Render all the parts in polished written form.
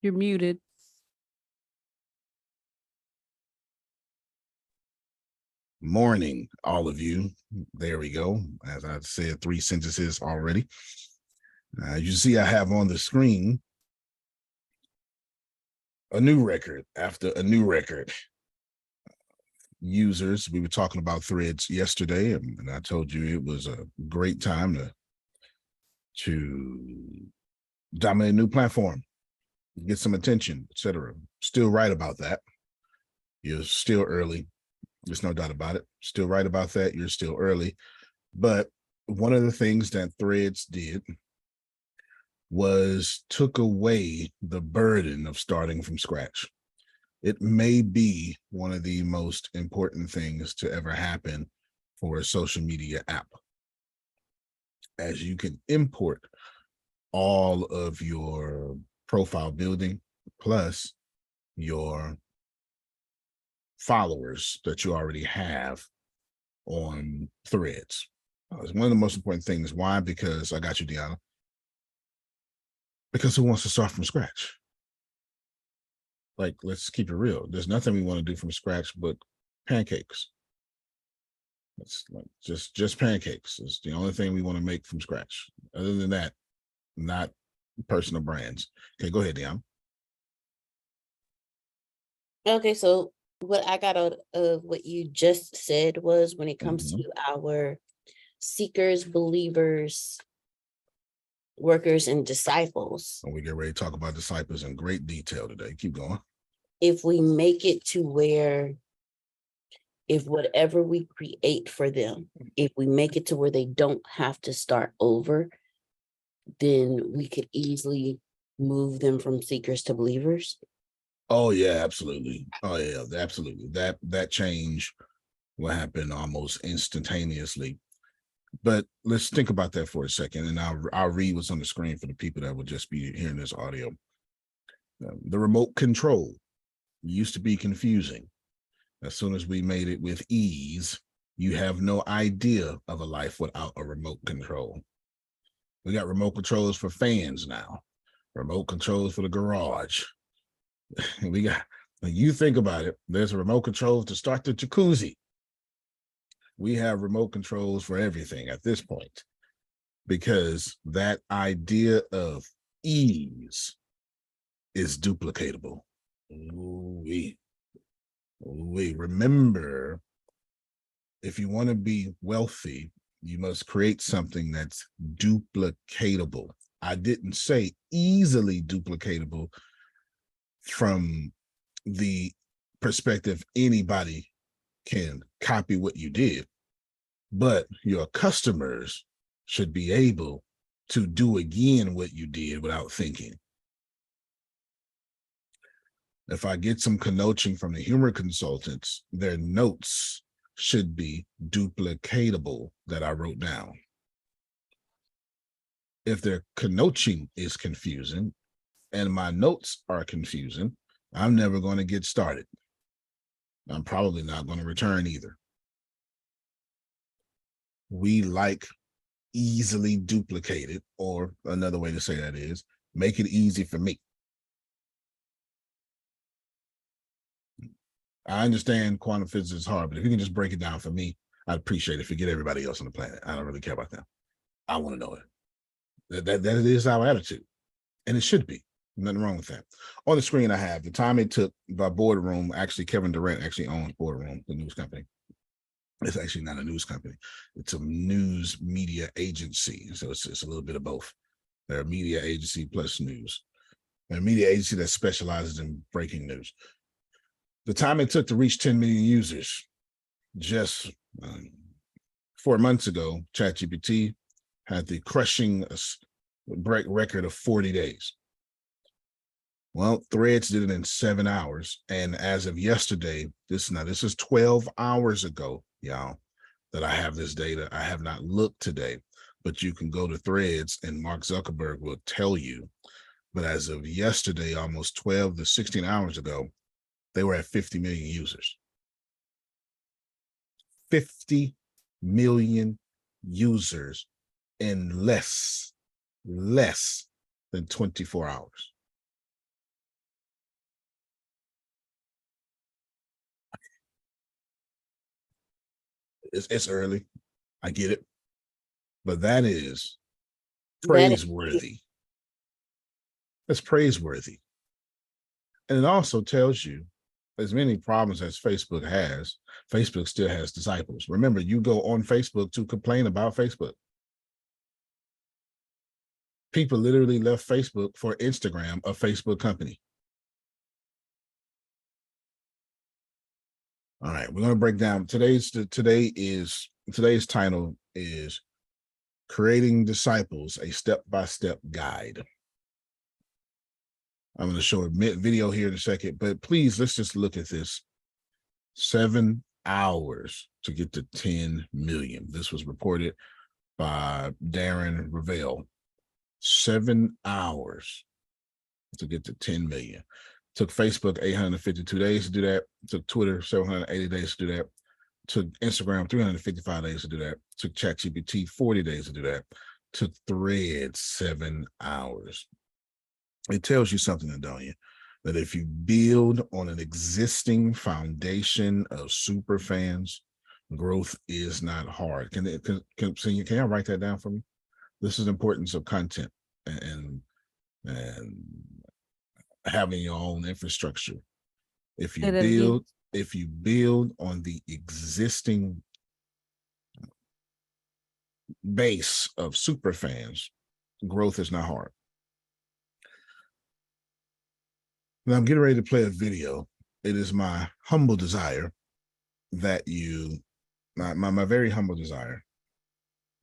You're muted. Morning, all of you. There we go. As I said, 3 sentences already. You see, I have on the screen a new record after a new record. Users, we were talking about threads yesterday, and I told you it was a great time to dominate a new platform, get some attention, etc. Still right about that. You're still early. There's no doubt about it. Still right about that. You're still early. But one of the things that Threads did was took away the burden of starting from scratch. It may be one of the most important things to ever happen for a social media app, as you can import all of your profile building plus your followers that you already have on Threads. It's one of the most important things. Why? Because I got you, Deanna. Because who wants to start from scratch? Like, let's keep it real. There's nothing we want to do from scratch but pancakes. It's like just pancakes. It's the only thing we want to make from scratch. Other than that, not personal brands. Okay, go ahead, Deanna. Okay, so what I got out of what you just said was when it comes to our seekers, believers, workers, and disciples. And we get ready to talk about disciples in great detail today. Keep going. If we make it to where, if whatever we create for them, if we make it to where they don't have to start over, then we could easily move them from seekers to believers. Oh yeah, absolutely. Oh yeah, absolutely. That change will happen almost instantaneously. But let's think about that for a second, and I'll read what's on the screen for the people that would just be hearing this audio. The remote control used to be confusing. As soon as we made it with ease, you have no idea of a life without a remote control. We got remote controls for fans now, remote controls for the garage. We got, when you think about it, there's a remote control to start the jacuzzi. We have remote controls for everything at this point, because that idea of ease is duplicatable. We remember, if you want to be wealthy, you must create something that's duplicatable. I didn't say easily duplicatable from the perspective anybody can copy what you did, but your customers should be able to do again what you did without thinking. If I get some coaching from the humor consultants, their notes should be duplicatable that I wrote down. If their coaching is confusing and my notes are confusing, I'm never going to get started. I'm probably not going to return either. We like easily duplicated, or another way to say that is, make it easy for me. I understand quantum physics is hard, but if you can just break it down for me, I'd appreciate it. Forget everybody else on the planet. I don't really care about them. I want to know it. That is our attitude, and it should be. Nothing wrong with that. On the screen, I have the time it took by Boardroom. Actually, Kevin Durant actually owns Boardroom, the news company. It's actually not a news company. It's a news media agency. So it's a little bit of both. They're a media agency plus news. They're a media agency that specializes in breaking news. The time it took to reach 10 million users, just 4 months ago, ChatGPT had the crushing record of 40 days. Well, Threads did it in 7 hours. And as of yesterday, this is 12 hours ago, y'all, that I have this data. I have not looked today, but you can go to Threads and Mark Zuckerberg will tell you. But as of yesterday, almost 12 to 16 hours ago, they were at 50 million users. 50 million users in less than 24 hours. It's early. I get it. But that is That is praiseworthy. That's praiseworthy. And it also tells you, as many problems as Facebook has, Facebook still has disciples. Remember, you go on Facebook to complain about Facebook. People literally left Facebook for Instagram, a Facebook company. All right, we're going to break down today's title is Creating Disciples, a step-by-step guide. I'm going to show a video here in a second, but please, let's just look at this. 7 hours to get to 10 million. This was reported by Darren Ravel. 7 hours to get to 10 million. Took Facebook 852 days to do that. Took Twitter 780 days to do that. Took Instagram 355 days to do that. Took ChatGPT 40 days to do that. Took Threads 7 hours. It tells you something, don't you? That if you build on an existing foundation of super fans, growth is not hard. Can I write that down for me? This is the importance of content and having your own infrastructure. If you build on the existing base of super fans, growth is not hard. Now I'm getting ready to play a video. It is my humble desire that you, my very humble desire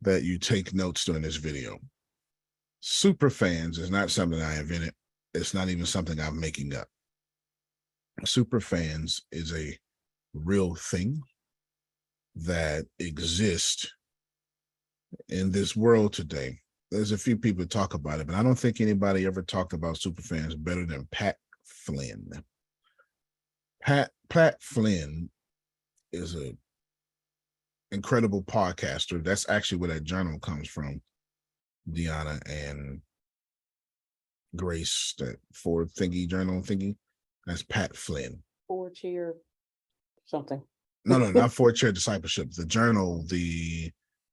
that you take notes during this video. Super fans is not something I invented. It's not even something I'm making up. Super fans is a real thing that exists in this world today. There's a few people talk about it, but I don't think anybody ever talked about super fans better than Pat Flynn. Pat Flynn is an incredible podcaster. That's actually where that journal comes from, Deanna and Grace, that Ford thingy journal thingy. That's Pat Flynn. 4-chair something. No, not 4-chair discipleship. The journal,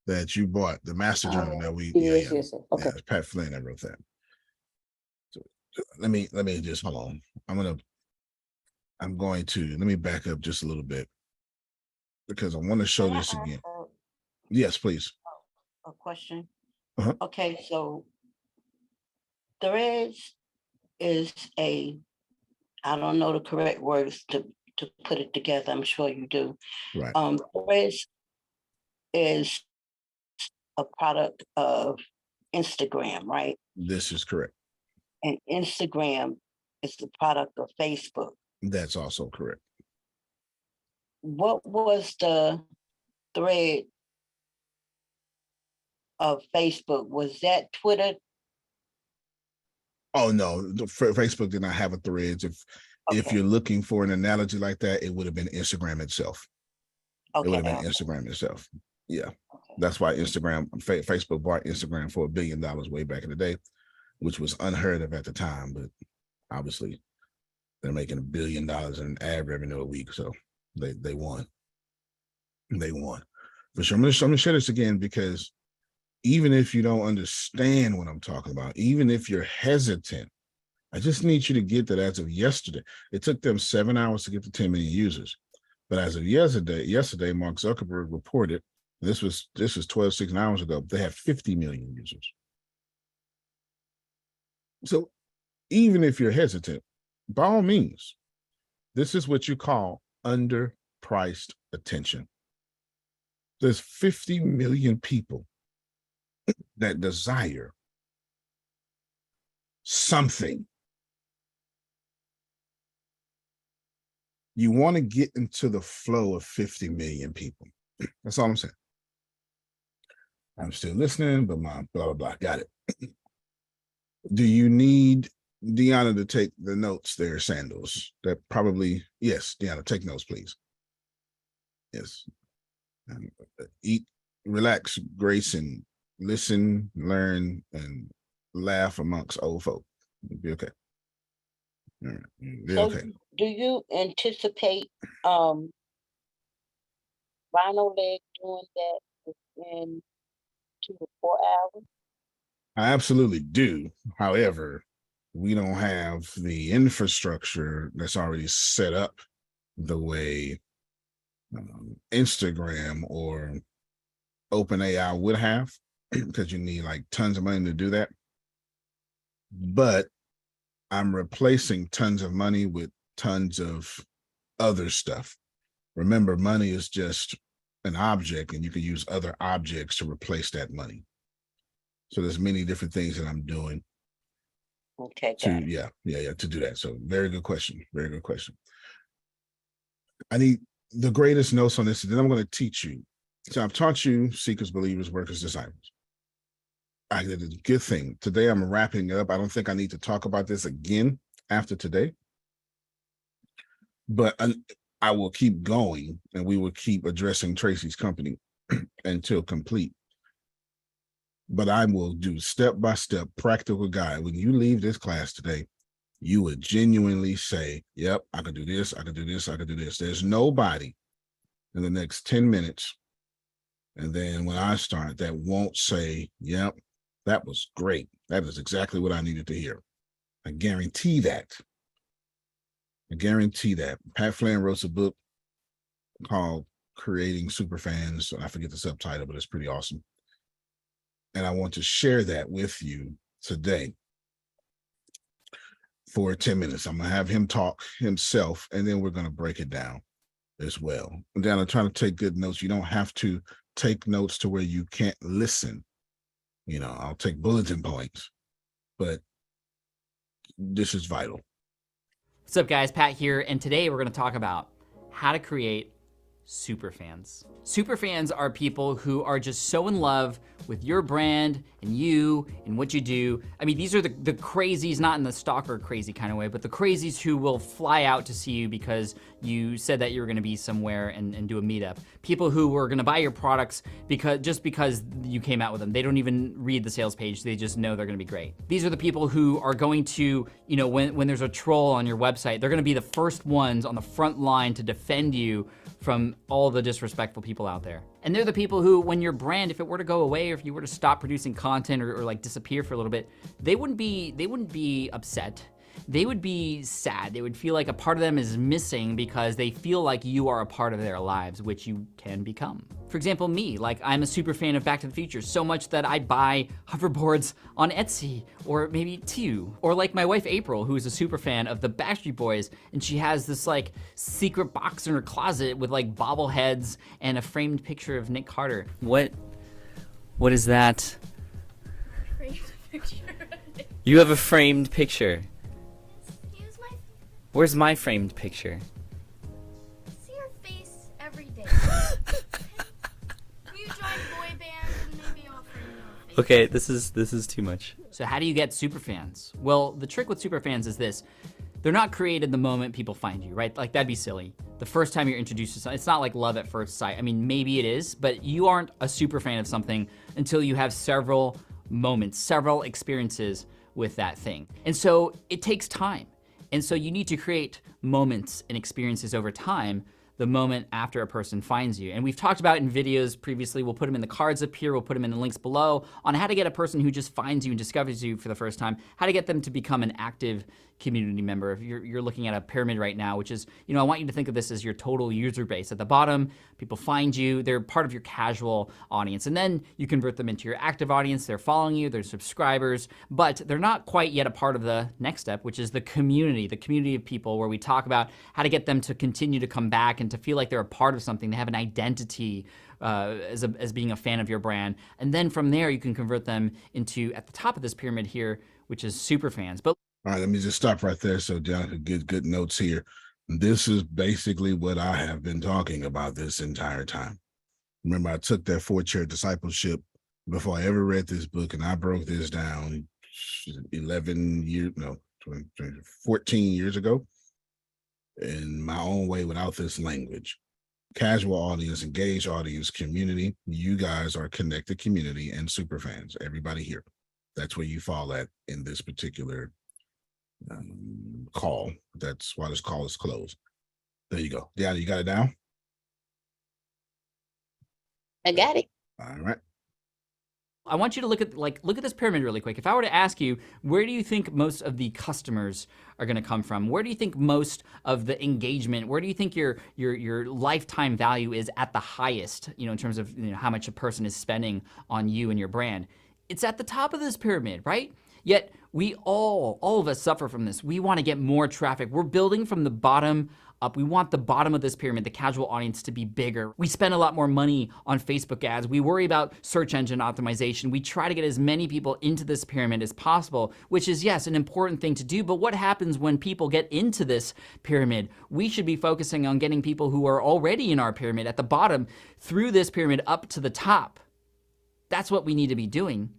that you bought, the master journal that we Yes. Okay. Yeah, it's Pat Flynn that wrote that. So let me just hold on. I'm going to let me back up just a little bit because I want to show this again. Yes, please. A question. Uh-huh. Okay, so Threads is I don't know the correct words to put it together. I'm sure you do. Right. Threads is a product of Instagram, right? This is correct. And Instagram is the product of Facebook. That's also correct. What was the thread of Facebook? Was that Twitter? Oh no, Facebook did not have a Threads. If you're looking for an analogy like that, it would have been Instagram itself. Okay. It would have been Instagram itself. Yeah. Okay. That's why Facebook bought Instagram for $1 billion way back in the day, which was unheard of at the time. But obviously, they're making $1 billion in ad revenue a week, so they won. They won for sure. I'm gonna share this again because even if you don't understand what I'm talking about, even if you're hesitant, I just need you to get that as of yesterday, it took them 7 hours to get to 10 million users. But as of yesterday, Mark Zuckerberg reported, this was 16 hours ago, they have 50 million users. So even if you're hesitant, by all means, this is what you call underpriced attention. There's 50 million people that desire something. You want to get into the flow of 50 million people. That's all I'm saying. I'm still listening, but my blah, blah, blah. Got it. Do you need Deanna to take the notes there, Sandals? That probably, yes, Deanna, take notes, please. Yes. Eat, relax, Grace, and listen, learn, and laugh amongst old folk. It'll be okay. All right. Be So okay. do you anticipate Rhino Leg doing that within 2 to 4 hours? I absolutely do. However, we don't have the infrastructure that's already set up the way Instagram or OpenAI would have, because you need like tons of money to do that. But I'm replacing tons of money with tons of other stuff. Remember, money is just an object, and you can use other objects to replace that money. So there's many different things that I'm doing Okay, to, got it. yeah, to do that. So very good question. Very good question. I need the greatest notes on this, and then I'm going to teach you. So I've taught you seekers, believers, workers, disciples. I did a good thing. Today I'm wrapping up. I don't think I need to talk about this again after today, but I will keep going, and we will keep addressing Tracy's company until complete. But I will do step-by-step practical guide. When you leave this class today, you would genuinely say, yep, I could do this, I could do this, I could do this. There's nobody in the next 10 minutes, and then when I start, that won't say, yep, that was great. That is exactly what I needed to hear. I guarantee that. I guarantee that. Pat Flynn wrote a book called Creating Superfans. I forget the subtitle, but it's pretty awesome. And I want to share that with you today for 10 minutes. I'm going to have him talk himself, and then we're going to break it down as well. And then I'm trying to take good notes. You don't have to take notes to where you can't listen. You know, I'll take bulletin points, but this is vital. What's up, guys? Pat here, and today we're going to talk about how to create superfans. Superfans are people who are just so in love with your brand and you and what you do. I mean, these are the crazies, not in the stalker crazy kind of way, but the crazies who will fly out to see you because you said that you were gonna be somewhere and do a meetup. People who are gonna buy your products just because you came out with them. They don't even read the sales page, they just know they're gonna be great. These are the people who are going to, you know, when there's a troll on your website, they're gonna be the first ones on the front line to defend you from all the disrespectful people out there. And they're the people who, when your brand, if it were to go away, or if you were to stop producing content or like disappear for a little bit, they wouldn't be upset. They would be sad. They would feel like a part of them is missing because they feel like you are a part of their lives, which you can become. For example, me, like I'm a super fan of Back to the Future, so much that I buy hoverboards on Etsy, or maybe two. Or like my wife April, who is a super fan of the Backstreet Boys, and she has this like secret box in her closet with like bobbleheads and a framed picture of Nick Carter. What is that? Framed picture. You have a framed picture. Use my Where's my framed picture? see your face every day. You join boy bands and maybe I'll frame your face. Okay, this is too much. So how do you get superfans? Well, the trick with superfans is this. They're not created the moment people find you, right? Like that'd be silly. The first time you're introduced to something, it's not like love at first sight. I mean, maybe it is, but you aren't a super fan of something until you have several moments, several experiences with that thing. And so it takes time. And so you need to create moments and experiences over time, the moment after a person finds you. And we've talked about in videos previously, we'll put them in the cards up here, we'll put them in the links below, on how to get a person who just finds you and discovers you for the first time, how to get them to become an active community member. If you're looking at a pyramid right now, which is, you know, I want you to think of this as your total user base. At the bottom, people find you, they're part of your casual audience. And then you convert them into your active audience, they're following you, they're subscribers, but they're not quite yet a part of the next step, which is the community of people where we talk about how to get them to continue to come back and to feel like they're a part of something, they have an identity as being a fan of your brand. And then from there, you can convert them into, at the top of this pyramid here, which is super fans. But All right, let me just stop right there so John can get good notes here. This is basically what I have been talking about this entire time. Remember, I took that 4-chair discipleship before I ever read this book, and I broke this down 14 years ago in my own way without this language. Casual audience, engaged audience, community. You guys are connected community and super fans. Everybody here. That's where you fall at in this particular call. That's why this call is closed. There you go. Yeah, you got it down? I got it. All right. I want you to look at this pyramid really quick. If I were to ask you, where do you think most of the customers are going to come from? Where do you think most of the engagement? Where do you think your lifetime value is at the highest? In terms of how much a person is spending on you and your brand. It's at the top of this pyramid, right? Yet we all of us suffer from this. We want to get more traffic. We're building from the bottom up. We want the bottom of this pyramid, the casual audience, to be bigger. We spend a lot more money on Facebook ads. We worry about search engine optimization. We try to get as many people into this pyramid as possible, which is, yes, an important thing to do. But what happens when people get into this pyramid? We should be focusing on getting people who are already in our pyramid at the bottom through this pyramid up to the top. That's what we need to be doing.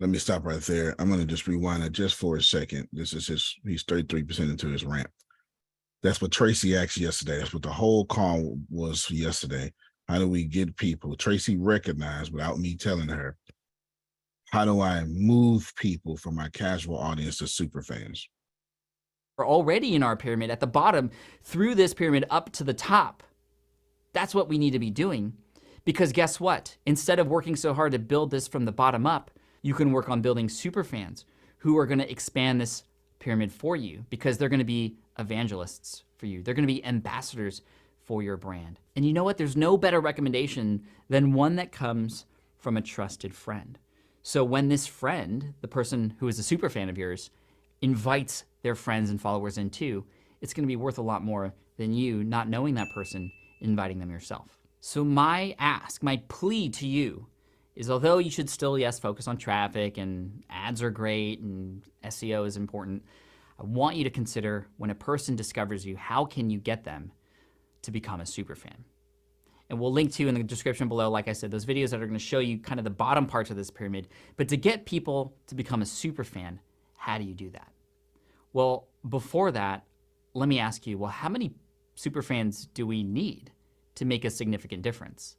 Let me stop right there. I'm going to just rewind it just for a second. This is he's 33% into his rant. That's what Tracy asked yesterday. That's what the whole call was yesterday. How do we get people? Tracy recognized without me telling her, how do I move people from my casual audience to super fans? We're already in our pyramid at the bottom through this pyramid up to the top. That's what we need to be doing. Because guess what? Instead of working so hard to build this from the bottom up, you can work on building super fans who are going to expand this pyramid for you, because they're going to be evangelists for you. They're going to be ambassadors for your brand. And you know what? There's no better recommendation than one that comes from a trusted friend. So when this friend, the person who is a super fan of yours, invites their friends and followers in too, it's going to be worth a lot more than you not knowing that person, inviting them yourself. So my ask, my plea to you is, although you should still, yes, focus on traffic and ads are great and SEO is important, I want you to consider, when a person discovers you, how can you get them to become a super fan? And we'll link to in the description below, like I said, those videos that are going to show you kind of the bottom parts of this pyramid. But to get people to become a super fan, how do you do that? Well, before that, let me ask you, well, how many super fans do we need to make a significant difference?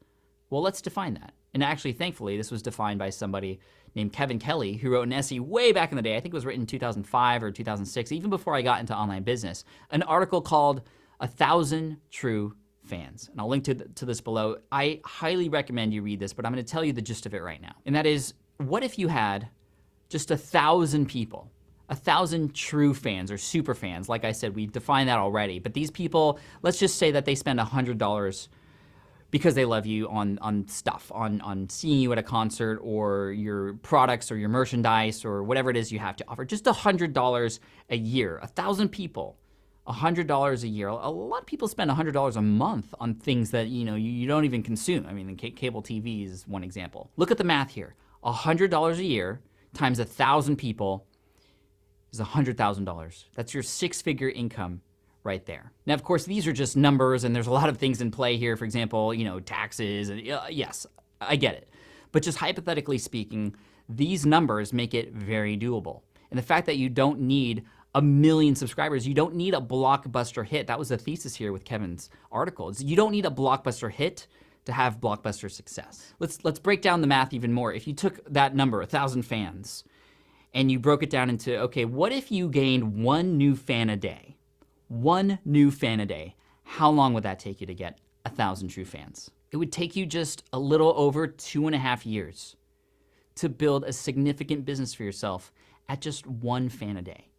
Well, let's define that. And actually, thankfully, this was defined by somebody named Kevin Kelly, who wrote an essay way back in the day. I think it was written in 2005 or 2006, even before I got into online business. An article called 1,000 True Fans. And I'll link to this below. I highly recommend you read this, but I'm going to tell you the gist of it right now. And that is, what if you had just 1,000 people, 1,000 true fans or super fans? Like I said, we've defined that already. But these people, let's just say that they spend $100 because they love you on stuff, on seeing you at a concert or your products or your merchandise or whatever it is you have to offer. Just $100 a year, 1,000 people, $100 a year. A lot of people spend $100 a month on things that you don't even consume. I mean, cable TV is one example. Look at the math here. $100 a year times 1,000 people is $100,000. That's your six-figure income right there. Now, of course, these are just numbers, and there's a lot of things in play here. For example, taxes. And yes, I get it. But just hypothetically speaking, these numbers make it very doable. And the fact that you don't need 1 million subscribers, you don't need a blockbuster hit. That was the thesis here with Kevin's article. You don't need a blockbuster hit to have blockbuster success. Let's break down the math even more. If you took that number, 1,000 fans, and you broke it down into, okay, what if you gained one new fan a day? One new fan a day. How long would that take you to get 1,000 true fans? It would take you just a little over 2.5 years to build a significant business for yourself at just one fan a day.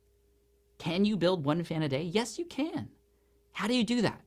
Can you build one fan a day? Yes, you can. How do you do that?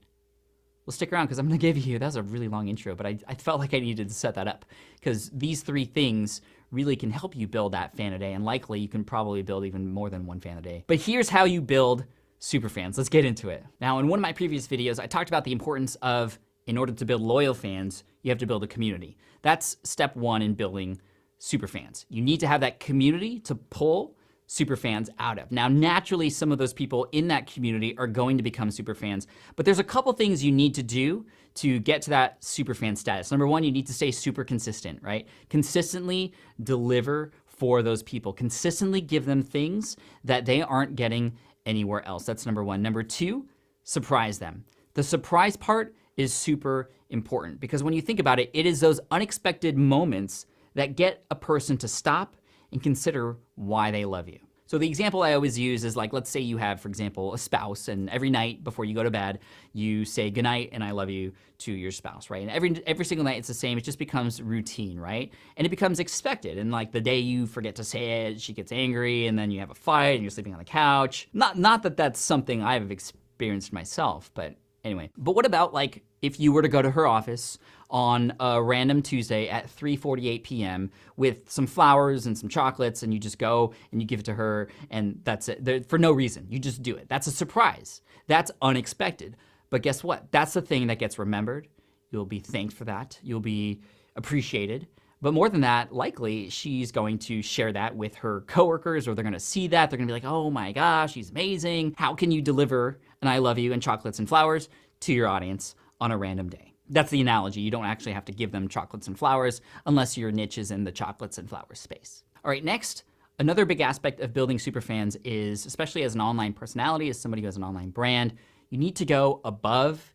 Well, stick around, because I'm going to give you, that was a really long intro, but I felt like I needed to set that up, because these 3 things really can help you build that fan a day, and likely you can probably build even more than one fan a day. But here's how you build super fans. Let's get into it. Now, in one of my previous videos, I talked about the importance of, in order to build loyal fans, you have to build a community. That's step 1 in building super fans. You need to have that community to pull super fans out of. Now, naturally, some of those people in that community are going to become super fans, but there's a couple things you need to do to get to that super fan status. Number 1, you need to stay super consistent, right? Consistently deliver for those people. Consistently give them things that they aren't getting anywhere else. That's number 1. Number 2, surprise them. The surprise part is super important, because when you think about it, it is those unexpected moments that get a person to stop and consider why they love you. So the example I always use is like, let's say you have, for example, a spouse, and every night before you go to bed, you say goodnight and I love you to your spouse, right? And every single night it's the same. It just becomes routine, right? And it becomes expected. And like the day you forget to say it, she gets angry, and then you have a fight and you're sleeping on the couch. Not that that's something I've experienced myself, but anyway. But what about like if you were to go to her office on a random Tuesday at 3:48 p.m. with some flowers and some chocolates, and you just go and you give it to her, and that's it. For no reason. You just do it. That's a surprise. That's unexpected. But guess what? That's the thing that gets remembered. You'll be thanked for that. You'll be appreciated. But more than that, likely she's going to share that with her coworkers, or they're going to see that. They're going to be like, oh my gosh, she's amazing. How can you deliver an I love you and chocolates and flowers to your audience on a random day? That's the analogy. You don't actually have to give them chocolates and flowers unless your niche is in the chocolates and flowers space. All right, next, another big aspect of building superfans is, especially as an online personality, as somebody who has an online brand, you need to go above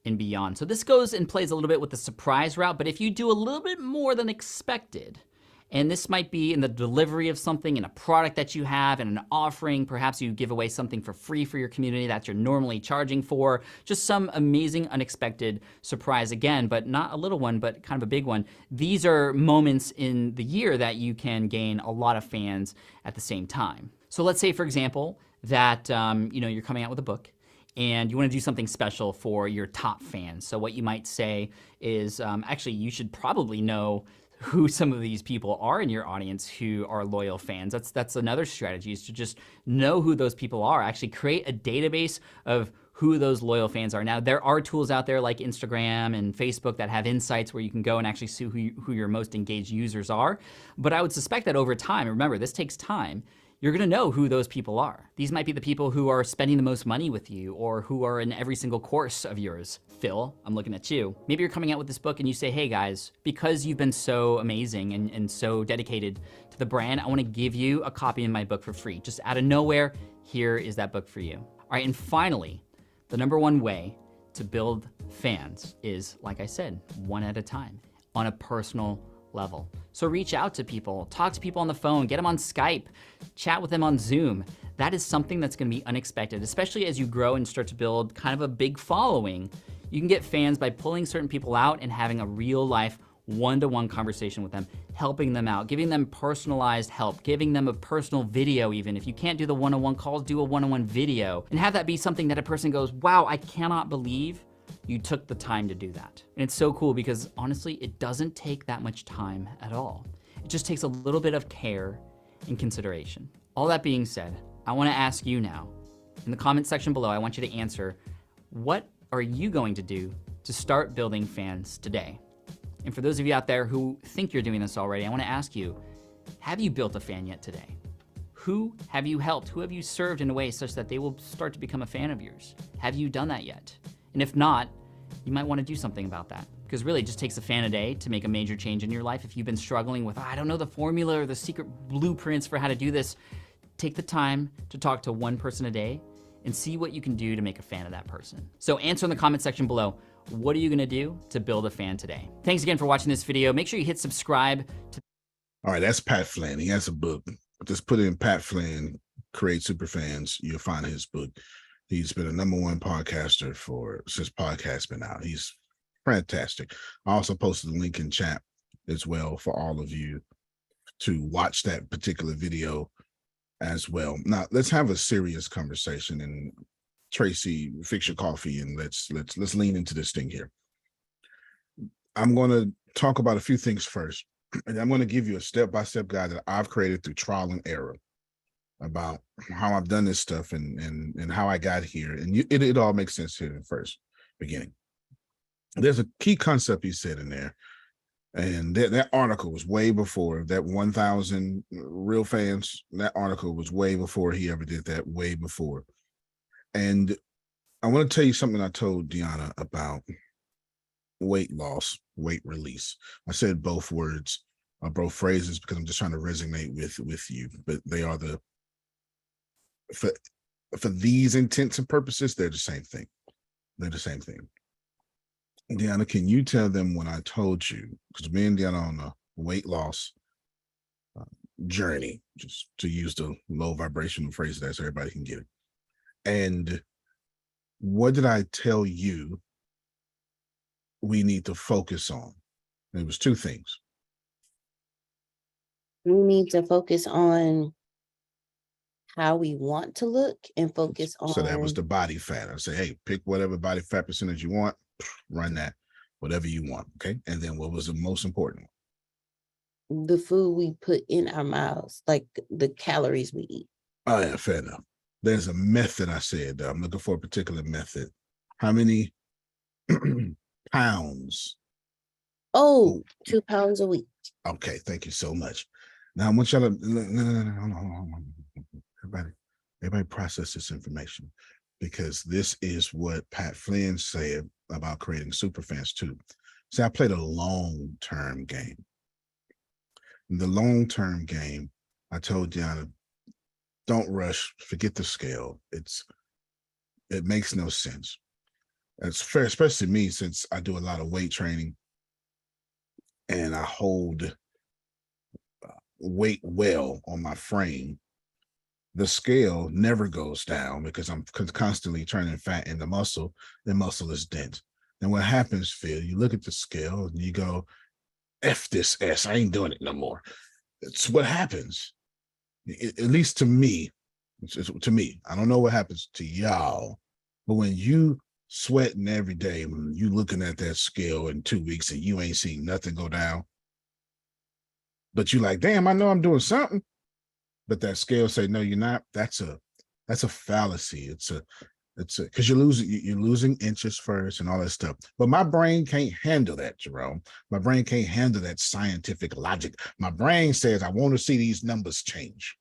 and beyond. So this goes and plays a little bit with the surprise route, but if you do a little bit more than expected, and this might be in the delivery of something, in a product that you have, and an offering, perhaps you give away something for free for your community that you're normally charging for, just some amazing, unexpected surprise again, but not a little one, but kind of a big one. These are moments in the year that you can gain a lot of fans at the same time. So let's say, for example, that you're coming out with a book, and you want to do something special for your top fans. So what you might say is, actually, you should probably know who some of these people are in your audience who are loyal fans. That's another strategy, is to just know who those people are. Actually create a database of who those loyal fans are. Now, there are tools out there like Instagram and Facebook that have insights where you can go and actually see who your most engaged users are. But I would suspect that over time, remember, this takes time, you're gonna know who those people are. These might be the people who are spending the most money with you, or who are in every single course of yours. Phil, I'm looking at you. Maybe you're coming out with this book and you say, hey guys, because you've been so amazing and so dedicated to the brand, I wanna give you a copy of my book for free. Just out of nowhere, here is that book for you. All right, and finally, the number one way to build fans is, like I said, one at a time, on a personal level. So reach out to people, talk to people on the phone, get them on Skype, chat with them on Zoom. That is something that's gonna be unexpected, especially as you grow and start to build kind of a big following. You can get fans by pulling certain people out and having a real life one-to-one conversation with them, helping them out, giving them personalized help, giving them a personal video even. If you can't do the one-on-one calls, do a one-on-one video, and have that be something that a person goes, wow, I cannot believe you took the time to do that. And it's so cool because honestly, it doesn't take that much time at all. It just takes a little bit of care and consideration. All that being said, I wanna ask you now, in the comment section below, I want you to answer, what are you going to do to start building fans today? And for those of you out there who think you're doing this already, I wanna ask you, have you built a fan yet today? Who have you helped? Who have you served in a way such that they will start to become a fan of yours? Have you done that yet? And if not, you might wanna do something about that. Because really it just takes a fan a day to make a major change in your life. If you've been struggling with, I don't know the formula or the secret blueprints for how to do this, take the time to talk to one person a day and see what you can do to make a fan of that person. So answer in the comment section below, what are you gonna do to build a fan today? Thanks again for watching this video. Make sure you hit subscribe. All right, that's Pat Flynn. He has a book. Just put in Pat Flynn, Create Superfans. You'll find his book. He's been a #1 podcaster since podcast's been out. He's fantastic. I also posted a link in chat as well for all of you to watch that particular video as well. Now let's have a serious conversation, and Tracy, fix your coffee and let's lean into this thing here. I'm going to talk about a few things first, and I'm going to give you a step-by-step guide that I've created through trial and error about how I've done this stuff and how I got here. And it all makes sense here in the first beginning. There's a key concept he said in there, and that article was way before that 1,000 real fans. That article was way before he ever did that, way before. And I want to tell you something I told Deanna about weight loss, weight release. I said both words, both phrases, because I'm just trying to resonate with you, but they are for these intents and purposes, they're the same thing. They're the same thing. Deanna, can you tell them when I told you, because me and Deanna on a weight loss journey, just to use the low vibrational phrase that so everybody can get it. And what did I tell you we need to focus on? It was two things. We need to focus on how we want to look and focus on. So that was the body fat. I say, hey, pick whatever body fat percentage you want, run that, whatever you want. Okay. And then what was the most important one? The food we put in our mouths, like the calories we eat. Oh, yeah, fair enough. There's a method I said. I'm looking for a particular method. How many pounds? Oh, 2 pounds a week. Okay, thank you so much. Now I want y'all to hold on. Everybody process this information, because this is what Pat Flynn said about creating superfans too. See, I played a long-term game. In the long-term game, I told Deanna, don't rush, forget the scale. It makes no sense. It's fair, especially me, since I do a lot of weight training and I hold weight well on my frame. The scale never goes down because I'm constantly turning fat into muscle. The muscle is dense. And what happens, Phil, you look at the scale and you go, F this S, I ain't doing it no more. It's what happens. At least to me, I don't know what happens to y'all, but when you sweating every day, when you looking at that scale in 2 weeks and you ain't seen nothing go down, but you like, damn, I know I'm doing something, but that scale say, no, you're not. That's a fallacy. It's because you're losing inches first and all that stuff. But my brain can't handle that, Jerome. My brain can't handle that scientific logic. My brain says, I want to see these numbers change.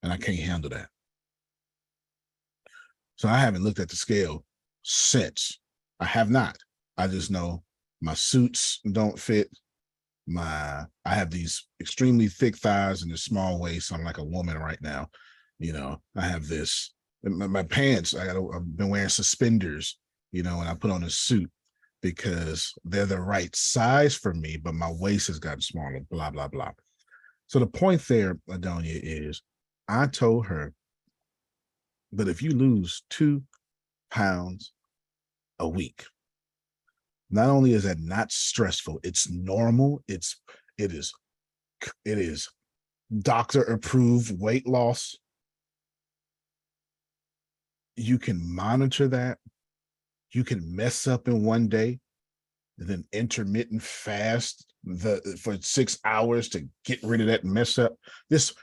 And I can't handle that. So I haven't looked at the scale since. I have not. I just know my suits don't fit. I have these extremely thick thighs and a small waist. So I'm like a woman right now. You know, I have this. My pants, I've been wearing suspenders, you know, and I put on a suit because they're the right size for me, but my waist has gotten smaller, blah, blah, blah. So the point there, Adonia, is I told her, but if you lose 2 pounds a week, not only is that not stressful, it's normal. It is doctor approved weight loss. You can monitor that. You can mess up in one day, and then intermittent fast for 6 hours to get rid of that mess up. There's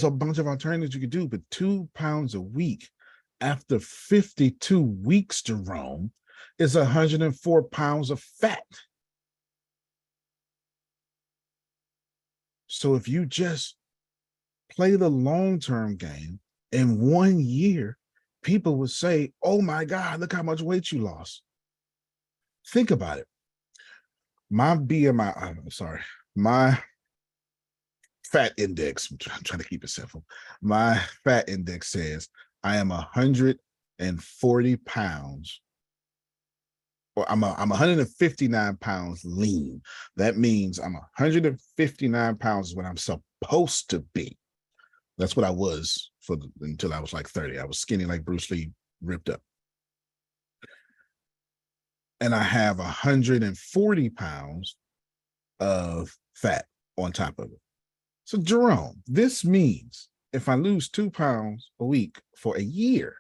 a bunch of alternatives you could do, but 2 pounds a week after 52 weeks, Jerome, is 104 pounds of fat. So if you just play the long-term game, in 1 year, people would say, oh my God, look how much weight you lost. Think about it. My fat index, I'm trying to keep it simple. My fat index says I am 140 pounds, or I'm 159 pounds lean. That means I'm 159 pounds is what I'm supposed to be. That's what I was until I was like 30. I was skinny like Bruce Lee, ripped up. And I have 140 pounds of fat on top of it. So Jerome, this means if I lose 2 pounds a week for a year,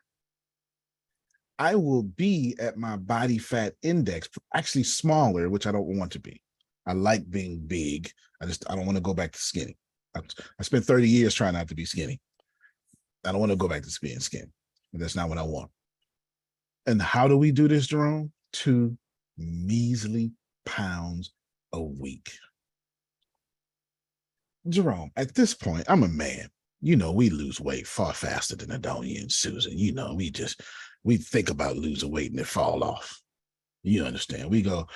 I will be at my body fat index, actually smaller, which I don't want to be. I like being big. I don't want to go back to skinny. I spent 30 years trying not to be skinny. I don't want to go back to being skinny. That's not what I want. And how do we do this, Jerome? 2 measly pounds a week. Jerome, at this point, I'm a man. You know, we lose weight far faster than Adonia and Susan. You know, we think about losing weight and it fall off. You understand? We go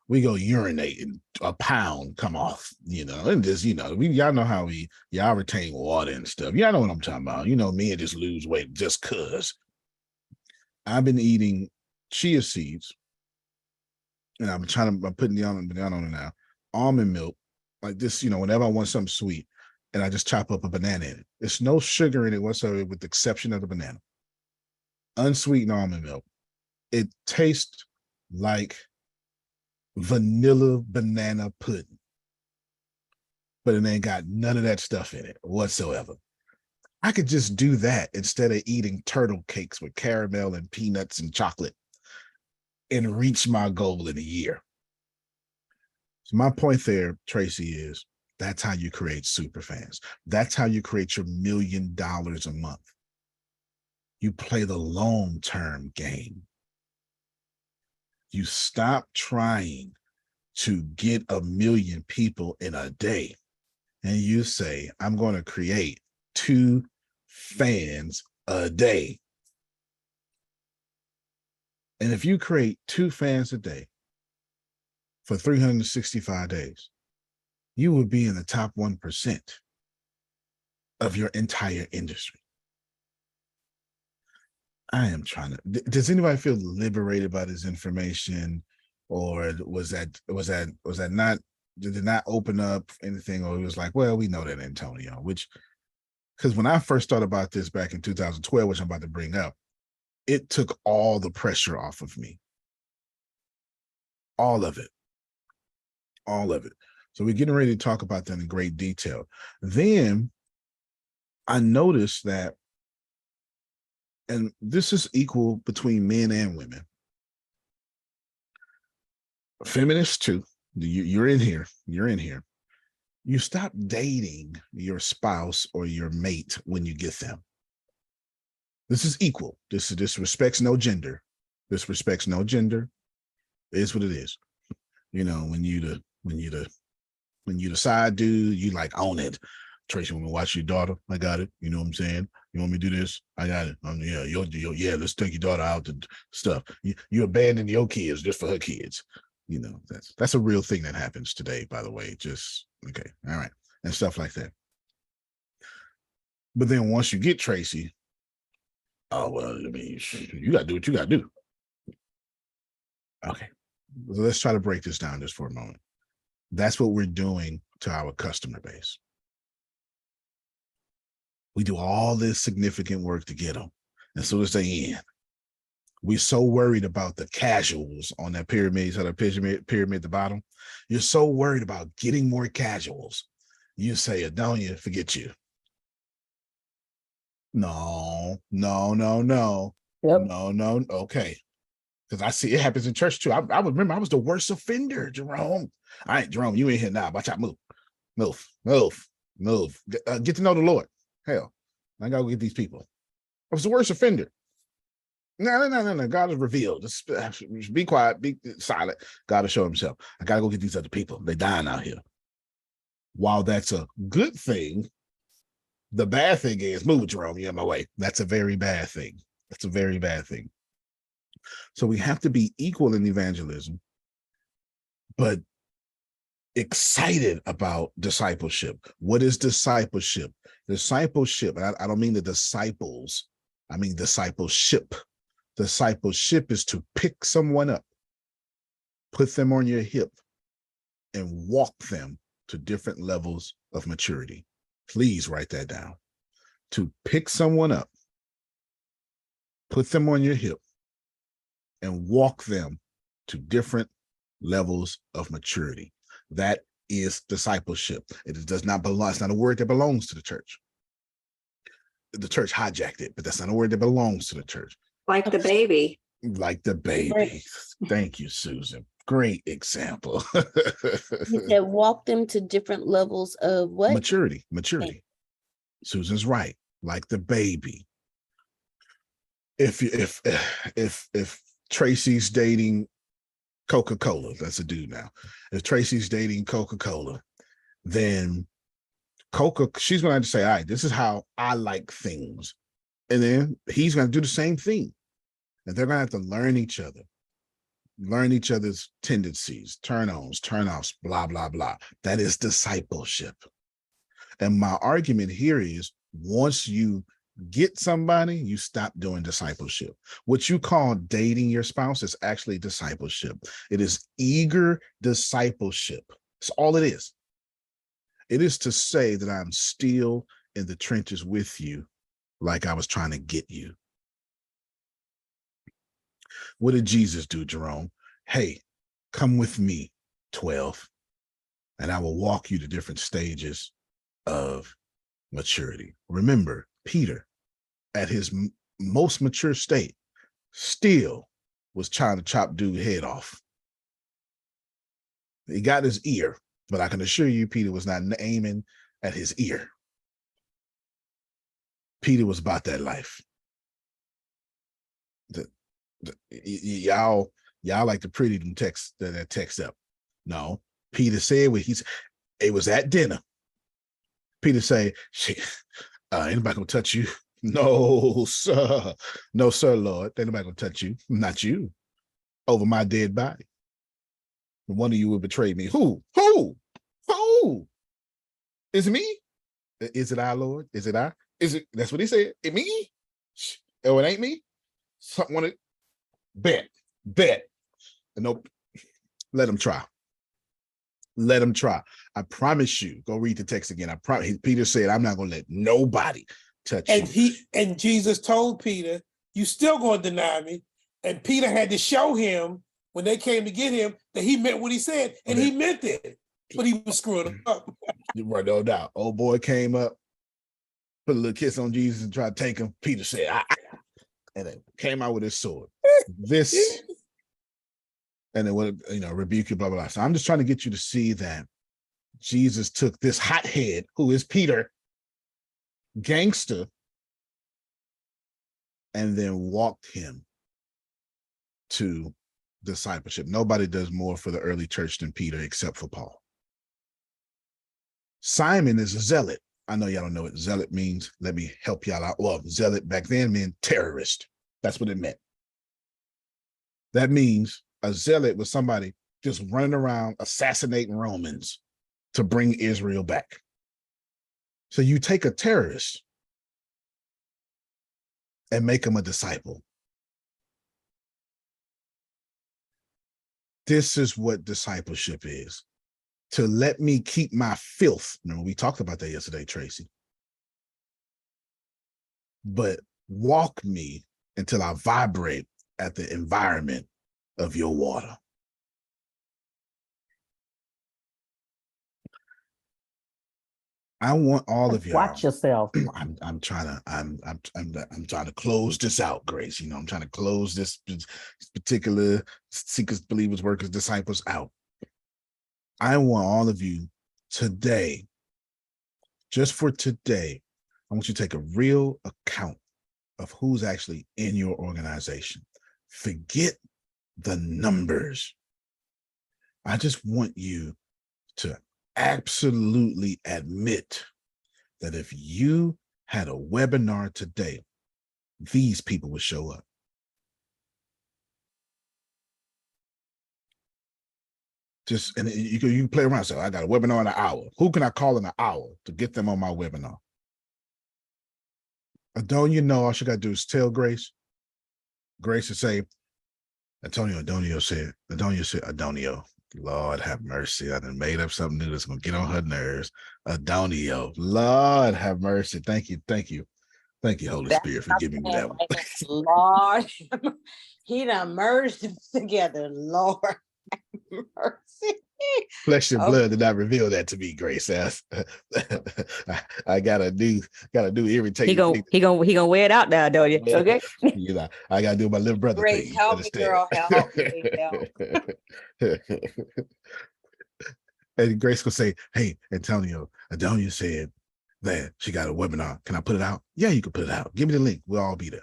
urinate and a pound come off, you know, and just, you know, y'all know how y'all retain water and stuff. Y'all know what I'm talking about. You know, me and just lose weight just cause. I've been eating chia seeds, and I'm putting the almond on it now. Almond milk, like this, you know, whenever I want something sweet, and I just chop up a banana in it. There's no sugar in it whatsoever, with the exception of the banana. Unsweetened almond milk. It tastes like vanilla banana pudding, but it ain't got none of that stuff in it whatsoever. I could just do that instead of eating turtle cakes with caramel and peanuts and chocolate and reach my goal in a year. So my point there, Tracy, is that's how you create super fans. That's how you create your $1 million a month. You play the long-term game. You stop trying to get 1 million people in a day, and you say, I'm going to create 2 fans a day. And if you create 2 fans a day for 365 days, you will be in the top 1% of your entire industry. I am trying to, does anybody feel liberated by this information? Or was that not, did it not open up anything? Or it was like, well, we know that, Antonio, which, because when I first thought about this back in 2012, which I'm about to bring up, it took all the pressure off of me. All of it. All of it. So we're getting ready to talk about that in great detail. Then I noticed that, and this is equal between men and women. Feminists too. You're in here. You're in here. You stop dating your spouse or your mate when you get them. This is equal. This respects no gender. This respects no gender. It is what it is. You know, when you the side dude, you like own it. Tracy, want me to watch your daughter? I got it. You know what I'm saying? You want me to do this? I got it. Yeah, let's take your daughter out to stuff. You abandon your kids just for her kids. You know, that's a real thing that happens today, by the way. Just okay, all right, and stuff like that. But then once you get Tracy, oh well, I mean, you gotta do what you gotta do. Okay, so let's try to break this down just for a moment. That's what we're doing to our customer base. We do all this significant work to get them, and so as they in, we're so worried about the casuals on that pyramid, so the pyramid at the bottom. You're so worried about getting more casuals. You say, Adonia, forget you. No. Yep. No. Okay. Because I see it happens in church too. I remember I was the worst offender, Jerome. All right, Jerome, you in here now. Watch out, move. Get to know the Lord. Hell, I gotta go get these people. I was the worst offender. No. God is revealed. Just be quiet, be silent. God will show himself. I gotta go get these other people. They're dying out here. While that's a good thing, the bad thing is, move, Jerome, you're in my way. That's a very bad thing. That's a very bad thing. So we have to be equal in evangelism, but excited about discipleship. What is discipleship? Discipleship, and I don't mean the disciples, I mean discipleship. Discipleship is to pick someone up, put them on your hip, and walk them to different levels of maturity. Please write that down. To pick someone up, put them on your hip, and walk them to different levels of maturity. That is discipleship. It does not belong. It's not a word that belongs to the church. The church hijacked it, but that's not a word that belongs to the church. Like the baby. Like the baby. Thank you, Susan. Great example. You said walk them to different levels of what? Maturity. Susan's right. Like the baby. If Tracy's dating Coca-Cola, that's a dude now. If Tracy's dating Coca-Cola, then she's gonna have to say, all right, this is how I like things. And then he's gonna do the same thing. And they're gonna have to learn each other, learn each other's tendencies, turn-ons, turn-offs, blah, blah, blah. That is discipleship. And my argument here is, once you get somebody, you stop doing discipleship. What you call dating your spouse is actually discipleship. It is eager discipleship. That's all it is. It is to say that I'm still in the trenches with you, like I was trying to get you. What did Jesus do, Jerome? Hey, come with me, 12, and I will walk you to different stages of maturity. Remember, Peter, at his most mature state, still was trying to chop dude's head off. He got his ear, but I can assure you, Peter was not aiming at his ear. Peter was about that life. Y'all like to pretty them text that text up. No, Peter said what it was at dinner. Peter say, anybody gonna touch you? No, sir. No, sir, Lord. Ain't nobody gonna touch you. Not you. Over my dead body. One of you will betray me. Who? Is it me? Is it our Lord? Is it I? Is it? That's what he said. It me? Oh, it ain't me? Something want to bet. Nope. Let him try. Let him try. I promise you. Go read the text again. I promise. Peter said, I'm not gonna let nobody touch you. And Jesus told Peter, you still gonna deny me. And Peter had to show him when they came to get him that he meant what he said, and he meant it, but he was screwing up. Right, no doubt. Old boy came up, put a little kiss on Jesus and tried to take him. Peter said, and then came out with his sword. This, and then what, rebuke you, blah, blah, blah. So I'm just trying to get you to see that Jesus took this hothead, who is Peter, gangster, and then walked him to discipleship. Nobody does more for the early church than Peter except for Paul. Simon is a zealot. I know y'all don't know what zealot means. Let me help y'all out. Well, zealot back then meant terrorist. That's what it meant. That means a zealot was somebody just running around assassinating Romans to bring Israel back. So you take a terrorist and make him a disciple. This is what discipleship is. To let me keep my filth. Remember, we talked about that yesterday, Tracy. But walk me until I vibrate at the environment of your water. I want all of y'all. Watch yourself. I'm trying to close this out, Grace. I'm trying to close this particular seekers, believers, workers, disciples out. I want all of you today, just for today, I want you to take a real account of who's actually in your organization. Forget the numbers. I just want you to absolutely admit that if you had a webinar today, these people would show up. And you can play around. So I got a webinar in an hour. Who can I call in an hour to get them on my webinar? Don't you know all she got to do is tell Grace? Grace would say, Adonio said, Lord have mercy. I done made up something new that's going to get on her nerves. Adonio, Lord have mercy. Thank you, Holy Spirit, for giving me that one. Lord, he done merged them together. Lord have mercy. Flesh and blood did not reveal that to me, Grace. I gotta do irritating. He gonna wear it out now, don't you? Okay. I gotta do my little brother Grace, thing. help me, girl. Help me. Help. And Grace will say, "Hey, Antonio said that she got a webinar. Can I put it out? Yeah, you can put it out. Give me the link. We'll all be there."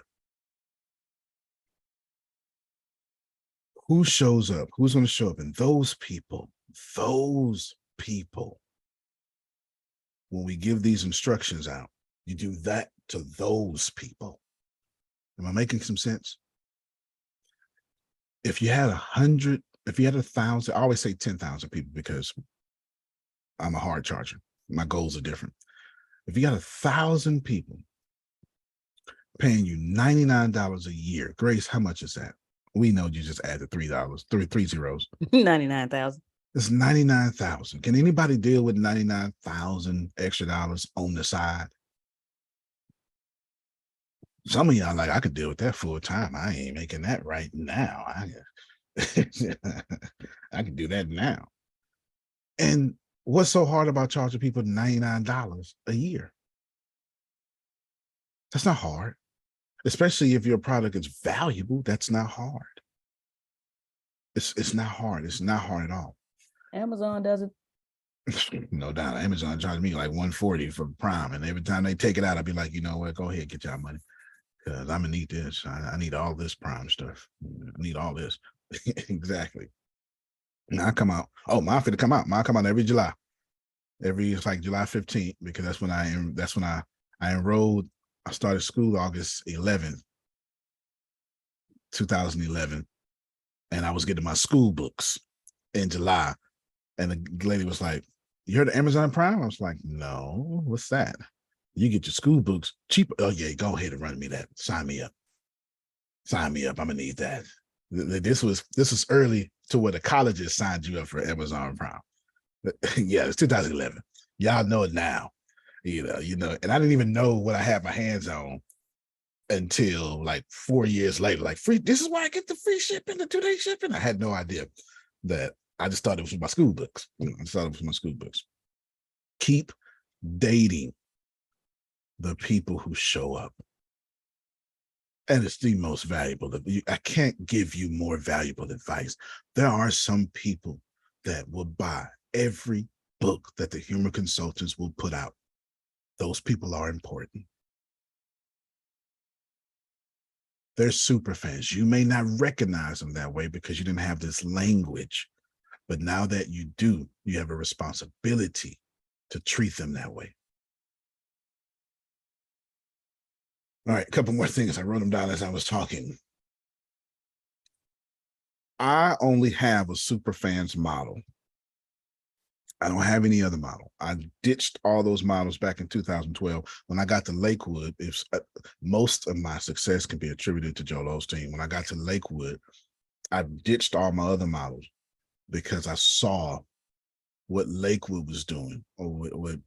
Who shows up? Who's going to show up? And those people, when we give these instructions out, you do that to those people. Am I making some sense? If you had 100, if you had 1,000, I always say 10,000 people because I'm a hard charger. My goals are different. If you got 1,000 people paying you $99 a year, Grace, how much is that? We know you just added $3, three zeros. 99,000. It's 99,000. Can anybody deal with 99,000 extra dollars on the side? Some of y'all like, I could deal with that full time. I ain't making that right now. I can do that now. And what's so hard about charging people $99 a year? That's not hard, especially if your product is valuable. That's not hard. It's not hard. It's not hard at all. Amazon does it. No doubt. Amazon charged me like $140 for Prime, and every time they take it out, I'll be like, you know what? Go ahead, get y'all money, because I'm gonna need this. I need all this Prime stuff. I need all this. Exactly. Now I come out. Oh, mine finna come out. Mine come out every July. It's like July 15th, because that's when I enrolled. I started school August 11th, 2011, and I was getting my school books in July. And the lady was like, "You heard of Amazon Prime?" I was like, "No, what's that?" "You get your school books cheap." "Oh yeah, go ahead and run me that. Sign me up. Sign me up. I'm gonna need that." This was early to where the colleges signed you up for Amazon Prime. Yeah, it's 2011. Y'all know it now. You know, and I didn't even know what I had my hands on until like 4 years later. Like, free, this is why I get the free shipping, the 2-day shipping. I had no idea that. I just thought it was my school books. I thought it was my school books. Keep dating the people who show up. And it's the most valuable. I can't give you more valuable advice. There are some people that will buy every book that the human consultants will put out. Those people are important. They're super fans. You may not recognize them that way because you didn't have this language. But now that you do, you have a responsibility to treat them that way. All right, a couple more things. I wrote them down as I was talking. I only have a super fans model. I don't have any other model. I ditched all those models back in 2012. When I got to Lakewood, most of my success can be attributed to Joel Osteen. When I got to Lakewood, I ditched all my other models because I saw what Lakewood was doing, or what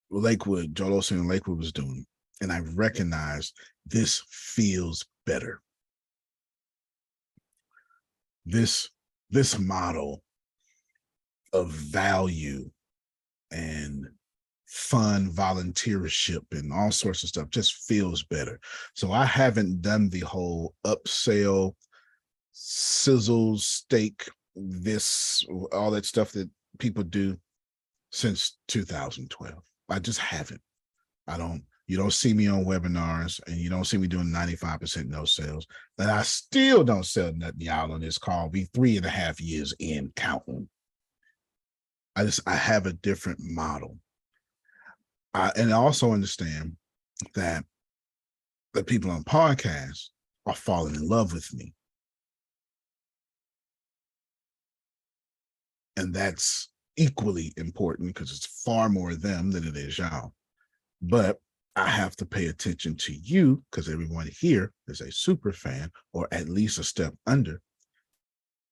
Lakewood, Joel Osteen and Lakewood was doing. And I recognized this feels better. This model of value and fun volunteership and all sorts of stuff just feels better. So I haven't done the whole upsell, sizzle, steak, this, all that stuff that people do since 2012. I just haven't. You don't see me on webinars, and you don't see me doing 95% no sales. And I still don't sell nothing, y'all, on this call. Be 3.5 years in, counting. I have a different model. And I also understand that the people on podcasts are falling in love with me. And that's equally important because it's far more them than it is y'all. But I have to pay attention to you because everyone here is a super fan, or at least a step under,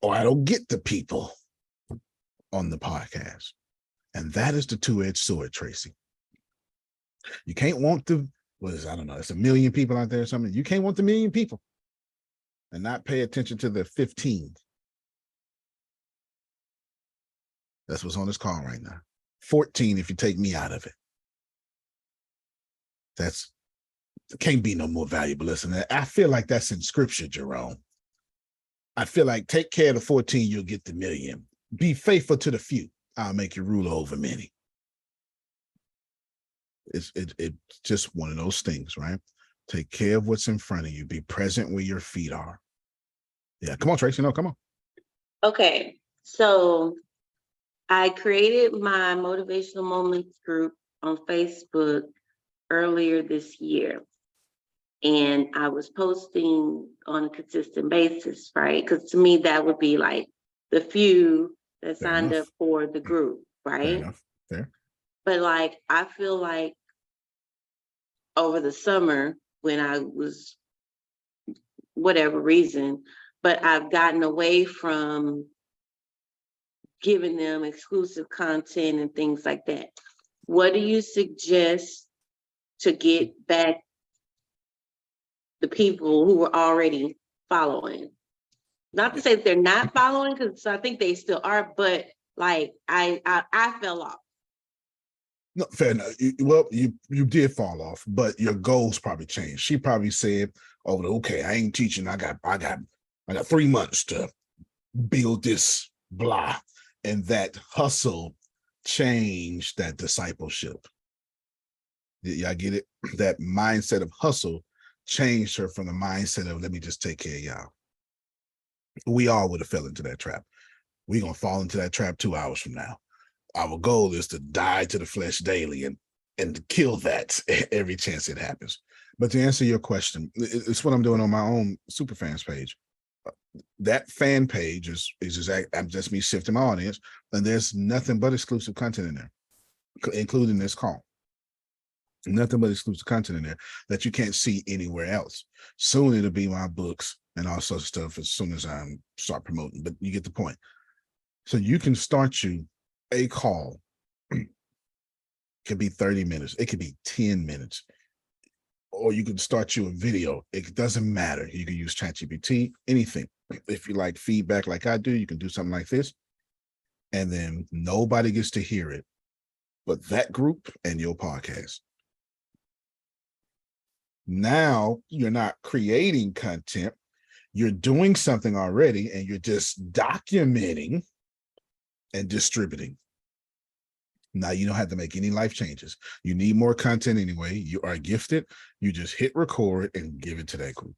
or I don't get the people on the podcast. And that is the two-edged sword, Tracy. You can't want I don't know, it's 1 million people out there or something. You can't want the 1 million people and not pay attention to the 15. That's what's on this call right now. 14 if you take me out of it. Can't be no more valuable. Listen, I feel like that's in scripture, Jerome. I feel like take care of the 14, you'll get the 1 million. Be faithful to the few. I'll make you ruler over many. It's just one of those things, right? Take care of what's in front of you. Be present where your feet are. Yeah, come on, Tracy. No, come on. Okay, so I created my motivational moments group on Facebook earlier this year. And I was posting on a consistent basis, right? Because to me, that would be like the few that Fair signed enough. up for the group, Fair right? enough. Fair. But like, I feel like over the summer when I was, whatever reason, but I've gotten away from giving them exclusive content and things like that. What do you suggest to get back the people who were already following? Not to say that they're not following, because I think they still are, but like I fell off. No, fair enough. Well, you did fall off, but your goals probably changed. She probably said, "Oh, okay, I ain't teaching. I got 3 months to build this blah," and that hustle changed that discipleship. Yeah, I get it. That mindset of hustle changed her from the mindset of, "Let me just take care of y'all." We all would have fell into that trap. We're gonna fall into that trap 2 hours from now. Our goal is to die to the flesh daily and to kill that every chance it happens. But to answer your question, it's what I'm doing on my own Superfans page. That fan page is just me shifting my audience, and there's nothing but exclusive content in there, including this call. Nothing but exclusive content in there that you can't see anywhere else. Soon it'll be my books and all sorts of stuff as soon as I start promoting, but you get the point. So you can start you a call. It could be 30 minutes. It could be 10 minutes. Or you can start you a video. It doesn't matter. You can use ChatGPT, anything. If you like feedback like I do, you can do something like this. And then nobody gets to hear it but that group and your podcast. Now you're not creating content. You're doing something already and you're just documenting and distributing. Now you don't have to make any life changes. You need more content anyway. You are gifted. You just hit record and give it to that group.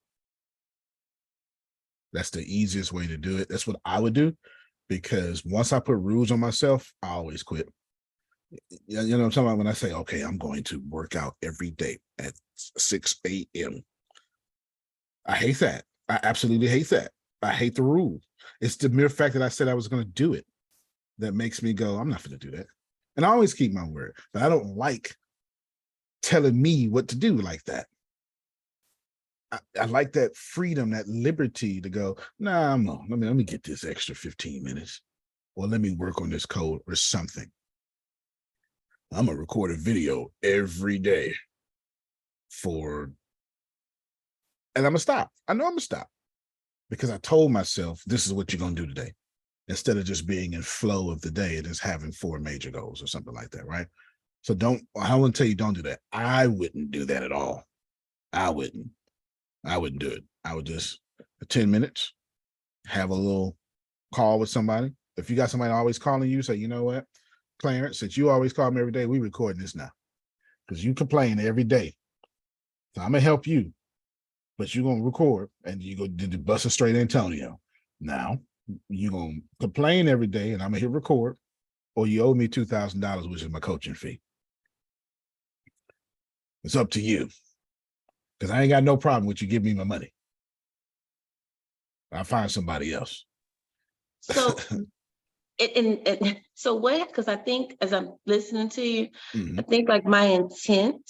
That's the easiest way to do it. That's what I would do, because once I put rules on myself, I always quit. You know what I'm talking about when I say, okay, I'm going to work out every day at 6 a.m. I hate that. I absolutely hate that. I hate the rule. It's the mere fact that I said I was going to do it that makes me go, I'm not going to do that. And I always keep my word, but I don't like telling me what to do like that. I like that freedom, that liberty to go, nah, no, let me get this extra 15 minutes, or let me work on this code or something. I'm going to record a video every day and I'm going to stop. I know I'm going to stop because I told myself, this is what you're going to do today. Instead of just being in flow of the day and just having 4 major goals or something like that, right? So I wouldn't tell you don't do that. I wouldn't do that at all. I wouldn't do it. I would just, 10 minutes, have a little call with somebody. If you got somebody always calling you, say, you know what, Clarence, since you always call me every day, we recording this now. Because you complain every day. So I'm going to help you, but you're going to record and you go to Buster Straight Antonio. Now, you're going to complain every day and I'm going to hit record, or you owe me $2,000, which is my coaching fee. It's up to you. Because I ain't got no problem with you giving me my money. I'll find somebody else. So, so what? Because I think as I'm listening to you, I think like my intent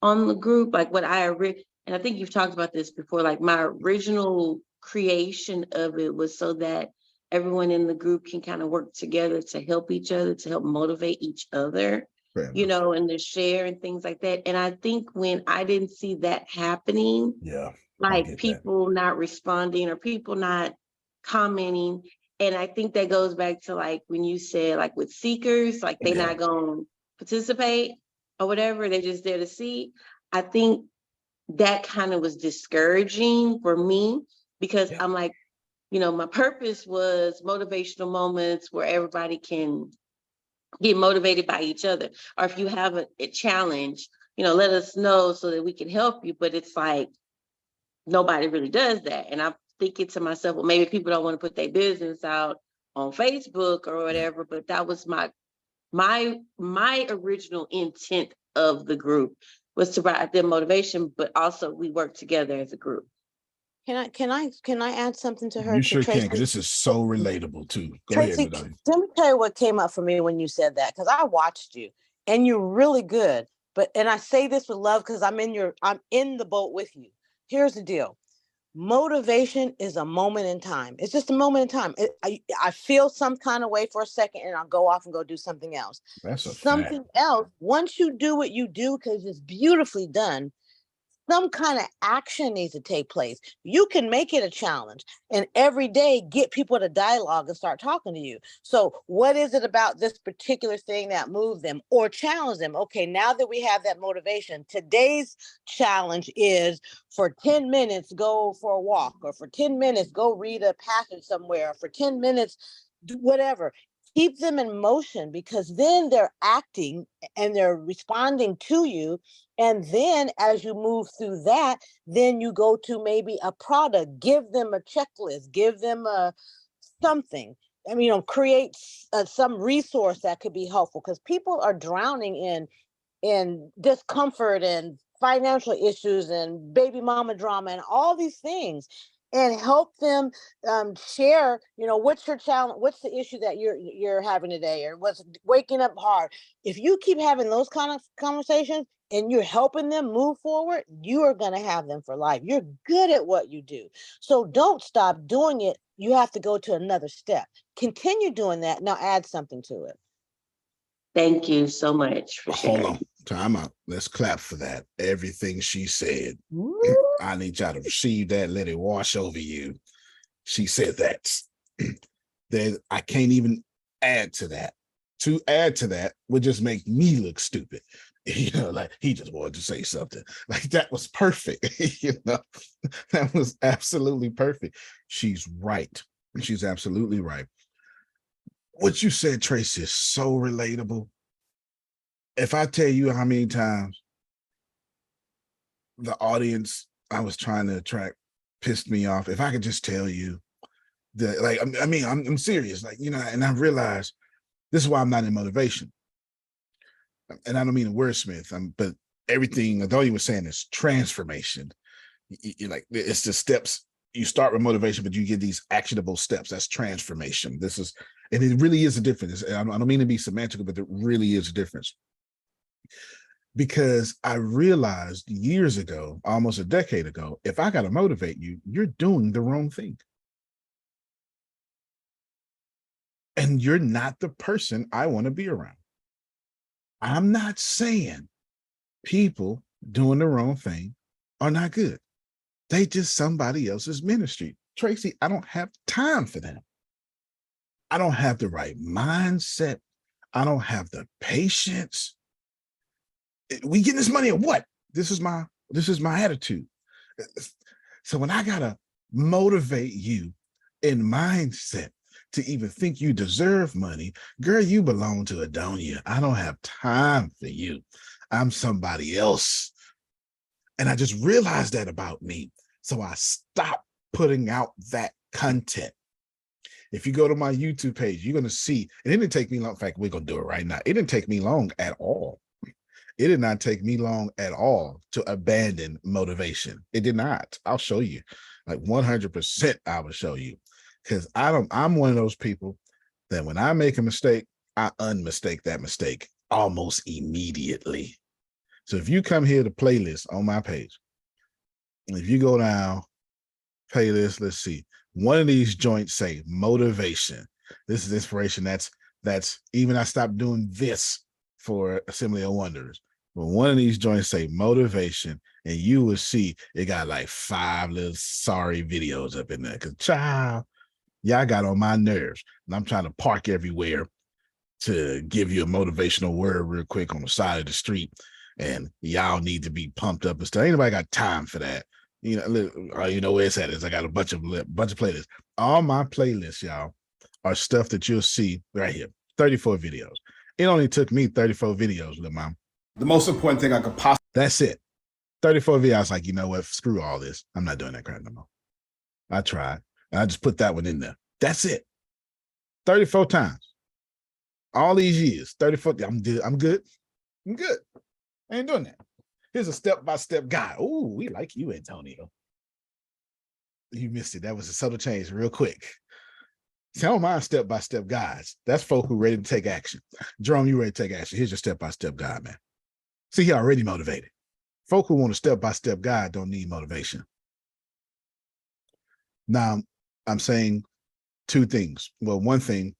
on the group, like what and I think you've talked about this before, like my original creation of it was so that everyone in the group can kind of work together to help each other, to help motivate each other, you know, and to share and things like that. And I think when I didn't see that happening, like people not responding or people not commenting, and I think that goes back to like when you said like with seekers, like they're not going to participate or whatever, they just there to see. I think that kind of was discouraging for me because I'm like, you know, my purpose was motivational moments where everybody can get motivated by each other. Or if you have a challenge, you know, let us know so that we can help you. But it's like, nobody really does that. And I'm thinking to myself, well, maybe people don't want to put their business out on Facebook or whatever, but that was my original intent of the group was to provide them motivation, but also we work together as a group. Can I add something to her? You to sure Tracy? can, because this is so relatable too. Go Tracy, ahead, let me tell you what came up for me when you said that, because I watched you and you're really good. And I say this with love because I'm in the boat with you. Here's the deal. motivation is a moment in time. It's just a moment in time. I feel some kind of way for a second and I'll go off and go do something else. That's a fact. Something else, once you do what you do, because it's beautifully done, some kind of action needs to take place. You can make it a challenge and every day get people to dialogue and start talking to you. So what is it about this particular thing that moved them or challenge them? Okay, now that we have that motivation, today's challenge is for 10 minutes, go for a walk, or for 10 minutes, go read a passage somewhere, or for 10 minutes, do whatever. Keep them in motion, because then they're acting and they're responding to you. And then as you move through that, then you go to maybe a product, give them a checklist, give them a something. I mean, create some resource that could be helpful, because people are drowning in discomfort and financial issues and baby mama drama and all these things, and help them share, what's your challenge, what's the issue that you're having today, or what's waking up hard. If you keep having those kind of conversations and you're helping them move forward, you are going to have them for life. You're good at what you do. So don't stop doing it. You have to go to another step. Continue doing that. Now add something to it. Thank you so much for Hold sharing. on, time out. Let's clap for that. Everything she said. I need y'all to receive that. Let it wash over you. She said that. Then I can't even add to that. To add to that would just make me look stupid. Like he just wanted to say something. Like that was perfect. That was absolutely perfect. She's right. She's absolutely right. What you said, Tracy, is so relatable. If I tell you how many times the audience I was trying to attract pissed me off, if I could just tell you that, like, I'm serious, like, and I realized this is why I'm not in motivation. And I don't mean a wordsmith, but everything, although you were saying is transformation, like it's the steps. You start with motivation, but you get these actionable steps. That's transformation. And it really is a difference. I don't mean to be semantical, but there really is a difference. Because I realized years ago, almost a decade ago, if I got to motivate you, you're doing the wrong thing. And you're not the person I want to be around. I'm not saying people doing the wrong thing are not good. They just somebody else's ministry. Tracy, I don't have time for them. I don't have the right mindset. I don't have the patience. We getting this money or what? This is my attitude. So when I gotta motivate you in mindset to even think you deserve money, girl, you belong to Adonia. I don't have time for you. I'm somebody else. And I just realized that about me. So I stopped putting out that content. If you go to my YouTube page, you're going to see, and it didn't take me long. In fact, we're going to do it right now. It didn't take me long at all. It did not take me long at all to abandon motivation. It did not. I'll show you. Like 100%, I will show you. Because I'm one of those people that when I make a mistake, I unmistake that mistake almost immediately. So if you come here to playlist on my page, if you go down, playlist, let's see. One of these joints say motivation. This is inspiration. That's even I stopped doing this for Assembly of Wonders. But one of these joints say motivation, and you will see it got like 5 little sorry videos up in there. Cause child, y'all got on my nerves. And I'm trying to park everywhere to give you a motivational word real quick on the side of the street. And y'all need to be pumped up and stuff. Ain't nobody got time for that. You know where it's at is I got a bunch of playlists. All my playlists, y'all, are stuff that you'll see right here. 34 videos. It only took me 34 videos, little mom. The most important thing I could possibly. That's it. 34 videos. I was like, you know what? Screw all this. I'm not doing that crap no more. I tried. And I just put that one in there. That's it. 34 times. All these years. 34. I'm good. I'm good. I ain't doing that. Here's a step-by-step guide. Oh, we like you, Antonio. You missed it. That was a subtle change real quick. See, I don't mind step-by-step guides. That's folk who ready to take action. Jerome, you ready to take action. Here's your step-by-step guide, man. See, he already motivated. Folk who want a step-by-step guide don't need motivation. Now, I'm saying two things. Well, one thing,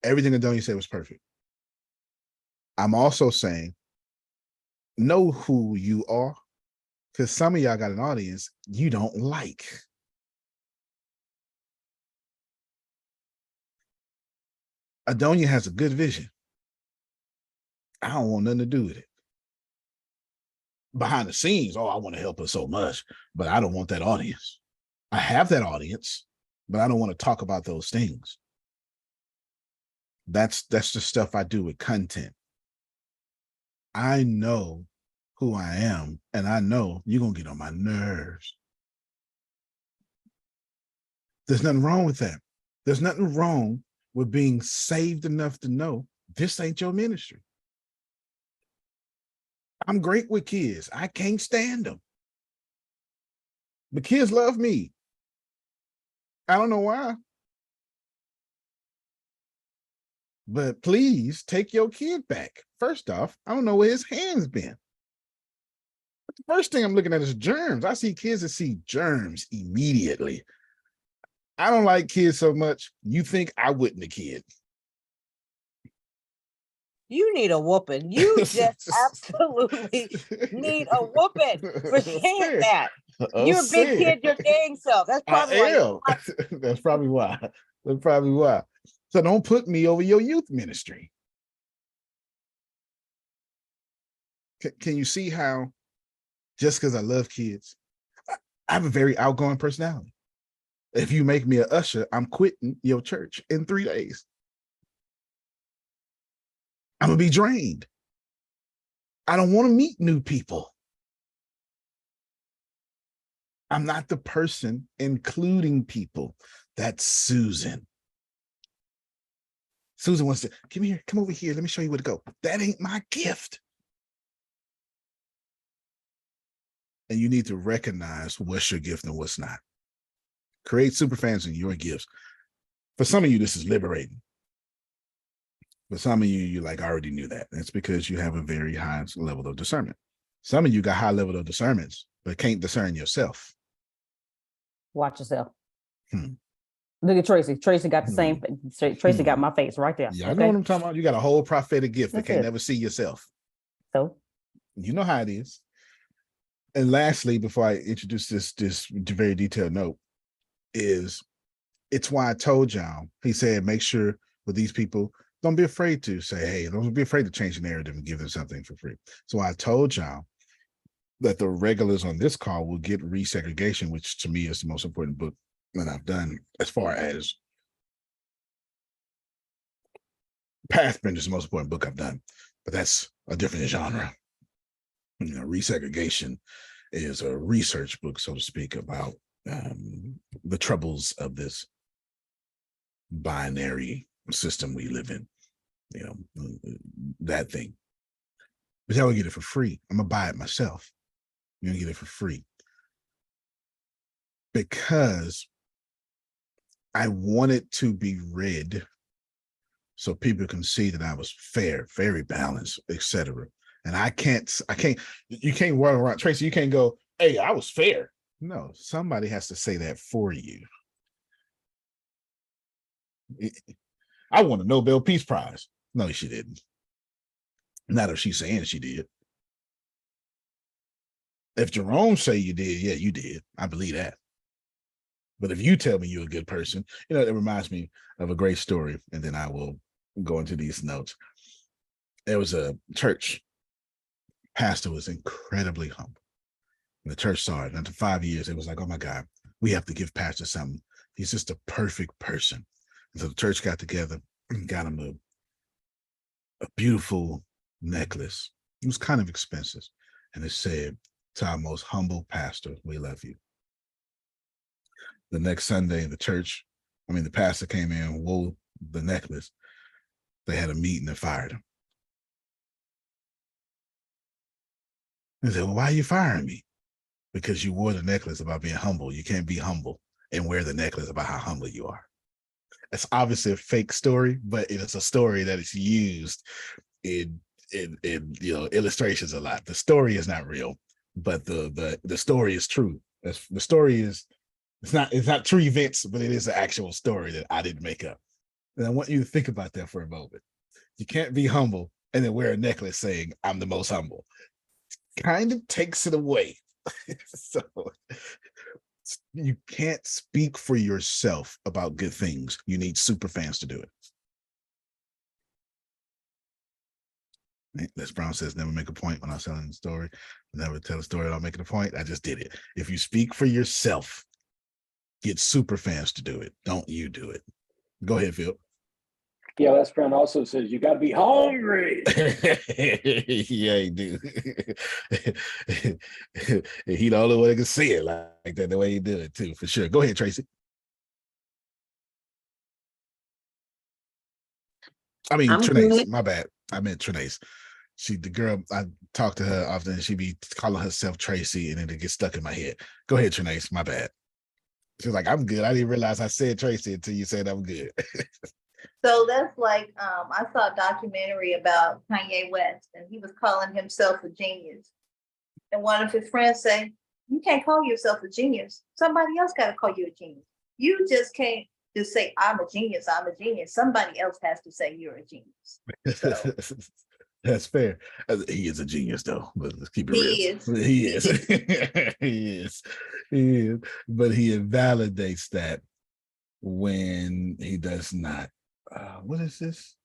everything Adonia said was perfect. I'm also saying, know who you are, because some of y'all got an audience you don't like. Adonia has a good vision. I don't want nothing to do with it. Behind the scenes, oh, I want to help her so much, but I don't want that audience. I have that audience, but I don't want to talk about those things. That's the stuff I do with content. I know who I am, and I know you're gonna get on my nerves. There's nothing wrong with that. There's nothing wrong with being saved enough to know this ain't your ministry. I'm great with kids. I can't stand them. The kids love me. I don't know why. But please take your kid back. First off, I don't know where his hand's been. But the first thing I'm looking at is germs. I see kids that see germs immediately. I don't like kids so much. You think I wouldn't a kid. You need a whooping. You just absolutely need a whooping for saying that. You're a big kid your dang self. That's probably I why. am. That's probably why. That's probably why. So don't put me over your youth ministry. Can you see how just because I love kids, I have a very outgoing personality. If you make me an usher, I'm quitting your church in 3 days. I'm gonna be drained. I don't want to meet new people. I'm not the person including people. That's Susan. Susan wants to, come over here. Let me show you where to go. That ain't my gift. And you need to recognize what's your gift and what's not. Create superfans in your gifts. For some of you, this is liberating. For some of you, I already knew that. That's because you have a very high level of discernment. Some of you got high level of discernments, but can't discern yourself. Watch yourself. Look at Tracy. Tracy got the same. Tracy got my face right there. Yeah, I know what I'm talking about. You got a whole prophetic gift that can't never see yourself. So you know how it is. And lastly, before I introduce this very detailed note, is it's why I told y'all, he said, make sure with these people, don't be afraid to say, hey, don't be afraid to change the narrative and give them something for free. So I told y'all that the regulars on this call will get Resegregation, which to me is the most important book that I've done as far as Pathbender is the most important book I've done, but that's a different genre. You know, Resegregation is a research book, so to speak, about the troubles of this binary system we live in. You know, that thing. But y'all will get it for free. I'm gonna buy it myself. You're gonna get it for free because I want it to be read so people can see that I was fair, very balanced, etc. And you can't run around, Tracy, you can't go, hey, I was fair. No, somebody has to say that for you. I won a Nobel Peace Prize. No, she didn't. Not if she's saying she did. If Jerome say you did, yeah, you did. I believe that. But if you tell me you're a good person, you know, it reminds me of a great story, and then I will go into these notes. There was a church pastor was incredibly humble. And the church saw it. After 5 years, it was like, oh my God, we have to give pastor something. He's just a perfect person. And so the church got together and got him a beautiful necklace. It was kind of expensive. And it said, to our most humble pastor, we love you. The next Sunday, the pastor came in, wore the necklace. They had a meeting and fired him. They said, well, why are you firing me? Because you wore the necklace about being humble. You can't be humble and wear the necklace about how humble you are. It's obviously a fake story, but it is a story that is used in illustrations a lot. The story is not real, but the story is true. The story is It's not true events, but it is an actual story that I didn't make up. And I want you to think about that for a moment. You can't be humble and then wear a necklace saying I'm the most humble. Kind of takes it away. So you can't speak for yourself about good things. You need super fans to do it. Les Brown says, never make a point when I'm telling the story. Never tell a story without making a point. I just did it. If you speak for yourself, get super fans to do it. Don't you do it. Go ahead, Phil. Yeah, Les Brown also says you got to be hungry. Yeah, he do. He the only one that can see it like that, the way he do it too, for sure. Go ahead, Tracy. I mean, Trinace, my bad. I meant Trinace. The girl, I talk to her often, and she be calling herself Tracy, and then it gets stuck in my head. Go ahead, Trinace, my bad. She's like, I'm good. I didn't realize I said Tracy until you said I'm good. So that's like, I saw a documentary about Kanye West, and he was calling himself a genius. And one of his friends say, you can't call yourself a genius. Somebody else got to call you a genius. You just can't just say, I'm a genius, I'm a genius. Somebody else has to say you're a genius. So. That's fair. He is a genius, though. But let's keep it real. He is. He is. But he invalidates that when he does not. What is this?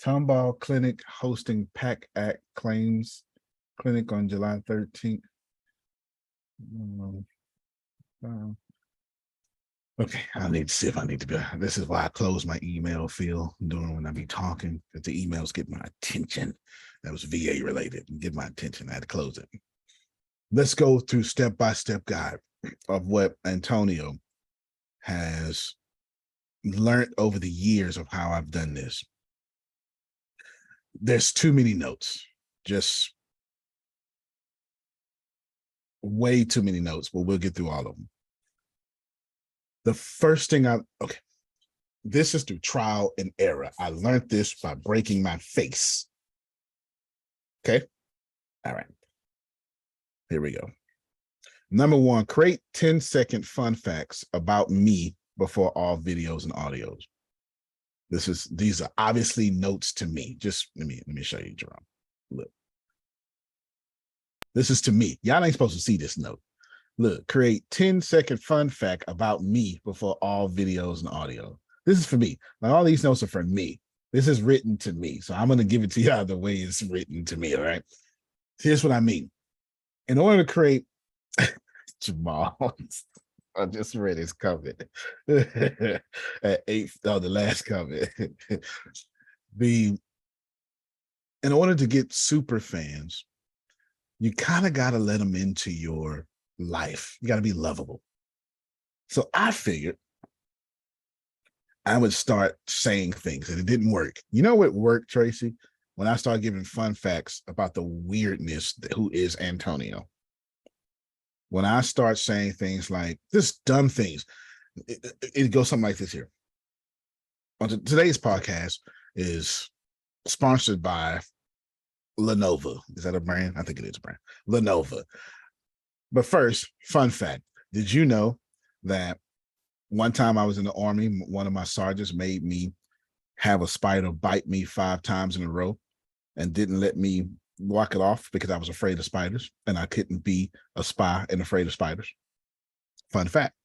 Tomball Clinic hosting PAC Act claims clinic on July 13th. Okay, I need to see if I need to be. This is why I close my email, Phil, doing when I be talking, because the emails get my attention. That was VA related and get my attention. I had to close it. Let's go through step-by-step guide of what Antonio has learned over the years of how I've done this. There's too many notes, just way too many notes, but we'll get through all of them. The first thing this is through trial and error. I learned this by breaking my face. Okay. All right. Here we go. Number one, create 10-second fun facts about me before all videos and audios. These are obviously notes to me. Just let me show you, Jerome. Look. This is to me. Y'all ain't supposed to see this note. Look, create 10-second fun fact about me before all videos and audio. This is for me. Like, all these notes are for me. This is written to me. So I'm going to give it to y'all the way it's written to me. All right. Here's what I mean. In order to create Jamal, I just read his comment at 8. Oh, the last comment. In order to get super fans, you kind of got to let them into your life. You got to be lovable. So I figured I would start saying things, and it didn't work. You know what worked, Tracy? When I started giving fun facts about the weirdness who is Antonio. When I start saying things like just dumb things, it goes something like this here. Today's podcast is sponsored by Lenovo. Is that a brand? I think it is a brand. Lenovo. But first, fun fact. Did you know that one time I was in the Army, one of my sergeants made me have a spider bite me 5 times in a row and didn't let me walk it off because I was afraid of spiders and I couldn't be a spy and afraid of spiders. Fun fact.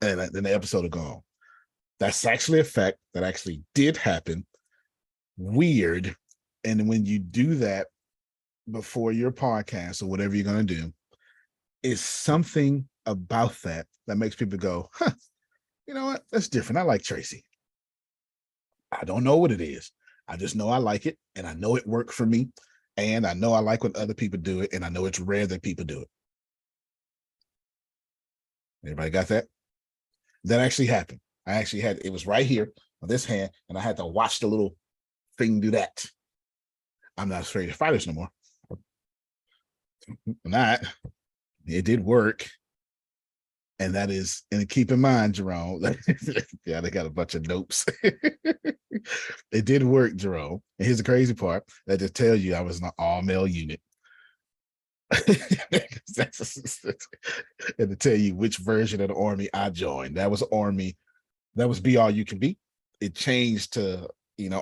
And then the episode will go on. That's actually a fact that actually did happen. Weird. And when you do that before your podcast or whatever you're going to do, is something about that makes people go, huh, you know what? That's different. I like Tracy. I don't know what it is. I just know I like it, and I know it worked for me, and I know I like when other people do it, and I know it's rare that people do it. Everybody got that? That actually happened. It was right here on this hand, and I had to watch the little thing do that. I'm not afraid of spiders no more. Not. It did work. And that is, and keep in mind, Jerome, yeah, they got a bunch of notes. It did work, Jerome. And here's the crazy part, that just tells you I was an all-male unit. And to tell you which version of the army I joined. That was army. That was Be All You Can Be. It changed to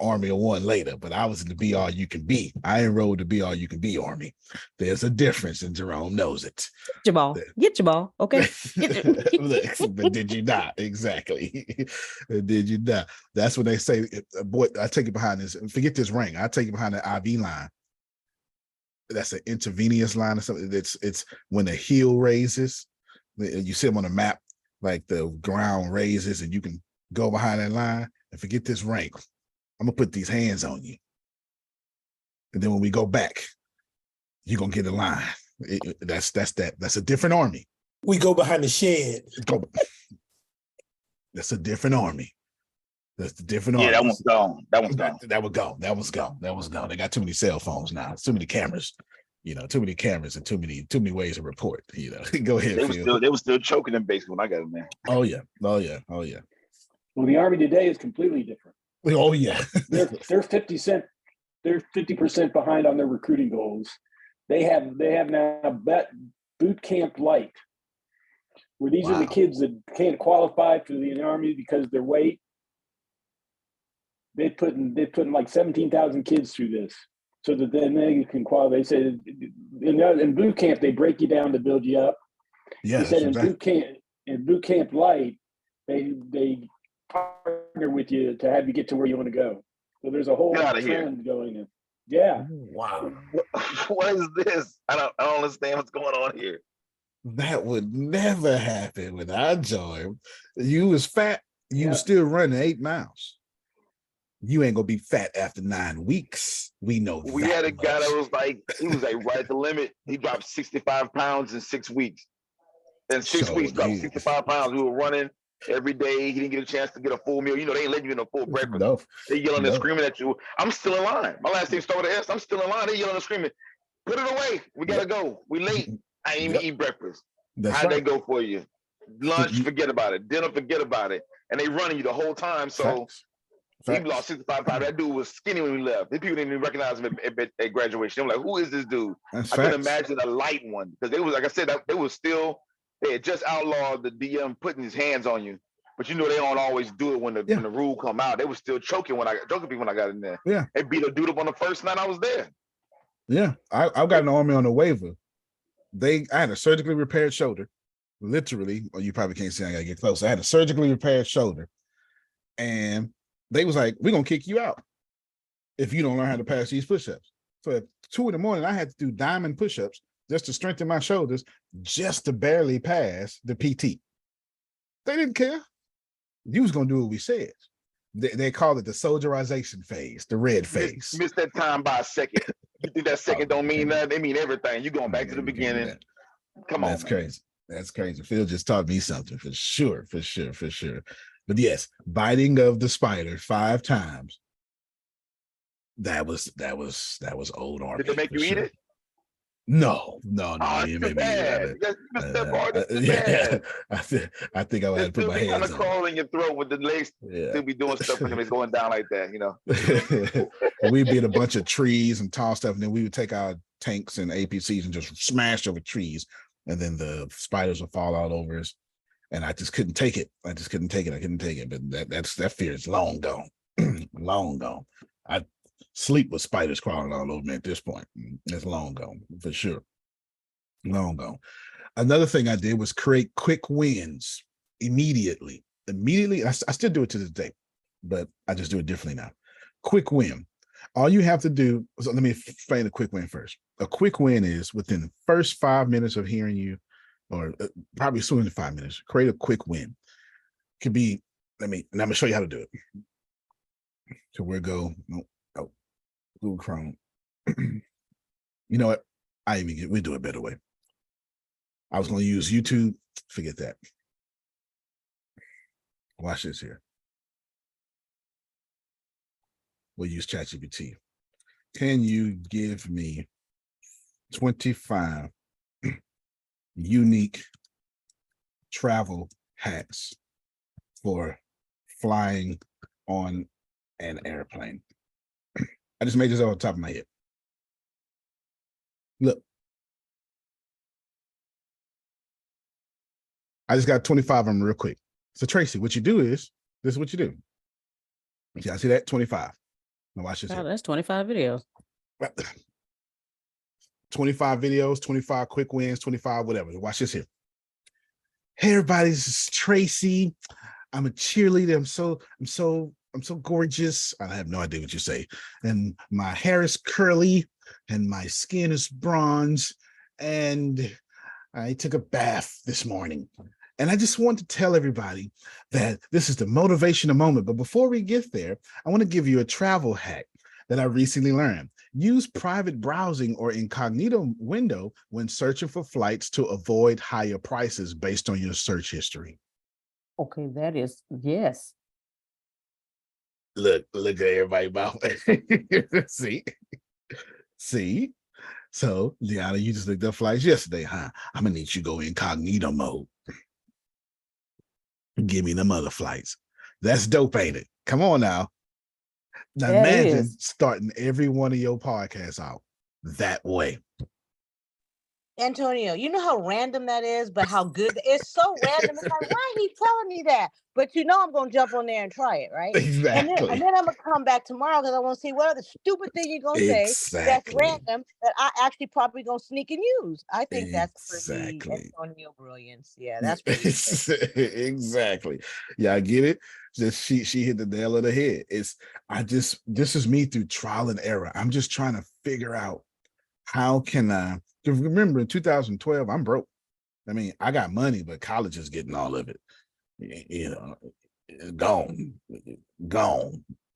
Army of One later, but I was in the Be All You Can Be. I enrolled to Be All You Can Be Army. There's a difference, and Jerome knows it. Get your ball. Get your ball. Okay. But did you not? Exactly. Did you not? That's when they say, boy, I take it behind this. Forget this ring. I take it behind the IV line. That's an intravenous line or something. It's when the heel raises. You see them on a map, like the ground raises, and you can go behind that line. And forget this rank. I'm gonna put these hands on you, and then when we go back, you're gonna get a line. That's a different army. We go behind the shed. That's a different army. That's the different Yeah, army. that one's gone. That one's gone. That was gone. They got too many cell phones now. It's too many cameras. Too many cameras and too many ways to report. Go ahead. They were still choking in basement when I got in there. Oh yeah. Well, the Army today is completely different. Oh yeah. They're 50% behind on their recruiting goals. They have now boot camp light, where these are the kids that can't qualify for the Army because of their weight. They put in like 17,000 kids through this, so that then they can qualify. They said in boot camp they break you down to build you up. Yeah. They said in boot camp light they partner with you to have you get to where you want to go. So there's a whole trend going in. Yeah. Wow. What is this? I don't understand what's going on here. That would never happen when I joined. You was fat. You was still running 8 miles. You ain't gonna be fat after 9 weeks. We know. We had a guy that was like, he was like right at the limit. He dropped 65 pounds in 6 weeks. In 6 weeks, dropped 65 pounds. We were running every day. He didn't get a chance to get a full meal. They ain't letting you in a full breakfast. No. They yelling and screaming at you. I'm still in line. My last name started with an S. I'm still in line. They yelling and screaming. Put it away. We gotta go. We late. I ain't even eat breakfast. How'd that go for you? Lunch, forget about it. Dinner, forget about it. And they running you the whole time. So he lost 65 pounds. That dude was skinny when we left. The people didn't even recognize him at graduation. I'm like, who is this dude? I couldn't imagine a light one, because they was, like I said, they had just outlawed the DM putting his hands on you. But they don't always do it when the rule come out. They were still choking people when I got in there. Yeah. They beat a dude up on the first night I was there. Yeah. I got an Army on the waiver. I had a surgically repaired shoulder. Literally, you probably can't see, I gotta get close. I had a surgically repaired shoulder. And they was like, we're gonna kick you out if you don't learn how to pass these push-ups. So at 2 a.m, I had to do diamond push-ups just to strengthen my shoulders, just to barely pass the PT. They didn't care. You was gonna do what we said. They called it the soldierization phase, the red phase. Missed that time by a second. You think that second don't mean nothing? They mean everything. You going back to the beginning. Come on. That's crazy. That's crazy. Phil just taught me something for sure. But yes, biting of the spider 5 times. That was old Army. Did they make you eat it? No. You made me eat it. I think I would have to put my hands kind of on. crawl in your throat with the legs. Still be doing stuff when it's going down like that. We'd be in a bunch of trees and tall stuff, and then we would take our tanks and APCs and just smash over trees, and then the spiders would fall all over us. And I just couldn't take it. I couldn't take it. But that fear is long gone. Long gone. I sleep with spiders crawling all over me at this point. It's long gone, for sure. Long gone. Another thing I did was create quick wins immediately. I still do it to this day, but I just do it differently now. Quick win. All you have to do, so let me explain a quick win first. A quick win is within the first 5 minutes of hearing you, or probably sooner than 5 minutes, create a quick win. Could be, and I'm gonna show you how to do it. So we'll go, Google Chrome. You know what? We do a better way. I was gonna use YouTube, forget that. Watch this here. We'll use ChatGPT. Can you give me 25 unique travel hacks for flying on an airplane? I just made this off the top of my head. Look, I just got 25 of them real quick. So Tracy, what you do is, this is what you do. See, I see that 25. Now watch this. Oh, that's 25 videos. 25 videos, 25 quick wins, 25 whatever. Watch this here. Hey everybody, this is Tracy. I'm a cheerleader. I'm so gorgeous. I have no idea what you say. And my hair is curly and my skin is bronze. And I took a bath this morning. And I just want to tell everybody that this is the motivational moment. But before we get there, I want to give you a travel hack that I recently learned. Use private browsing or incognito window when searching for flights to avoid higher prices based on your search history. Okay, that is, yes. Look at everybody mouth. See? So, Deanna, you just looked up flights yesterday, huh? I'm gonna need you to go incognito mode. Give me them other flights. That's dope, ain't it? Come on now. Now That imagine is. starting every one of your podcasts out that way. Antonio, you know how random that is, but how good it's so random. It's like, why he telling me that? But you know I'm gonna jump on there and try it, right? Exactly. And then I'm gonna come back tomorrow because I want to see what other stupid thing you're gonna say that's Exactly. random that I actually probably gonna sneak and use. I think that's pretty Exactly. Antonio brilliance. Yeah, that's pretty good. Exactly. Yeah, I get it. Just she hit the nail on the head. This is me through trial and error. I'm just trying to figure out how can I remember in 2012, I'm broke. I mean, I got money, but college is getting all of it. You know, gone.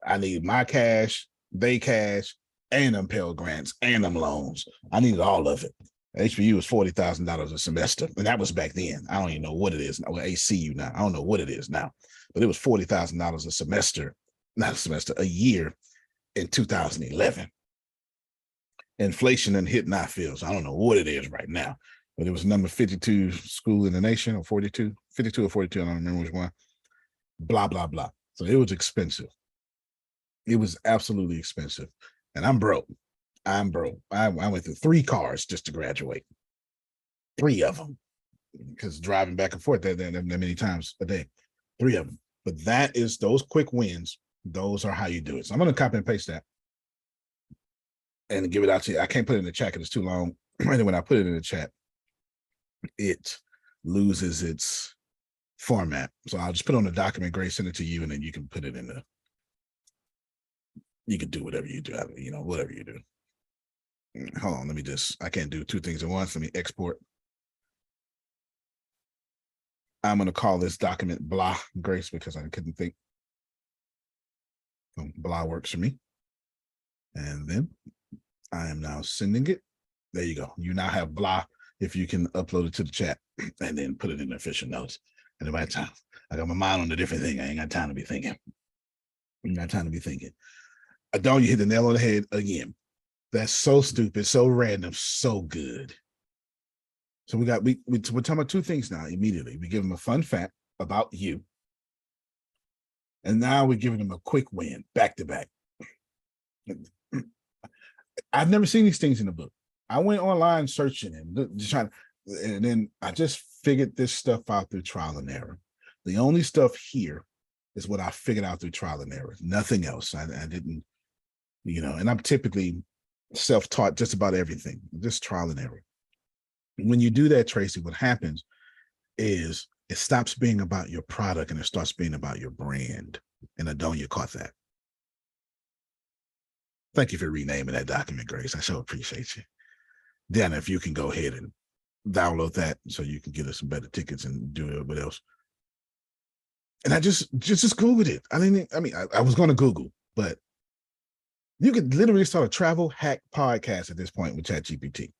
I need my cash, they cash, and them Pell Grants and them loans. I needed all of it. HBU was $40,000 a semester, and that was back then. I don't even know what it is now. Well, ACU now. I don't know what it is now, but it was $40,000 a semester, not a semester, a year in 2011. Inflation and hitting our fields. I don't know what it is right now, but it was number 52 school in the nation, or 42 or 42. I don't remember which one. Blah, blah, blah. So it was expensive. It was absolutely expensive. And I'm broke. I went through 3 cars just to graduate. 3 of them. Because driving back and forth that many times a day. 3 of them. But that is those quick wins. Those are how you do it. So I'm going to copy and paste that and give it out to you. I can't put it in the chat because it's too long. And when I put it in the chat, it loses its format. So I'll just put it on the document, Grace, send it to you, and then you can put it in the, you can do whatever you do, whatever you do. Hold on, I can't do 2 things at once. Let me export. I'm going to call this document blah, Grace, because I couldn't think. So blah works for me. And then I am now sending it. There you go. You now have blah if you can upload it to the chat and then put it in the official notes. And in my time, I got my mind on a different thing. I ain't got time to be thinking. I don't, you hit the nail on the head again. That's so stupid, so random, so good. So we're talking about 2 things now immediately. We give them a fun fact about you. And now we're giving them a quick win back to back. I've never seen these things in the book. I went online searching and just trying, and then I just figured this stuff out through trial and error. The only stuff here is what I figured out through trial and error. Nothing else. I didn't, and I'm typically self-taught just about everything, just trial and error. When you do that, Tracy, what happens is it stops being about your product and it starts being about your brand. And Adonia caught that. Thank you for renaming that document, Grace. I so appreciate you. Deanna, if you can go ahead and download that so you can get us some better tickets and do everybody else. And I just Googled it. I was going to Google, but you could literally start a travel hack podcast at this point with ChatGPT.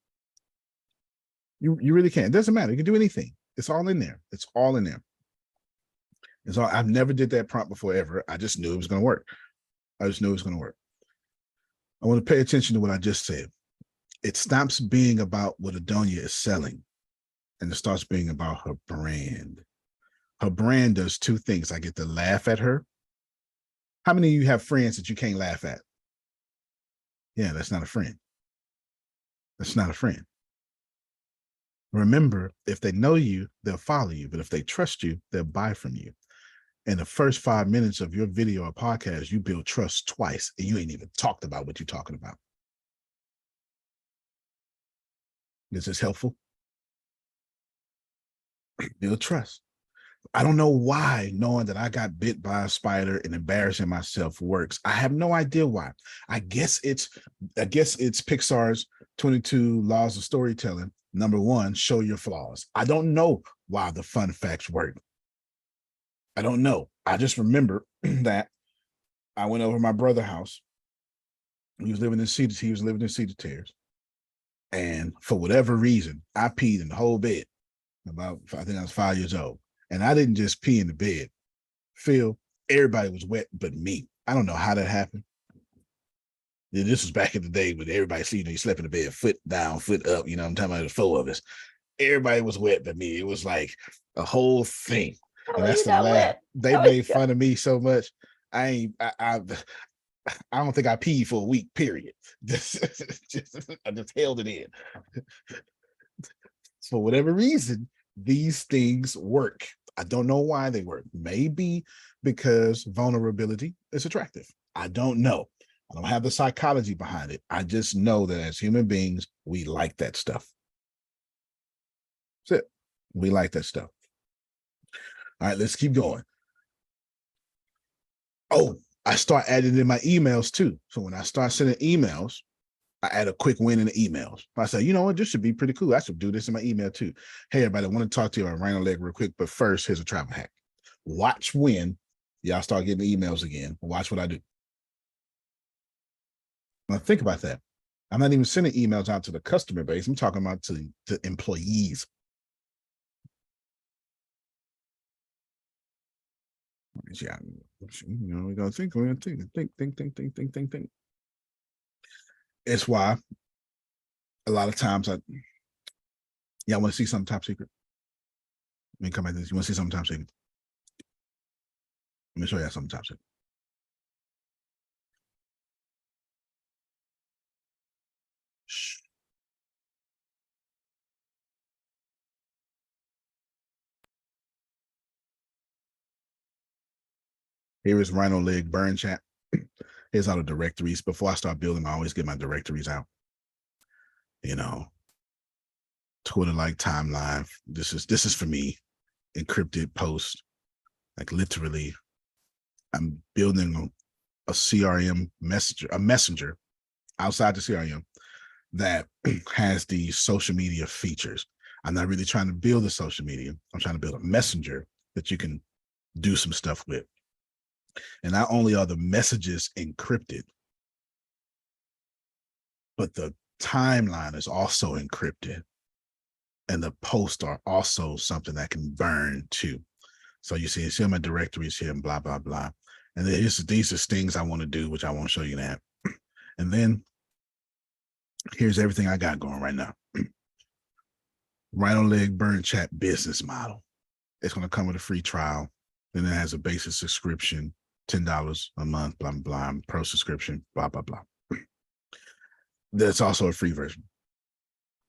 You really can. It doesn't matter. You can do anything. It's all in there. It's all in there. It's all. I've never did that prompt before ever. I just knew it was going to work. I want to pay attention to what I just said. It stops being about what Adonia is selling and it starts being about her brand. Her brand does 2 things. I get to laugh at her. How many of you have friends that you can't laugh at? Yeah, that's not a friend. That's not a friend. Remember, if they know you, they'll follow you. But if they trust you, they'll buy from you. In the first 5 minutes of your video or podcast, you build trust twice, and you ain't even talked about what you're talking about. Is this helpful? Build trust. I don't know why knowing that I got bit by a spider and embarrassing myself works. I have no idea why. I guess it's Pixar's 22 laws of storytelling. Number 1, show your flaws. I don't know why the fun facts work. I don't know. I just remember that I went over to my brother's house. He was living in Cedar Terrace. And for whatever reason, I peed in the whole bed. I think I was 5 years old. And I didn't just pee in the bed. Phil, everybody was wet but me. I don't know how that happened. This was back in the day when everybody you slept in the bed, foot down, foot up, I'm talking about the 4 of us. Everybody was wet but me. It was like a whole thing. And that's the laugh. They made fun of me so much. I don't think I peed for a week, period. I just held it in. For whatever reason, these things work. I don't know why they work. Maybe because vulnerability is attractive. I don't know. I don't have the psychology behind it. I just know that as human beings, we like that stuff. That's it. We like that stuff. All right, let's keep going. Oh, I start adding in my emails too. So when I start sending emails, I add a quick win in the emails. I say, you know what, this should be pretty cool. I should do this in my email too. Hey, everybody, I want to talk to you about Rhino Leg real quick, but first, here's a travel hack. Watch when y'all start getting emails again. Watch what I do. Now think about that. I'm not even sending emails out to the customer base. I'm talking about to employees. Yeah, we're gonna think. It's why a lot of times y'all want to see something top secret. Let me come at this. You want to see something top secret? Let me show you something top secret. Shh. Here is Rhino Leg Burn Chat. Here's all the directories. Before I start building, I always get my directories out. Twitter like timeline. This is for me. Encrypted post. Like literally, I'm building a CRM messenger outside the CRM that has the social media features. I'm not really trying to build a social media. I'm trying to build a messenger that you can do some stuff with. And not only are the messages encrypted, but the timeline is also encrypted. And the posts are also something that can burn too. So you see my directories here and blah, blah, blah. And then these are things I want to do, which I won't show you that. And then here's everything I got going right now. Rhino Leg Burn Chat business model. It's going to come with a free trial. Then it has a basic subscription, $10 a month, blah, blah, blah, pro subscription, blah, blah, blah. There's also a free version.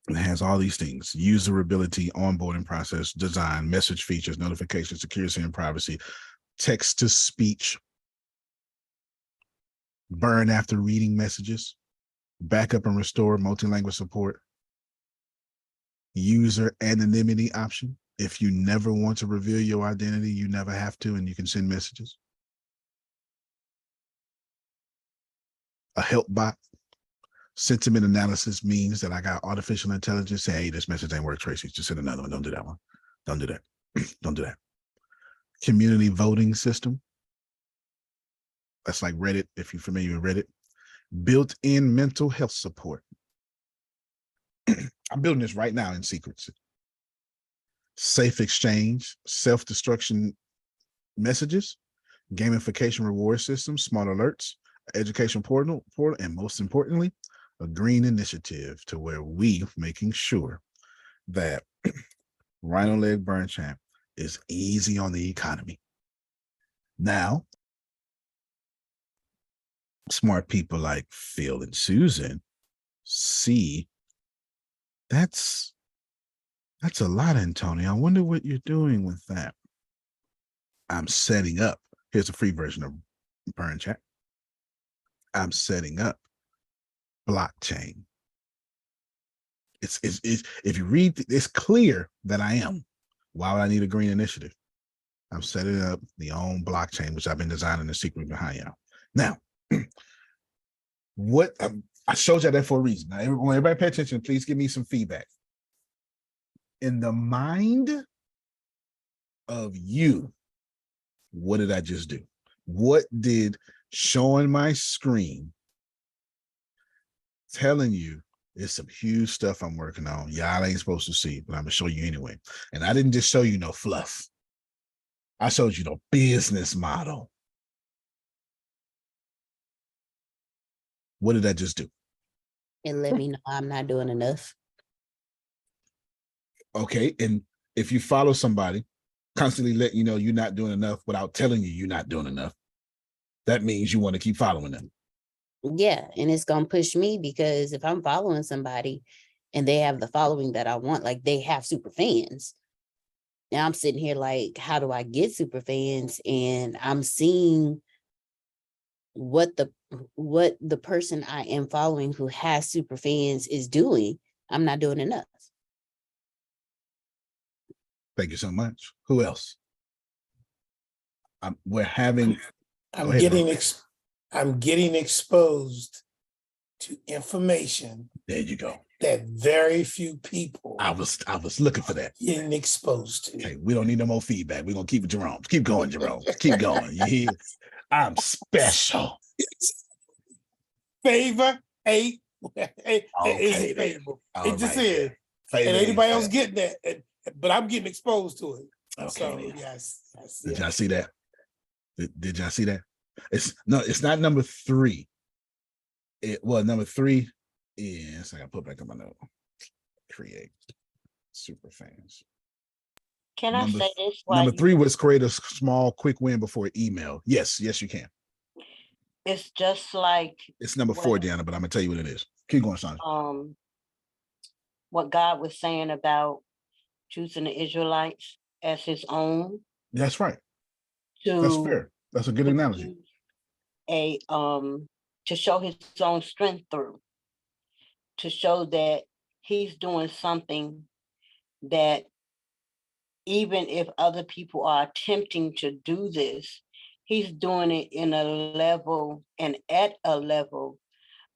It has all these things: userability, onboarding process, design, message features, notification, security and privacy, text to speech, burn after reading messages, backup and restore, multi-language support, user anonymity option. If you never want to reveal your identity, you never have to, and you can send messages. A help bot. Sentiment analysis means that I got artificial intelligence say, hey, this message ain't work, Tracy. Just send another one. Don't do that one. Don't do that. Don't do that. Community voting system. That's like Reddit, if you're familiar with Reddit. Built-in mental health support. I'm building this right now in secrets. Safe exchange, self-destruction messages, gamification reward system, smart alerts, education portal, and most importantly, a green initiative to where we making sure that Rhino Leg Burn Champ is easy on the economy. Now, smart people like Phil and Susan see that's That's a lot, Antonio. I wonder what you're doing with that. I'm setting up. Here's a free version of Burn Chat. I'm setting up blockchain. It's if you read, it's clear that I am. Why would I need a green initiative? I'm setting up the own blockchain, which I've been designing the secret behind y'all. Now, what I showed you that for a reason. Now, everybody pay attention. Please give me some feedback. In the mind of you, what did I just do? What did showing my screen, telling you there's some huge stuff I'm working on, y'all ain't supposed to see, but I'm gonna show you anyway. And I didn't just show you no fluff. I showed you the business model. What did I just do? And let me know I'm not doing enough. Okay, and if you follow somebody, constantly letting you know you're not doing enough without telling you you're not doing enough, that means you want to keep following them. Yeah, and it's gonna push me because if I'm following somebody and they have the following that I want, like they have super fans. Now I'm sitting here like, how do I get super fans? And I'm seeing what the person I am following who has super fans is doing. I'm not doing enough. Thank you so much. Who else? We're having. I'm getting exposed to information. There you go. That very few people. I was looking for that. Getting exposed to. Okay, we don't need no more feedback. We're gonna keep it, Jerome. Keep going, Jerome. Keep going. You hear? I'm special. Favor ain't Okay, favor. All It just right, is. Favor And ain't anybody else fair. getting that. But I'm getting exposed to it. Okay, So then. yes. Did y'all see that? Did y'all see that? It's not number 3. Number 3 is I gotta put back on my note. Create super fans. Can I say this? Number 3 was create a small quick win before email. Yes, you can. It's just like It's number 4, Deanna, but I'm gonna tell you what it is. Keep going, Sandra. What God was saying about choosing the Israelites as his own. That's right. That's fair. That's a good analogy. To show his own strength through, to show that he's doing something that even if other people are attempting to do this, he's doing it in a level and at a level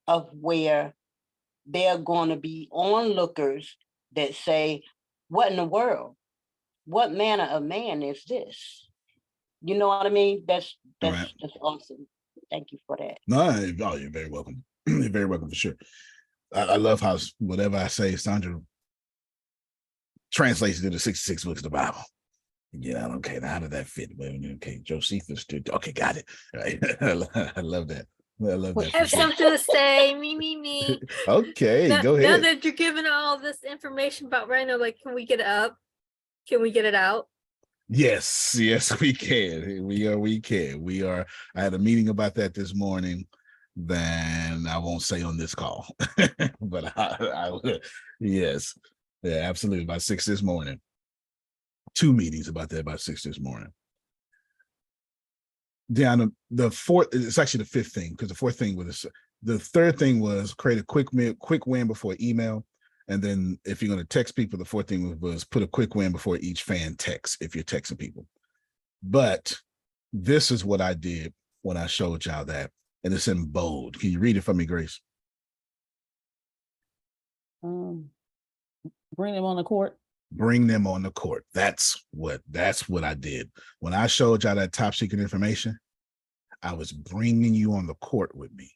of where they're going to be onlookers that say, what in the world? What manner of man is this? You know what I mean? That's Right. awesome. Thank you for that. No, you're very welcome. You're very welcome for sure. I love how whatever I say, Sandra translates to the 66 books of the Bible. Yeah, okay. Now how did that fit? Okay, Josephus did. Okay, got it. Right. I love that. I love that. I have something to say. Me. Okay, go Now ahead. that you're giving all this information about Rhino, like, can we get it up? Can we get it out? Yes, we can. We can. I had a meeting about that this morning. Then I won't say on this call, but I will. Yes, yeah, absolutely. About 6 this morning. 2 meetings about that about 6 this morning. Down the 4th, it's actually the 5th thing because the 4th thing was the 3rd thing was create a quick win before email. And then if you're going to text people, the 4th thing was put a quick win before each fan texts if you're texting people. But this is what I did when I showed y'all that. And it's in bold. Can you read it for me, Grace? Bring them on the court. Bring them on the court. That's what I did. When I showed y'all that top secret information, I was bringing you on the court with me.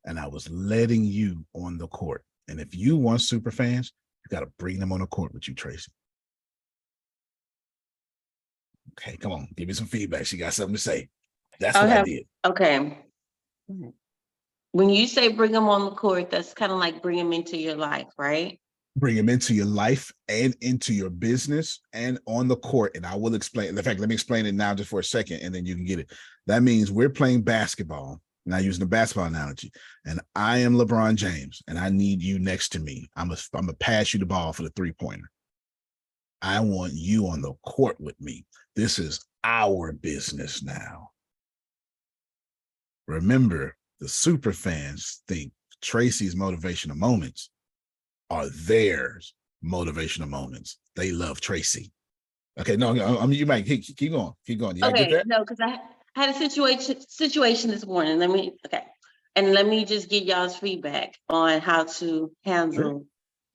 And I was letting you on the court. And if you want super fans, you got to bring them on the court with you, Tracy. Okay, come on. Give me some feedback. She got something to say. That's what I did. Okay. When you say bring them on the court, that's kind of like bring them into your life, right? Bring them into your life and into your business and on the court. And I will explain. In fact, let me explain it now just for a second, and then you can get it. That means we're playing basketball. Now using the basketball analogy, and I am LeBron James, and I need you next to me. I'm gonna pass you the ball for the 3-pointer. I want you on the court with me. This is our business now. Remember, the super fans think Tracy's motivational moments are theirs motivational moments. They love Tracy. Okay, no, I mean, you might keep going. Keep going. You get that? No, because I had a situation this morning. Let me just get y'all's feedback on how to handle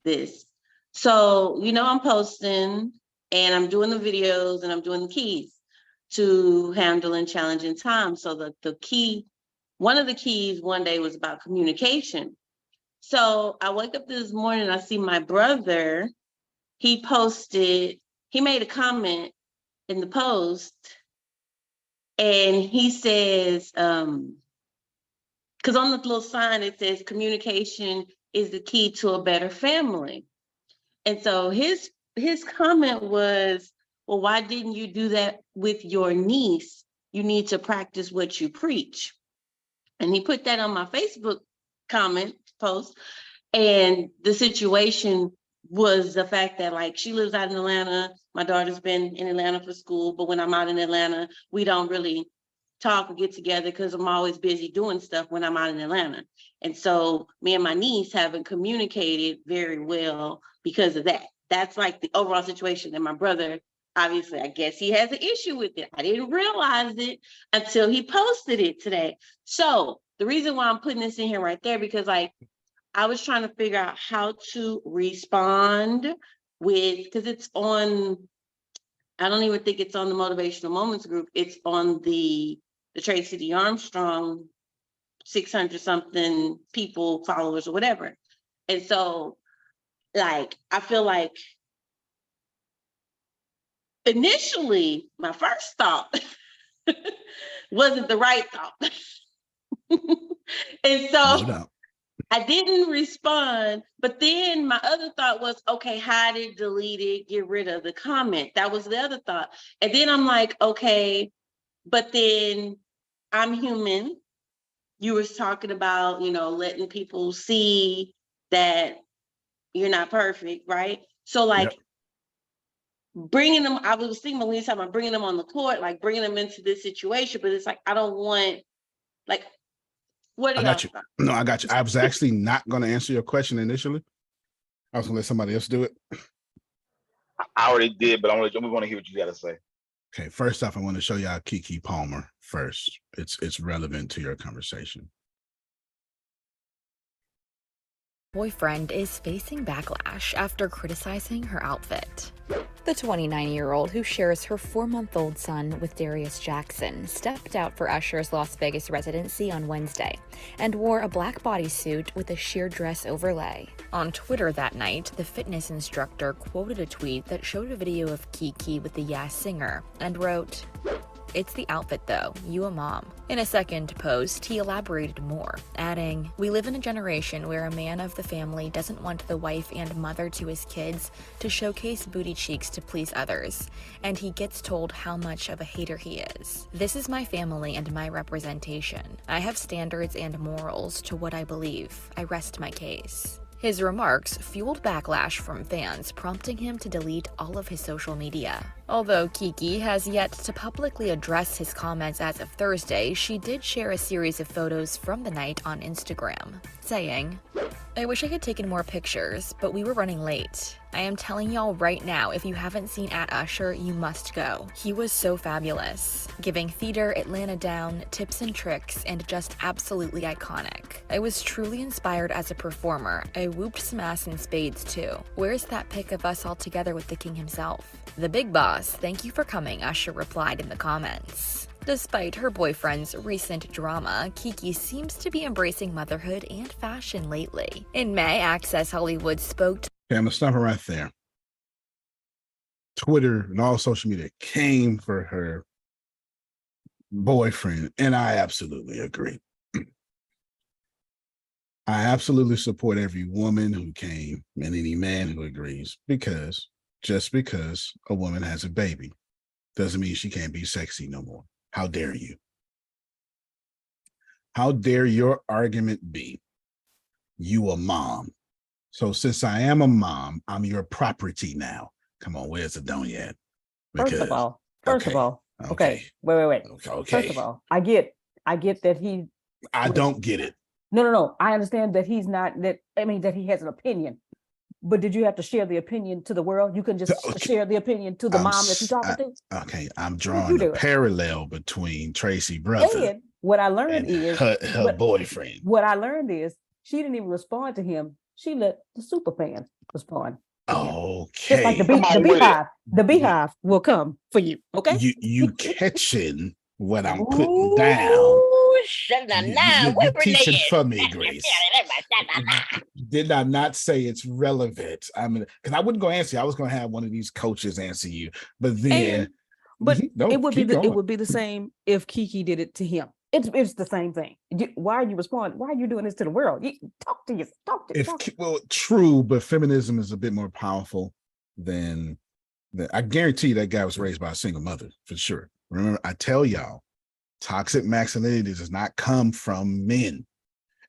this. So, I'm posting and I'm doing the videos and I'm doing the keys to handling challenging times. So one of the keys one day was about communication. So I wake up this morning, I see my brother, he made a comment in the post, and he says, because on the little sign it says communication is the key to a better family. And so his comment was, well, why didn't you do that with your niece? You need to practice what you preach. And he put that on my Facebook comment post. And the situation was the fact that, like, she lives out in Atlanta. My daughter's been in Atlanta for school, but when I'm out in Atlanta, we don't really talk or get together because I'm always busy doing stuff when I'm out in Atlanta. And so me and my niece haven't communicated very well because of that. That's like the overall situation. And my brother, obviously, I guess he has an issue with it. I didn't realize it until he posted it today. So the reason why I'm putting this in here right there, because I was trying to figure out how to respond because it's on, I don't even think it's on the Motivational Moments group. It's on the Tracy D. Armstrong 600 something people, followers or whatever. And so, like, I feel like initially my first thought wasn't the right thought. And so I didn't respond, but then my other thought was, okay, hide it, delete it, get rid of the comment. That was the other thought. And then I'm like, okay, but then I'm human. You was talking about, letting people see that you're not perfect, right? So like bringing them, I was thinking when we were talking about bringing them on the court, like bringing them into this situation, but it's like, I don't want, like, what do y'all think? No, I got you. I was actually not going to answer your question initially. I was going to let somebody else do it. I already did, but we want to hear what you got to say. Okay, first off, I want to show y'all Keke Palmer first. It's relevant to your conversation. Boyfriend is facing backlash after criticizing her outfit. The 29-year-old, who shares her 4-month-old son with Darius Jackson, stepped out for Usher's Las Vegas residency on Wednesday and wore a black bodysuit with a sheer dress overlay. On Twitter that night, the fitness instructor quoted a tweet that showed a video of Keke with the Yas singer and wrote, "It's the outfit though, you a mom." In a second post, he elaborated more, adding, "We live in a generation where a man of the family doesn't want the wife and mother to his kids to showcase booty cheeks to please others, and he gets told how much of a hater he is. This is my family and my representation. I have standards and morals to what I believe. I rest my case." His remarks fueled backlash from fans, prompting him to delete all of his social media. Although Keke has yet to publicly address his comments as of Thursday, she did share a series of photos from the night on Instagram, saying, "I wish I had taken more pictures, but we were running late. I am telling y'all right now, if you haven't seen @Usher, you must go. He was so fabulous, giving Theater Atlanta down tips and tricks and just absolutely iconic. I was truly inspired as a performer. I whooped some ass in spades too. Where's that pic of us all together with the king himself? The big boss, thank you for coming," Usher replied in the comments. Despite her boyfriend's recent drama, Keke seems to be embracing motherhood and fashion lately. In May, Access Hollywood spoke to Okay, I'm gonna stop it right there. Twitter and all social media came for her boyfriend, and I absolutely agree. I absolutely support every woman who came and any man who agrees, because just because a woman has a baby doesn't mean she can't be sexy no more. How dare you? How dare your argument be? You a mom. So since I am a mom, I'm your property now. Come on, where's Adonia at? First of all, okay, wait. First of all, I get that he. I don't get it. No. I understand that he's not that. I mean that he has an opinion, but did you have to share the opinion to the world? You can just share the opinion to the mom that you're talking to. Okay, I'm drawing a parallel between Tracy's brother and what I learned is her boyfriend. What I learned is she didn't even respond to him. She let the super fan respond. Okay. Just like the beehive will come for you. Okay. You catching what I'm putting down. You're teaching for me, Grace. Did I not say it's relevant? I mean, because I wouldn't go answer you. I was going to have one of these coaches answer you, but then. It would be the same if Kiki did it to him. It's the same thing. Why are you responding? Why are you doing this to the world? Talk to you. Well, true, but feminism is a bit more powerful than I guarantee you that guy was raised by a single mother for sure. Remember, I tell y'all, toxic masculinity does not come from men.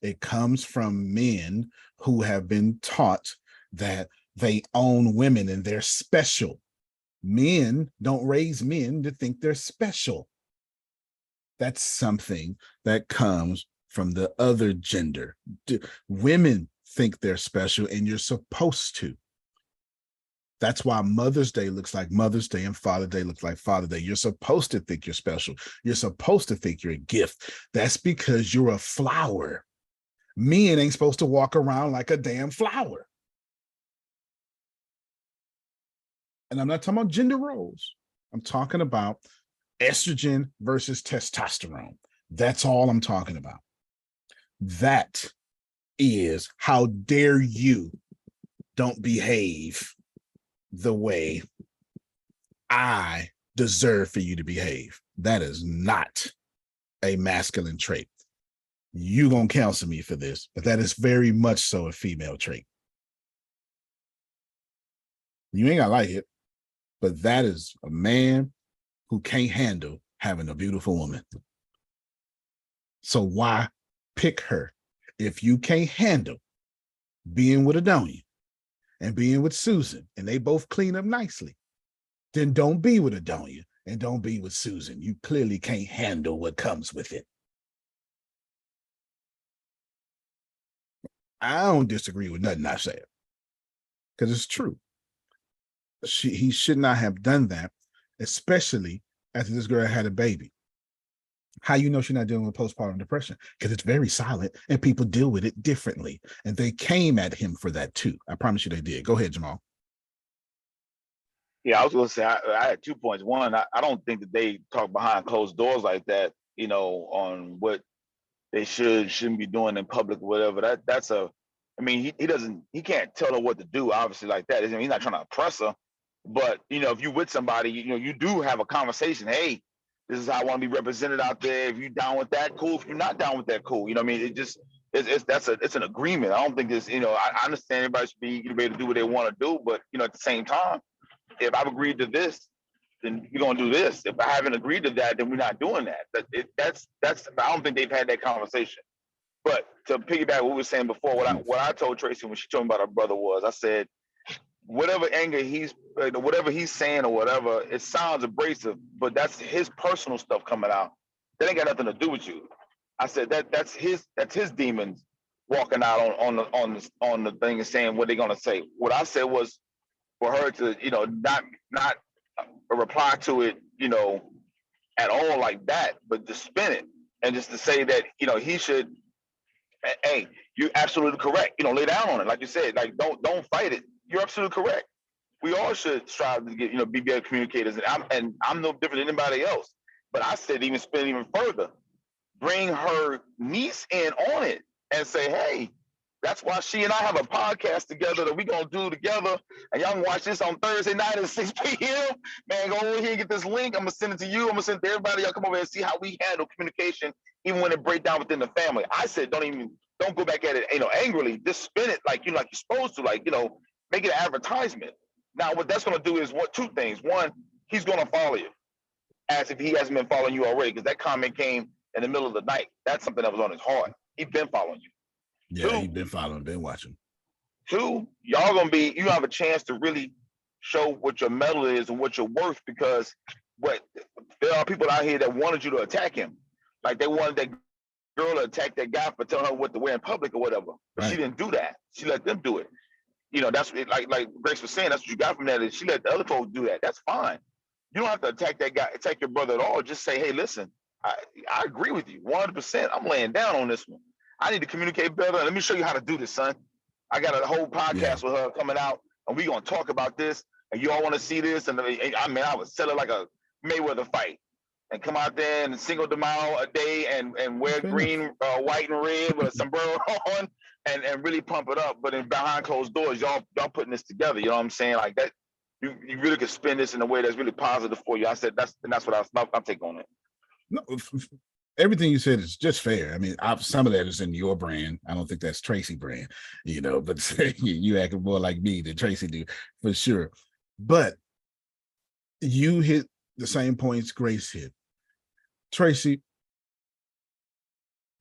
It comes from men who have been taught that they own women and they're special. Men don't raise men to think they're special. That's something that comes from the other gender. Women think they're special and you're supposed to. That's why Mother's Day looks like Mother's Day and Father's Day looks like Father's Day. You're supposed to think you're special. You're supposed to think you're a gift. That's because you're a flower. Men ain't supposed to walk around like a damn flower. And I'm not talking about gender roles. I'm talking about estrogen versus testosterone. That's all I'm talking about. That is how dare you don't behave the way I deserve for you to behave. That is not a masculine trait. You gonna counsel me for this, but that is very much so a female trait. You ain't gonna like it, but that is a man who can't handle having a beautiful woman. So why pick her? If you can't handle being with Adonia and being with Susan, and they both clean up nicely, then don't be with Adonia and don't be with Susan. You clearly can't handle what comes with it. I don't disagree with nothing I said, because it's true. He should not have done that, especially after this girl had a baby. How you know she's not dealing with postpartum depression? Because it's very silent and people deal with it differently. And they came at him for that too. I promise you they did. Go ahead, Jamal. Yeah, I was going to say, I had 2 points. One, I don't think that they talk behind closed doors like that, you know, on what they shouldn't be doing in public or whatever. That's a, I mean, he can't tell her what to do, obviously, like that. I mean, he's not trying to oppress her. But, you know, if you're with somebody, you know, you do have a conversation. Hey, this is how I want to be represented out there. If you're down with that, cool. If you're not down with that, cool. You know what I mean? It's an agreement. I don't think this, you know, I understand everybody should be able to do what they want to do. But, you know, at the same time, if I've agreed to this, then we're going to do this. If I haven't agreed to that, then we're not doing that. That's I don't think they've had that conversation. But to piggyback what we were saying before, what I told Tracy when she told me about her brother was, I said, whatever anger whatever he's saying or whatever, it sounds abrasive, but that's his personal stuff coming out. That ain't got nothing to do with you. I said that's his demons walking out on the thing and saying what they're gonna say. What I said was for her to, you know, not reply to it, you know, at all like that, but to spin it and just to say that, you know, he should. Hey, you're absolutely correct. You know, lay down on it, like you said. Like don't fight it. You're absolutely correct. We all should strive to get, you know, be better communicators, and I'm no different than anybody else. But I said even spin even further, bring her niece in on it and say, hey, that's why she and I have a podcast together that we're gonna do together, and y'all can watch this on Thursday night at 6 p.m. Man, go over here and get this link. I'm gonna send it to you. I'm gonna send it to everybody. Y'all come over here and see how we handle communication, even when it breaks down within the family. I said, don't go back at it, you know, angrily. Just spin it like you're supposed to, like, you know, make it an advertisement. Now, what that's gonna do is two things. One, he's gonna follow you, as if he hasn't been following you already, because that comment came in the middle of the night. That's something that was on his heart. He's been following you. Yeah, he's been following, been watching. Two, y'all gonna be, you have a chance to really show what your mettle is and what you're worth, because there are people out here that wanted you to attack him. Like they wanted that girl to attack that guy for telling her what to wear in public or whatever. But she didn't do that. She let them do it. You know, that's like Grace was saying, that's what you got from that, is she let the other folks do that. That's fine. You don't have to attack that guy, attack your brother at all. Just say, hey, listen, I agree with you 100%. I'm laying down on this one. I need to communicate better. Let me show you how to do this, son. I got a whole podcast with her coming out, and we're going to talk about this, and you all want to see this. And I mean, I would sell it like a Mayweather fight and come out there and single them out a day and wear green, white, and red with a sombrero on and really pump it up. But in behind closed doors, y'all putting this together. You know what I'm saying? Like that, you really could spin this in a way that's really positive for you. I said that's what I'll take on it. No, everything you said is just fair. I mean, some of that is in your brand. I don't think that's Tracy brand, you know, but you acting more like me than Tracy do, for sure. But you hit the same points Grace hit. Tracy,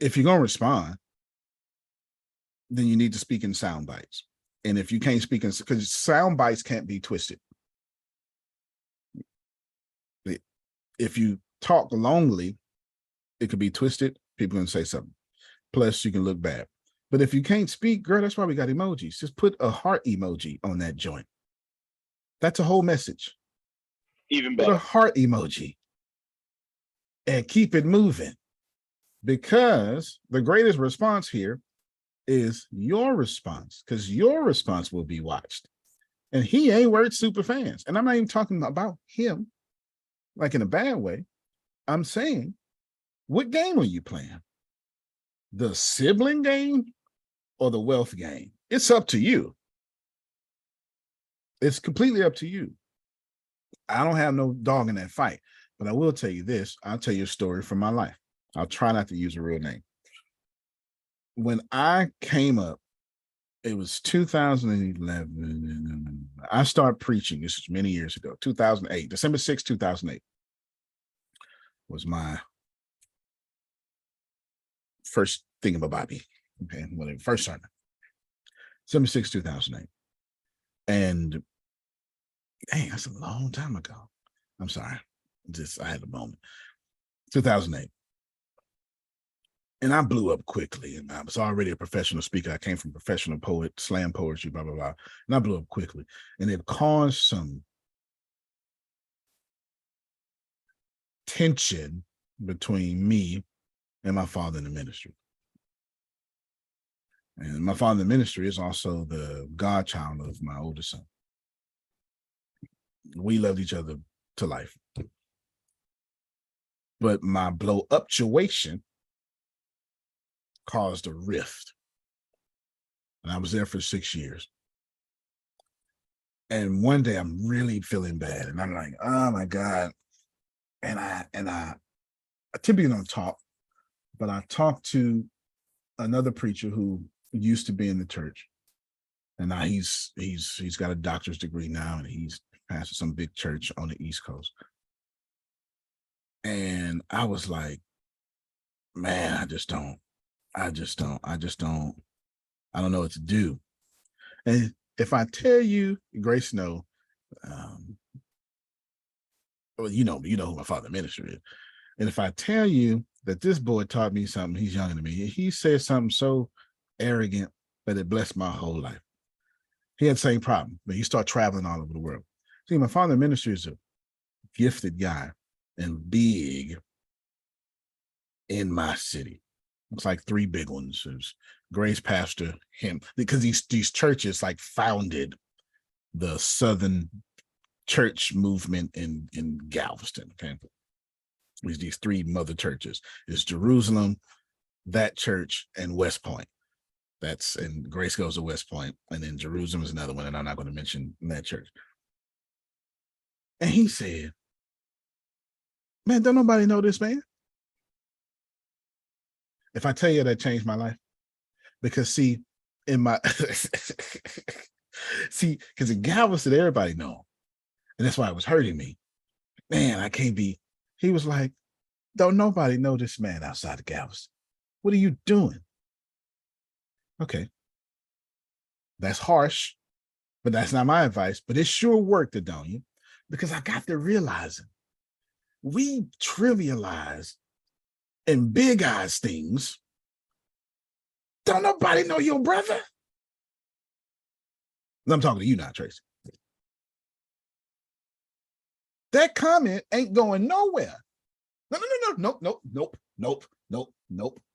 if you're going to respond, then you need to speak in sound bites. And if you can't speak in, because sound bites can't be twisted. If you talk longly, it could be twisted. People can say something. Plus, you can look bad. But if you can't speak, girl, that's why we got emojis. Just put a heart emoji on that joint. That's a whole message. Even better. Put a heart emoji. And keep it moving. Because the greatest response here is your response. Because your response will be watched. And he ain't worth super fans. And I'm not even talking about him, like in a bad way. I'm saying, what game are you playing? The sibling game or the wealth game? It's up to you. It's completely up to you. I don't have no dog in that fight, but I will tell you this. I'll tell you a story from my life. I'll try not to use a real name. When I came up, it was 2011. I started preaching. This was many years ago, 2008, December 6, 2008 was my first thingamabobby. Okay, whatever, first sermon. December 6, 2008. And dang, that's a long time ago. I'm sorry. I had a moment. 2008. And I blew up quickly. And I was already a professional speaker. I came from professional poet, slam poetry, blah, blah, blah. And I blew up quickly. And it caused some tension between me and my father in the ministry. And my father in the ministry is also the godchild of my oldest son. We loved each other to life. But my blow up situation caused a rift. And I was there for 6 years. And one day I'm really feeling bad. And I'm like, oh my God. And I typically don't talk, but I talked to another preacher who used to be in the church. And now he's got a doctor's degree now, and he's pastor some big church on the East Coast. And I was like, man, I don't know what to do. And if I tell you, Grace know, well, you know who my father minister is. And if I tell you that this boy taught me something, he's younger than me. He said something so arrogant that it blessed my whole life. He had the same problem, but he started traveling all over the world. See, my father in ministry is a gifted guy and big in my city. It's like 3 big ones. There's Grace pastor, him, because these churches like founded the Southern church movement in Galveston. Okay, these 3 mother churches. It's Jerusalem, that church, and West Point. And Grace goes to West Point, and then Jerusalem is another one, and I'm not going to mention that church. And he said, man, don't nobody know this man? If I tell you that changed my life, because see, because in Galveston, everybody know, and that's why it was hurting me. Man, I can't be. He was like, Don't nobody know this man outside of Galveston. What are you doing? Okay. That's harsh, but that's not my advice. But it sure worked, Adonia, because I got to realizing we trivialize and big eyes things. Don't nobody know your brother? I'm talking to you now, Tracy. That comment ain't going nowhere. Nope.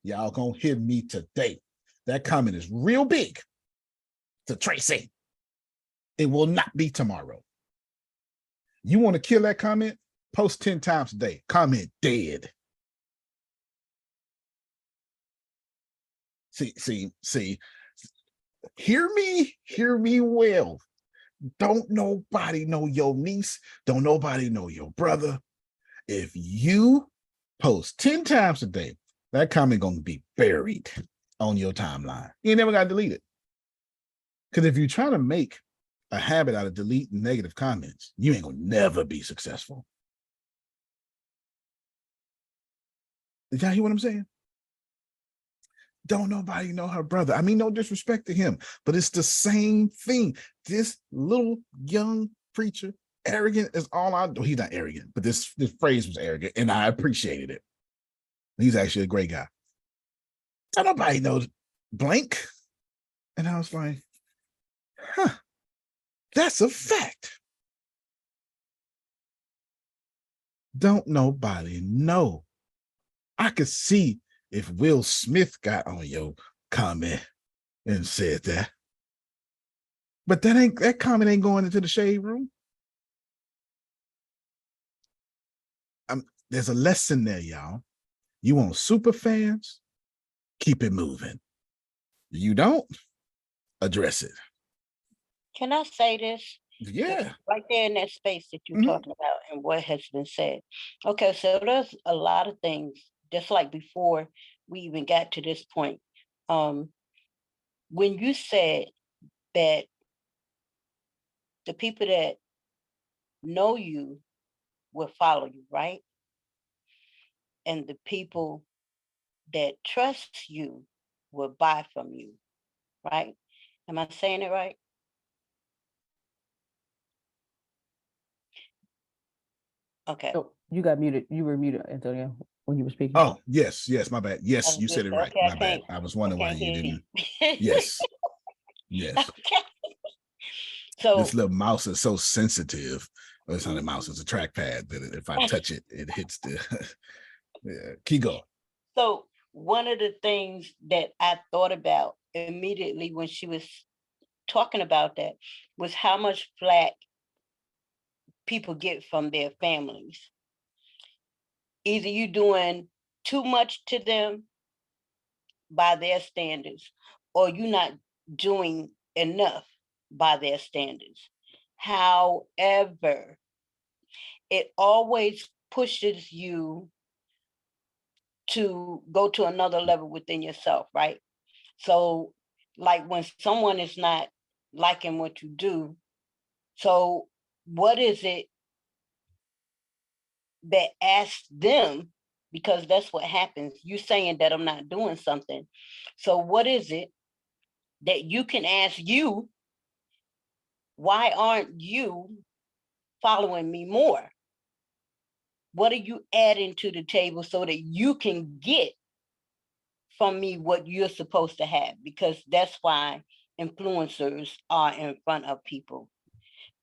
Y'all gonna hear me today. That comment is real big to Tracy. It will not be tomorrow. You want to kill that comment? Post 10 times a day. Comment dead. See. Hear me well. Don't nobody know your niece. Don't nobody know your brother. If you post 10 times a day, that comment gonna be buried on your timeline. You never got to delete it. Because if you're trying to make a habit out of deleting negative comments, you ain't gonna never be successful. Did y'all hear what I'm saying? Don't nobody know her brother. I mean, no disrespect to him, but it's the same thing. This little young preacher, arrogant is all I do. He's not arrogant, but this phrase was arrogant, and I appreciated it. He's actually a great guy. Don't nobody know blank. And I was like, that's a fact. Don't nobody know. I could see if Will Smith got on your comment and said that. But that comment ain't going into the shade room. There's a lesson there, y'all. You want super fans? Keep it moving. You don't? Address it. Can I say this? Yeah. Right there in that space that you're talking about and what has been said. Okay, so there's a lot of things, just like before we even got to this point. When you said that the people that know you will follow you, right? And the people that trust you will buy from you, right? Am I saying it right? Okay. So you got muted. You were muted, Antonio, when you were speaking. Oh, yes, my bad. Yes, you said it right. Okay, My bad. I was wondering why you didn't. Yes. Okay. So this little mouse is so sensitive. Well, it's not a mouse, it's a trackpad that if I touch it, it hits the yeah. Keep going. So one of the things that I thought about immediately when she was talking about that was how much flack people get from their families. Either you doing too much to them by their standards, or you not doing enough by their standards. However, it always pushes you to go to another level within yourself, right? So like when someone is not liking what you do, so what is it that asks them, because that's what happens, you saying that I'm not doing something. So what is it that you can ask you, why aren't you following me more? What are you adding to the table so that you can get from me what you're supposed to have? Because that's why influencers are in front of people,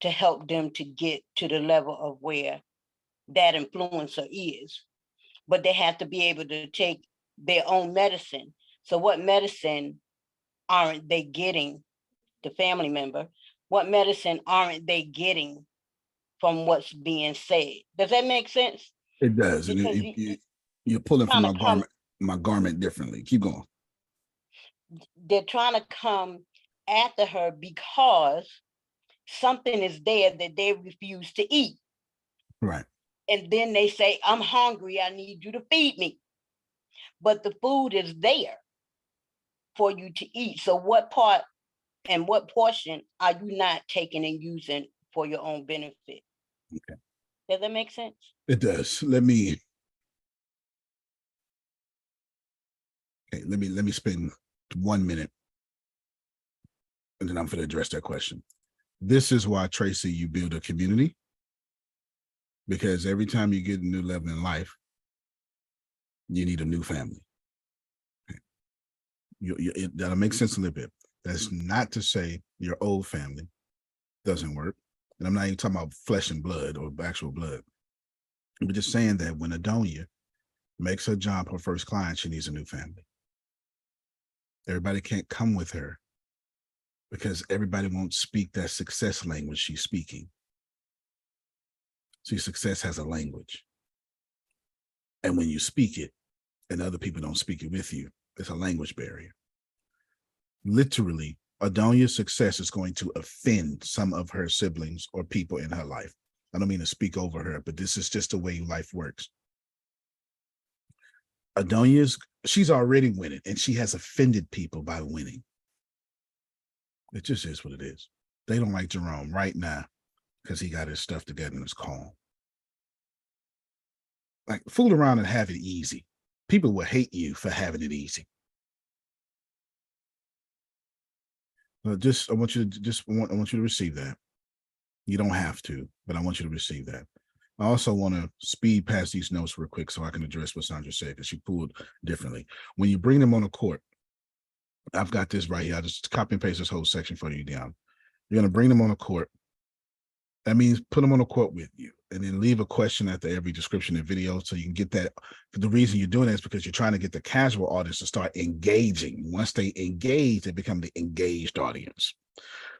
to help them to get to the level of where that influencer is. But they have to be able to take their own medicine. So what medicine aren't they getting, the family member? What medicine aren't they getting from what's being said? Does that make sense? It does. And you're pulling from my garment differently. Keep going. They're trying to come after her because something is there that they refuse to eat. Right. And then they say, I'm hungry, I need you to feed me. But the food is there for you to eat. So what part and what portion are you not taking and using for your own benefit? Okay. Does that make sense? It does. Let me Okay, let me spend 1 minute, and then I'm going to address that question. This is why, Tracy, you build a community, because every time you get a new level in life, you need a new family. Okay. That'll make sense a little bit. That's not to say your old family doesn't work. And I'm not even talking about flesh and blood or actual blood. I'm just saying that when Adonia makes her job her first client, she needs a new family. Everybody can't come with her because everybody won't speak that success language she's speaking. See, success has a language. And when you speak it and other people don't speak it with you, it's a language barrier. Literally, Adonia's success is going to offend some of her siblings or people in her life. I don't mean to speak over her, but this is just the way life works. She's already winning, and she has offended people by winning. It just is what it is. They don't like Jerome right now because he got his stuff together and is calm. Like, fool around and have it easy. People will hate you for having it easy. I want you to receive that. You don't have to, but I want you to receive that. I also want to speed past these notes real quick so I can address what Sandra said, because she pulled differently. When you bring them on a court, I've got this right here. I just copy and paste this whole section for you down. You're going to bring them on a court. That means put them on a court with you, and then leave a question after every description and video so you can get that. The reason you're doing that is because you're trying to get the casual audience to start engaging. Once they engage, they become the engaged audience.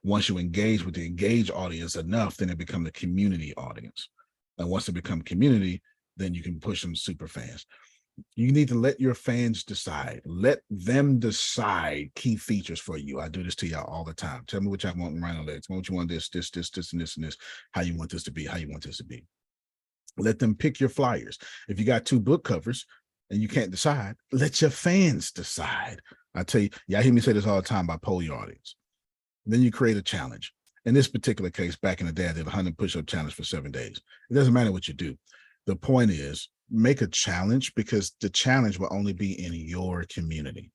Once you engage with the engaged audience enough, then it becomes the community audience. And once they become community, then you can push them super fans. You need to let your fans decide. Let them decide key features for you. I do this to y'all all the time. Tell me what y'all want in Rhino Legs. What you want this, and this, how you want this to be, how you want this to be. Let them pick your flyers. If you got 2 book covers and you can't decide, let your fans decide. I tell you, y'all hear me say this all the time about poll your audience. Then you create a challenge. In this particular case, back in the day, I did a 100 push-up challenge for 7 days. It doesn't matter what you do. The point is, make a challenge, because the challenge will only be in your community.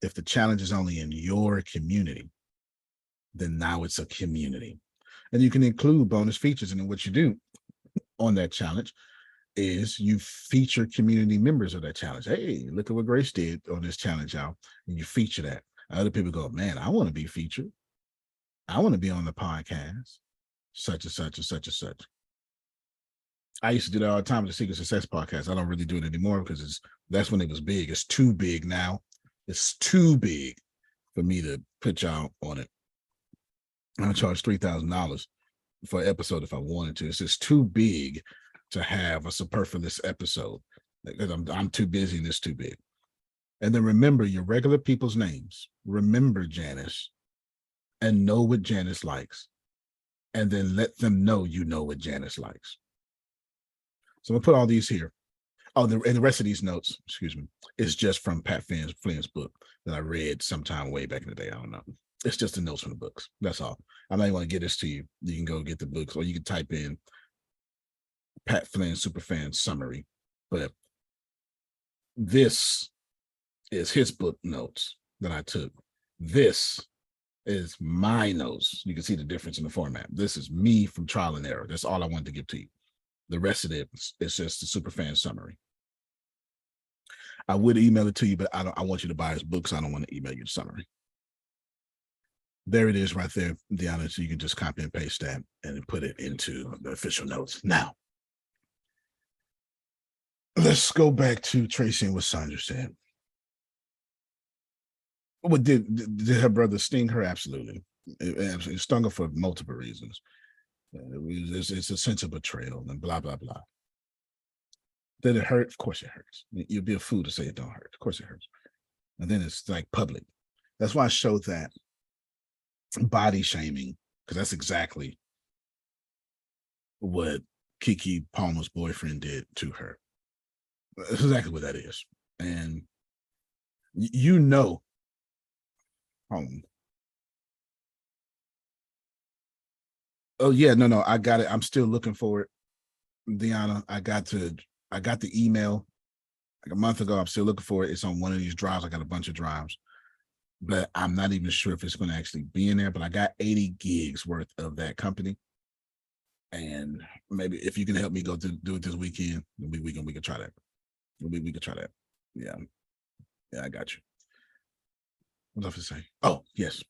If the challenge is only in your community, then now it's a community. And you can include bonus features. And then what you do on that challenge is you feature community members of that challenge. Hey, look at what Grace did on this challenge, y'all. And you feature that. Other people go, man, I want to be featured. I want to be on the podcast, such and such and such and such. I used to do that all the time with the Secret Success podcast. I don't really do it anymore because that's when it was big. It's too big now. It's too big for me to put y'all on it. I'll charge $3,000 for an episode if I wanted to. It's just too big to have a superfluous episode because I'm too busy and it's too big. And then remember your regular people's names. Remember Janice and know what Janice likes. And then let them know you know what Janice likes. So we'll put all these here. Oh, and the rest of these notes, excuse me, is just from Pat Flynn's book that I read sometime way back in the day. I don't know. It's just the notes from the books. That's all. I might want to get this to you. You can go get the books, or you can type in Pat Flynn Superfan Summary. But this is his book notes that I took. This is my notes. You can see the difference in the format. This is me from trial and error. That's all I wanted to give to you. The rest of it is just the Superfan Summary. I would email it to you, but I want you to buy his books. I don't want to email you the summary. There it is right there, Deanna. So you can just copy and paste that and put it into the official notes. Now, let's go back to Tracy and what Sandra said. What did her brother sting her? Absolutely. It stung her for multiple reasons. It's a sense of betrayal and blah, blah, blah. Did it hurt? Of course it hurts. You'd be a fool to say it don't hurt. Of course it hurts. And then it's like public. That's why I showed that body shaming, because that's exactly what Keke Palmer's boyfriend did to her. That's exactly what that is. And you know, oh yeah, no, I got it. I'm still looking for it, Deanna. I got the email like a month ago. I'm still looking for it. It's on one of these drives. I got a bunch of drives, but I'm not even sure if it's going to actually be in there. But I got 80 gigs worth of that company. And maybe if you can help me go do it this weekend, we can try that. We can try that. Yeah. Yeah, I got you. What was I going to say? Oh, yes.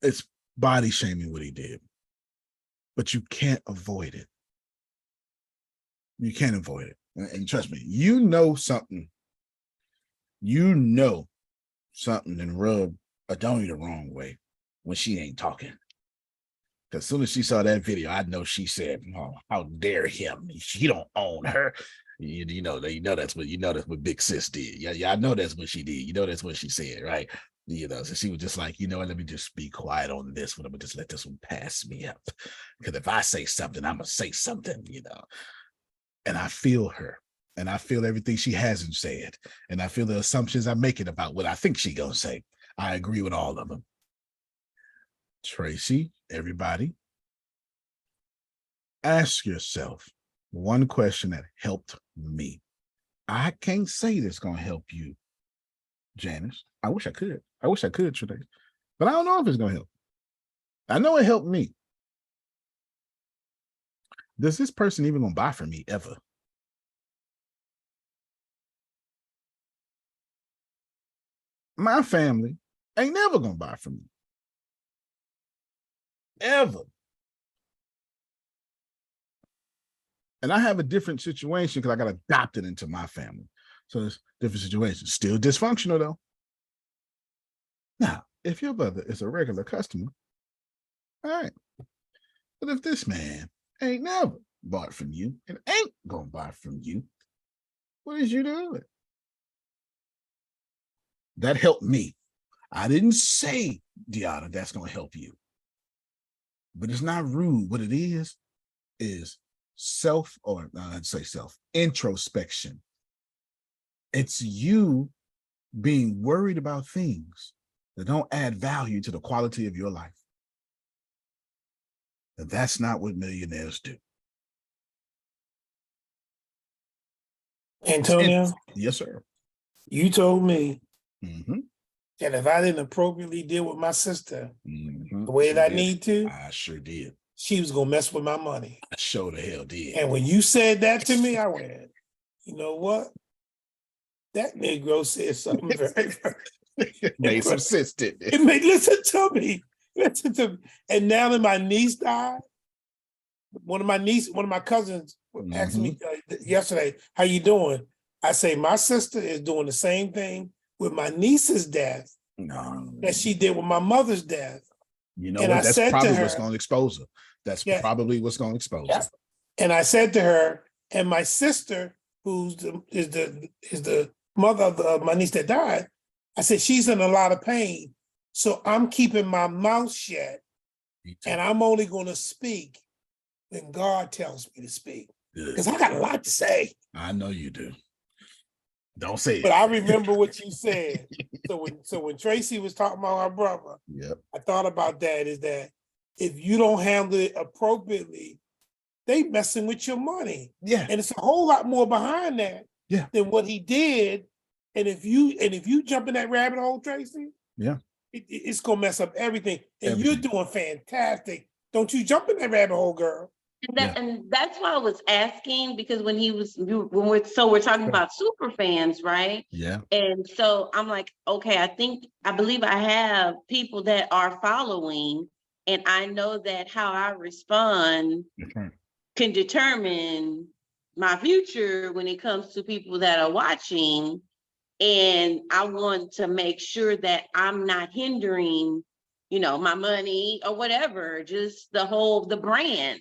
It's body shaming what he did, but you can't avoid it. You can't avoid it. And trust me, you know something and rub Adonia the wrong way when she ain't talking. Because as soon as she saw that video, I know she said, "Oh, how dare him? She don't own her." You know that's what Big Sis did. Yeah, I know that's what she did. You know that's what she said, right? So she was just like, you know what, let me just be quiet on this one. I'm gonna just let this one pass me up. Because if I say something, I'm gonna say something, And I feel her. And I feel everything she hasn't said. And I feel the assumptions I'm making about what I think she gonna say. I agree with all of them. Tracy, everybody, ask yourself one question that helped me. I can't say this gonna help you, Janice. I wish I could. Today. But I don't know if it's gonna help. I know it helped me. Does this person even gonna buy from me ever? My family ain't never gonna buy from me. Ever. And I have a different situation because I got adopted into my family. So it's different situation. Still dysfunctional though. Now, if your brother is a regular customer, all right. But if this man ain't never bought from you and ain't gonna buy from you, what is you doing? That helped me. I didn't say, Deanna, that's gonna help you. But it's not rude. What it is introspection. It's you being worried about things that don't add value to the quality of your life. And that's not what millionaires do. Antonio? Yes, sir. You told me that if I didn't appropriately deal with my sister the way that I need to, I sure did. She was gonna mess with my money. I sure the hell did. And when you said that to me, I went, you know what? That Negro said something very, It made some sense, didn't it? It made listen to me. And now that my niece died, one of my cousins asked me yesterday, "How you doing?" I say, my sister is doing the same thing with my niece's death that she did with my mother's death. You know what? That's probably what's going to expose her. That's probably what's going to expose her. And I said to her, and my sister, who's the mother of my niece that died, I said, she's in a lot of pain. So I'm keeping my mouth shut, and I'm only going to speak when God tells me to speak. Because I got a lot to say. I know you do. Don't say it. But I remember what you said. So when Tracy was talking about her brother, I thought about that, is that if you don't handle it appropriately, they messing with your money. Yeah. And it's a whole lot more behind that than what he did. And if you jump in that rabbit hole, Tracy, it's gonna mess up everything. And you're doing fantastic. Don't you jump in that rabbit hole, girl. And that's why I was asking, because we're talking about super fans, right? Yeah. And so I'm like, okay, I believe I have people that are following, and I know that how I respond can determine my future when it comes to people that are watching. And I want to make sure that I'm not hindering, my money or whatever, just the brand.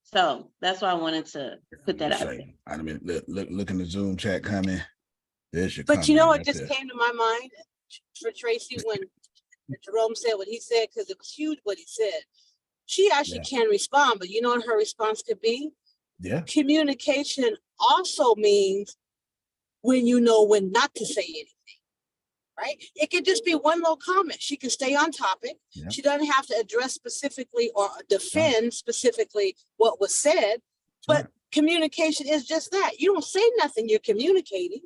So that's why I wanted to put that out there. I mean, look in the Zoom chat comment. There's your But it just came to my mind for Tracy when Jerome said what he said, because it was huge what he said. She actually can respond, but you know what her response could be? Yeah. Communication also means when you know when not to say anything. Right? It could just be one little comment. She can stay on topic. Yeah. She doesn't have to address specifically or defend specifically what was said, but communication is just that. You don't say nothing, you're communicating.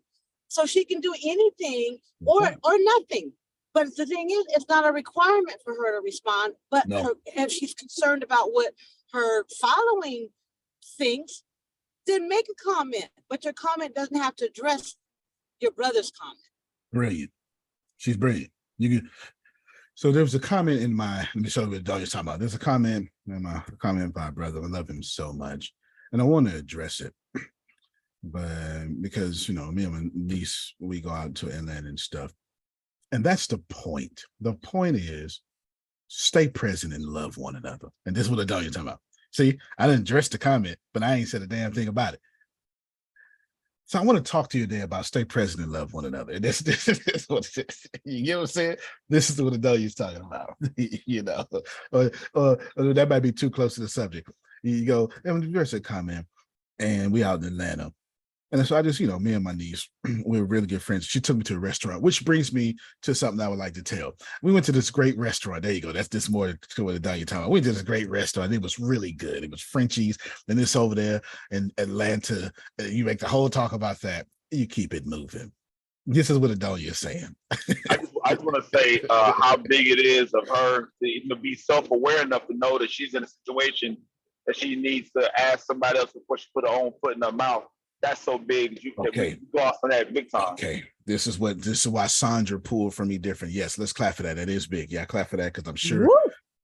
So she can do anything or nothing. But the thing is, it's not a requirement for her to respond, but if she's concerned about what her following thinks, then make a comment. But your comment doesn't have to address your brother's comment. Brilliant. She's brilliant. You can. So there was a comment in my, let me show you what Dahlia's talking about. There's a comment in my comment by my brother. I love him so much. And I want to address it. But because, you know, me and my niece, we go out to inland and stuff. And that's the point. The point is stay present and love one another. And this is what Dahlia's talking about. See, I didn't address the comment, but I ain't said a damn thing about it. So I want to talk to you today about stay present and love one another. And this is what you get what I'm saying? This is what the Dahlia's talking about. You know, or that might be too close to the subject. You go, and address a comment, and we out in Atlanta. And so I just, you know, me and my niece, we were really good friends. She took me to a restaurant, which brings me to something I would like to tell. We went to this great restaurant. There you go. That's this more to what the Dahlia talking about. We went to this great restaurant. It was really good. It was Frenchies. And this over there in Atlanta. You make the whole talk about that. You keep it moving. This is what the Dahlia is saying. I just want to say how big it is of her to even be self-aware enough to know that she's in a situation that she needs to ask somebody else before she put her own foot in her mouth. That's so big. You go off on that big time. Okay. This is why Sandra pulled for me different. Yes, let's clap for that. That is big. Yeah, clap for that because I'm sure. Woo!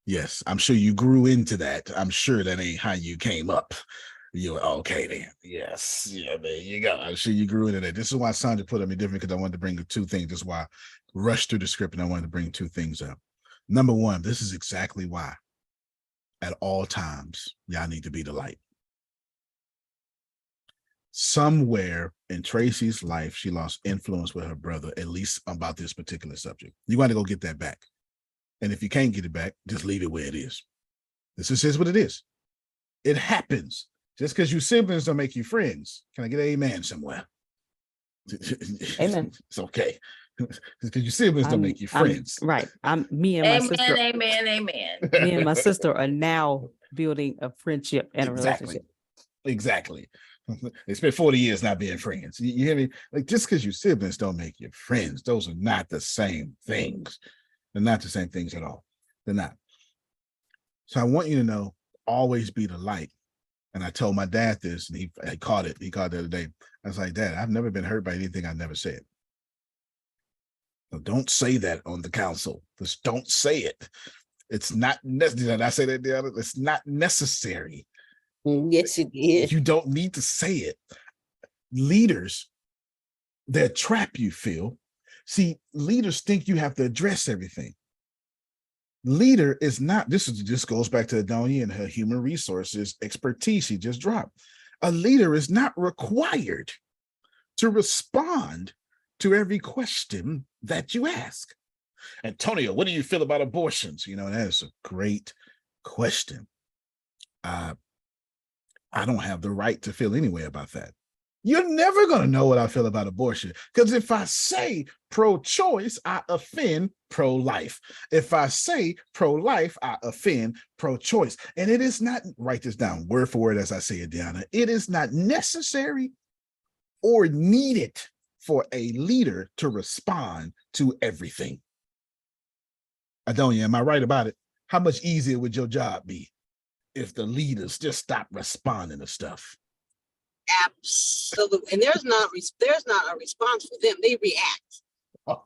Yes, I'm sure you grew into that. I'm sure that ain't how you came up. You're okay then. Yes. Yeah, there you go. I'm sure you grew into that. This is why Sandra put on me different because I wanted to bring the two things. This is why I rushed through the script and I wanted to bring two things up. Number one, this is exactly why at all times y'all need to be the light. Somewhere in Tracy's life, she lost influence with her brother, at least about this particular subject. You got to go get that back. And if you can't get it back, just leave it where it is. This is what it is. It happens. Just because you siblings don't make you friends. Can I get an amen somewhere? Amen. It's okay. Because your siblings don't make you friends. Right. Me and my sister. Amen. Me and my sister are now building a friendship and a relationship. Exactly. They spent 40 years not being friends. You hear me? Like, just because your siblings don't make you friends, those are not the same things. They're not the same things at all. They're not. So I want you to know, always be the light. And I told my dad this, and he caught it. He caught it the other day. I was like, Dad, I've never been hurt by anything I never said. So don't say that on the council. Just don't say it. It's not necessary. Did I say that, Deanna? It's not necessary. Yes, you did. You don't need to say it. Leaders that trap you, Phil. See, leaders think you have to address everything. Leader is not, this goes back to Adonia and her human resources expertise she just dropped. A leader is not required to respond to every question that you ask. Antonio, what do you feel about abortions? You know, that is a great question. I don't have the right to feel any way about that. You're never going to know what I feel about abortion, because if I say pro-choice, I offend pro-life. If I say pro-life, I offend pro-choice. And it is not, write this down word for word as I say it, Deanna, it is not necessary or needed for a leader to respond to everything. Adonia, am I right about it? How much easier would your job be if the leaders just stop responding to stuff? Absolutely. And there's not a response for them. They react. Oh,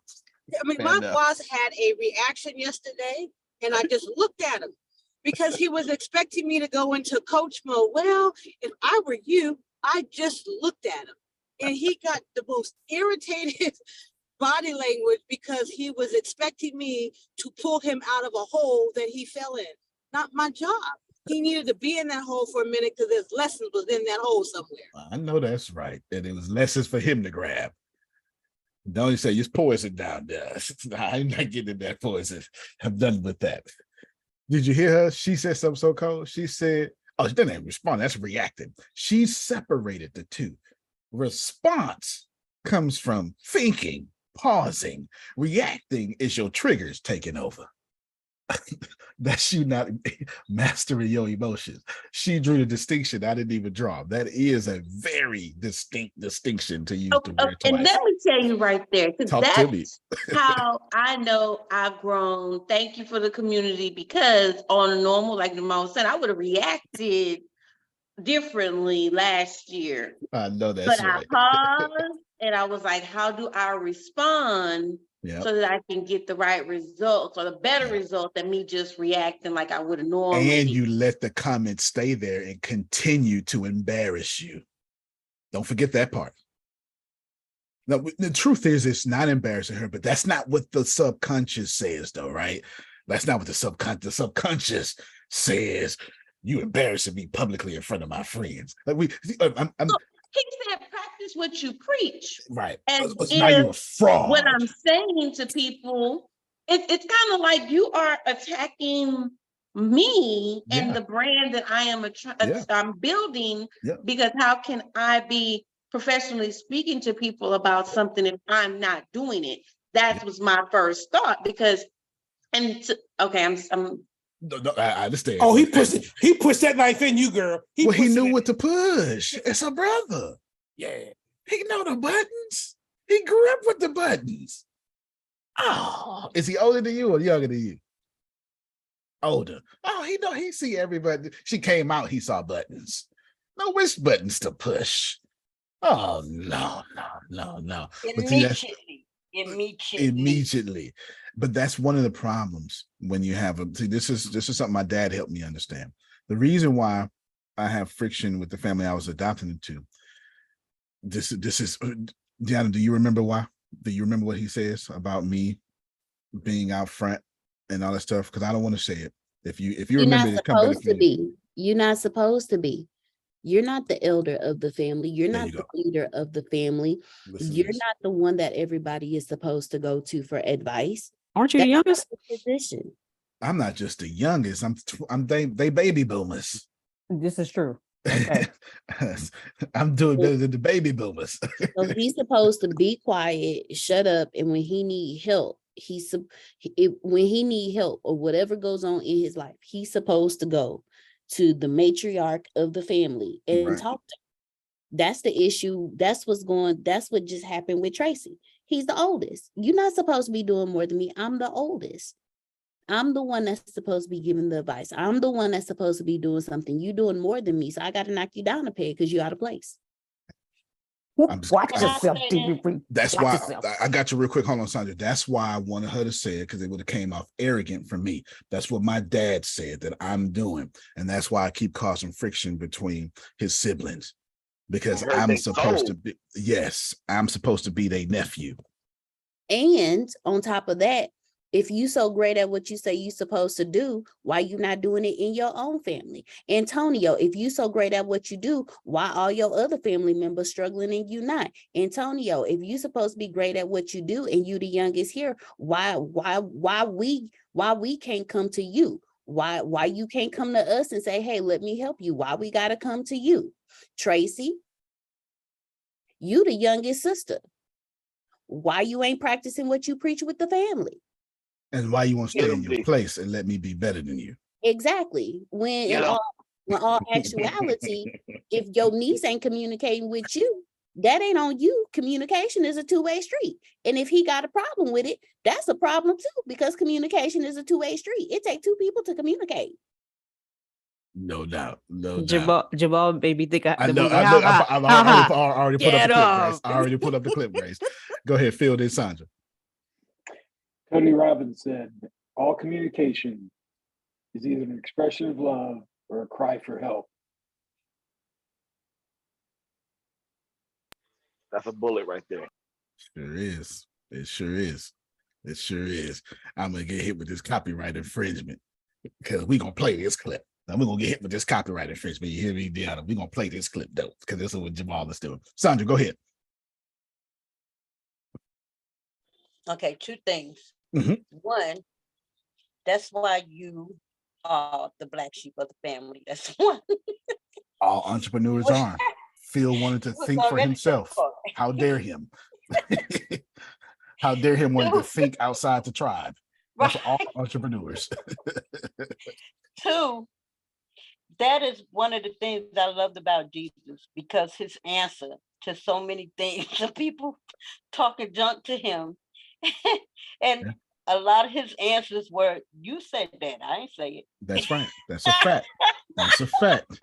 I mean, my boss had a reaction yesterday, and I just looked at him because he was expecting me to go into coach mode. Well, if I were you, I just looked at him, and he got the most irritated body language because he was expecting me to pull him out of a hole that he fell in. Not my job. He needed to be in that hole for a minute because there's lessons within that hole somewhere. I know that's right. And it was lessons for him to grab. Don't say it's poison down there. I'm not getting that poison. I'm done with that. Did you hear her? She said something so cold. She said, oh, she didn't respond. That's reacting. She separated the two. Response comes from thinking, pausing. Reacting is your triggers taking over. That's you not mastering your emotions. She drew the distinction I didn't even draw. That is a very distinct distinction to use the word And twice. let me tell you right there, because Talk to me. that's how I know I've grown. Thank you for the community, because on a normal, like the mom said, I would have reacted differently last year. I know that's But right. I paused and I was like, how do I respond so that I can get the right results or the better result than me just reacting like I would have normally. And you let the comments stay there and continue to embarrass you. Don't forget that part. Now, the truth is, it's not embarrassing her, but that's not what the subconscious says, though, right? That's not what the subconscious says. You embarrassing me publicly in front of my friends. Like he said, practice what you preach. Right. And now you're a fraud. What I'm saying to people, it's kind of like you are attacking me and the brand that I am I'm building, because how can I be professionally speaking to people about something if I'm not doing it? That was my first thought, because, No, I understand. Oh, he pushed that knife in you, girl. He knew what to push. It's a brother. Yeah. He know the buttons. He grew up with the buttons. Oh, is he older than you or younger than you? Older. Oh, he see everybody. She came out, he saw buttons. No, which buttons to push? Oh, no. Immediately. But that's one of the problems when you have this is something my dad helped me understand. The reason why I have friction with the family I was adopted into. This is Deanna, do you remember why? Do you remember what he says about me being out front and all that stuff? Because I don't want to say it. If you remember, not supposed to be. You're not supposed to be. You're not the elder of the family. You're not the leader of the family. You're not the one that everybody is supposed to go to for advice. Aren't you the youngest? Position. I'm not just the youngest. They baby boomers. This is true. Okay. I'm doing better than the baby boomers. So he's supposed to be quiet, shut up, and when he need help, when he need help or whatever goes on in his life, he's supposed to go to the matriarch of the family and talk to her. That's the issue. That's what just happened with Tracy. He's the oldest. You're not supposed to be doing more than me. I'm the oldest. I'm the one that's supposed to be giving the advice. I'm the one that's supposed to be doing something. You doing more than me. So I got to knock you down a peg because you're out of place. Watch yourself. That's why I got you real quick. Hold on, Sandra. That's why I wanted her to say it, because it would have came off arrogant from me. That's what my dad said that I'm doing. And that's why I keep causing friction between his siblings, because I'm supposed to be, I'm supposed to be their nephew. And on top of that, if you so great at what you say you're supposed to do, why you not doing it in your own family? Antonio, if you so great at what you do, why all your other family members struggling and you not? Antonio, if you supposed to be great at what you do and you the youngest here, why we can't come to you? Why you can't come to us and say, hey, let me help you? Why we gotta come to you? Tracy, you the youngest sister. Why you ain't practicing what you preach with the family? And why you won't stay in your place and let me be better than you? Exactly. When in all actuality, if your niece ain't communicating with you, that ain't on you. Communication is a two-way street. And if he got a problem with it, that's a problem too, because communication is a two-way street. It takes two people to communicate. No doubt. No doubt. Jamal, baby, think I know. I've already put up the clip, Grace. I already put up the clip, Grace. Go ahead, fill this, Sandra. Tony Robbins said, all communication is either an expression of love or a cry for help. That's a bullet right there. Sure is. It sure is. It sure is. I'm going to get hit with this copyright infringement because we're going to play this clip. Now we're going to get hit with this copyright infringement. You hear me, Deanna? We're going to play this clip, though, because this is what Jamal is doing. Sandra, go ahead. Okay, two things. Mm-hmm. One, that's why you are the black sheep of the family. That's one. All entrepreneurs are. Phil wanted to think for himself. How dare him? How dare him want to think outside the tribe? That's all entrepreneurs. Two, that is one of the things I loved about Jesus, because his answer to so many things, the people talking junk to him, and a lot of his answers were, "You said that, I ain't say it." That's right. That's a fact. That's a fact.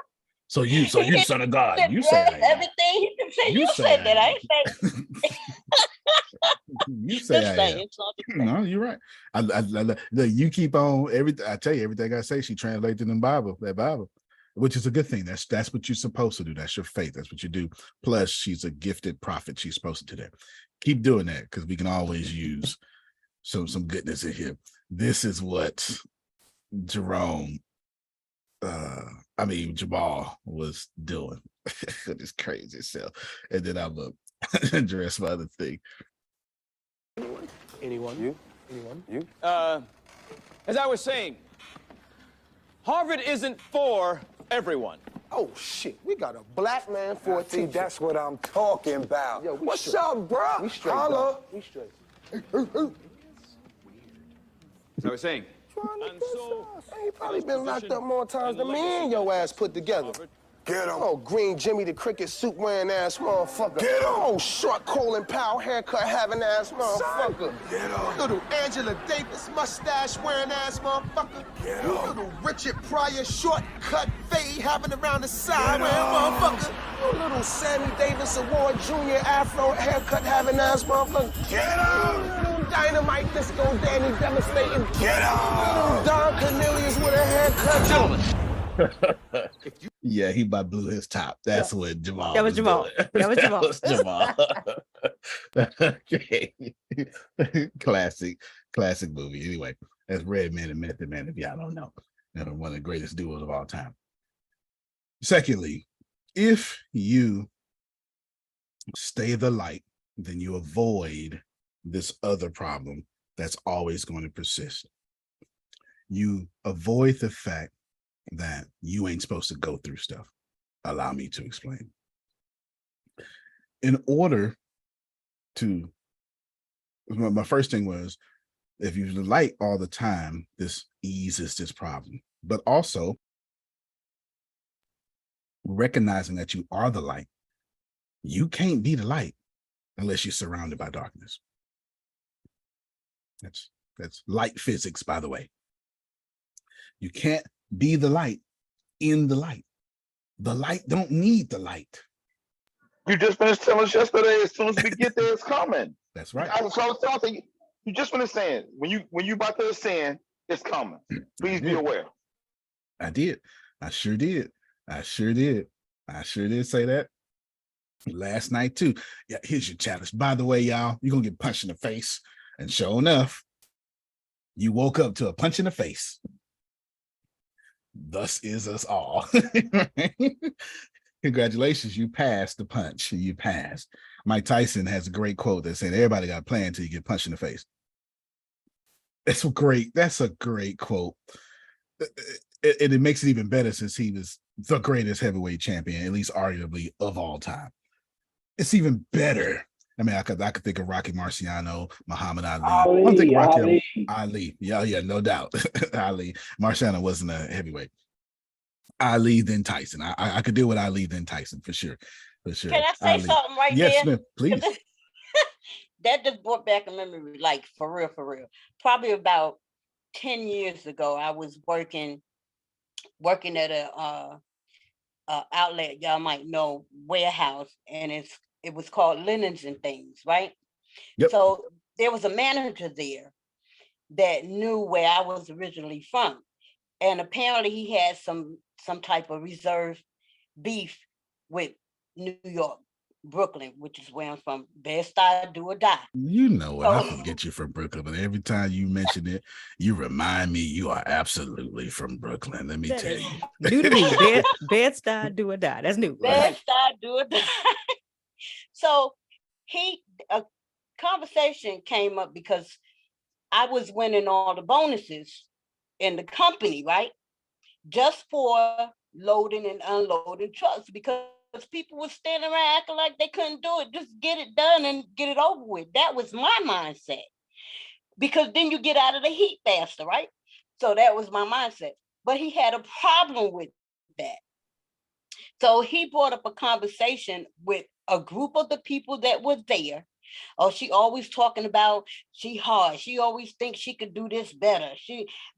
So you son of God. You say everything. He said, "You said that, I ain't say it." You say Just I saying, am. it's not the No, you're right. You keep on everything. I tell you, everything I say, she translated in the Bible, that Bible, which is a good thing. That's what you're supposed to do. That's your faith. That's what you do. Plus, she's a gifted prophet. She's supposed to do that. Keep doing that, because we can always use some goodness in here. This is what Jamal was doing. This crazy self. And then I'm gonna address my other thing. Anyone? You? Anyone? You? As I was saying, Harvard isn't for everyone. Oh shit, we got a black man for a teacher. That's what I'm talking about. Yo, what's straight up, bro? We straight. Holla. We straight. As I was saying. And so, he probably been locked up more times than me and your ass put together. Get him. Oh, green Jimmy the cricket suit wearing ass motherfucker. Get him. Oh, short Colin Powell haircut having ass motherfucker. Get him. Little Angela Davis mustache wearing ass motherfucker. Get him. Little Richard Pryor shortcut fade having around the side wearing motherfucker. Little Sammy Davis Award Jr. afro haircut having ass motherfucker. Get him. Little Dynamite Disco Danny devastating. Get him. Little Don Cornelius with a haircut. Gentlemen. Yeah, he about blew his top. That's what Jamal. That was Jamal. That was Jamal. That was Jamal. Okay. Classic movie. Anyway, that's Red Man and Method Man, if y'all don't know. One of the greatest duos of all time. Secondly, if you stay the light, then you avoid this other problem that's always going to persist. You avoid the fact that you ain't supposed to go through stuff. Allow me to explain. In order to, my first thing was, if you light all the time, this eases this problem. But also recognizing that you are the light. You can't be the light unless you're surrounded by darkness. That's light physics, by the way. You can't be the light in the light. The light don't need the light. You just finished telling us yesterday, as soon as we get there, it's coming. That's right. I was telling you, you just finished saying, when you about to ascend, it's coming. Please be aware. I did. I sure did. I sure did say that last night too. Yeah, here's your challenge. By the way, y'all, you're gonna get punched in the face. And sure enough, you woke up to a punch in the face. Thus is us all. Congratulations, you passed the punch. You passed. Mike Tyson has a great quote that said, everybody got a plan until you get punched in the face. That's a great quote. And it makes it even better since he was the greatest heavyweight champion, at least arguably of all time. It's even better. I mean, I could think of Rocky Marciano, Muhammad Ali. I'm thinking Ali. Yeah, no doubt. Ali. Marciano wasn't a heavyweight. Ali, then Tyson. I could deal with Ali, then Tyson for sure. Can I say something right there? Yes, ma'am, please. That just brought back a memory, like for real. Probably about 10 years ago, I was working at a outlet, y'all might know, warehouse, and it was called Linens and Things, right? Yep. So there was a manager there that knew where I was originally from. And apparently he had some type of reserve beef with New York, Brooklyn, which is where I'm from. Bed-Stuy, do or die. You know what? I forget you're from Brooklyn, but every time you mention it, you remind me you are absolutely from Brooklyn. Let me tell you. New to me. Bed-Stuy, do or die. That's new. Bed-Stuy, do or die. So a conversation came up because I was winning all the bonuses in the company, right? Just for loading and unloading trucks, because people were standing around acting like they couldn't do it. Just get it done and get it over with. That was my mindset. because then you get out of the heat faster, right? So that was my mindset. But he had a problem with that. So he brought up a conversation with a group of the people that was there. Oh, she always talking about she hard. She always thinks she could do this better.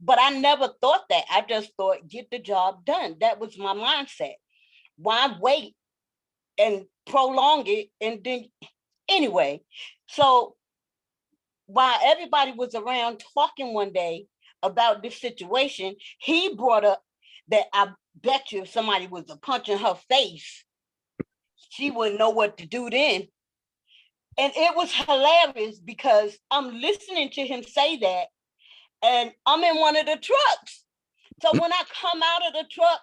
But I never thought that. I just thought, get the job done. That was my mindset. Why wait and prolong it? And then anyway, so while everybody was around talking one day about this situation, he brought up that I bet you if somebody was to punch in her face, she wouldn't know what to do then. And it was hilarious because I'm listening to him say that, and I'm in one of the trucks. So when I come out of the truck,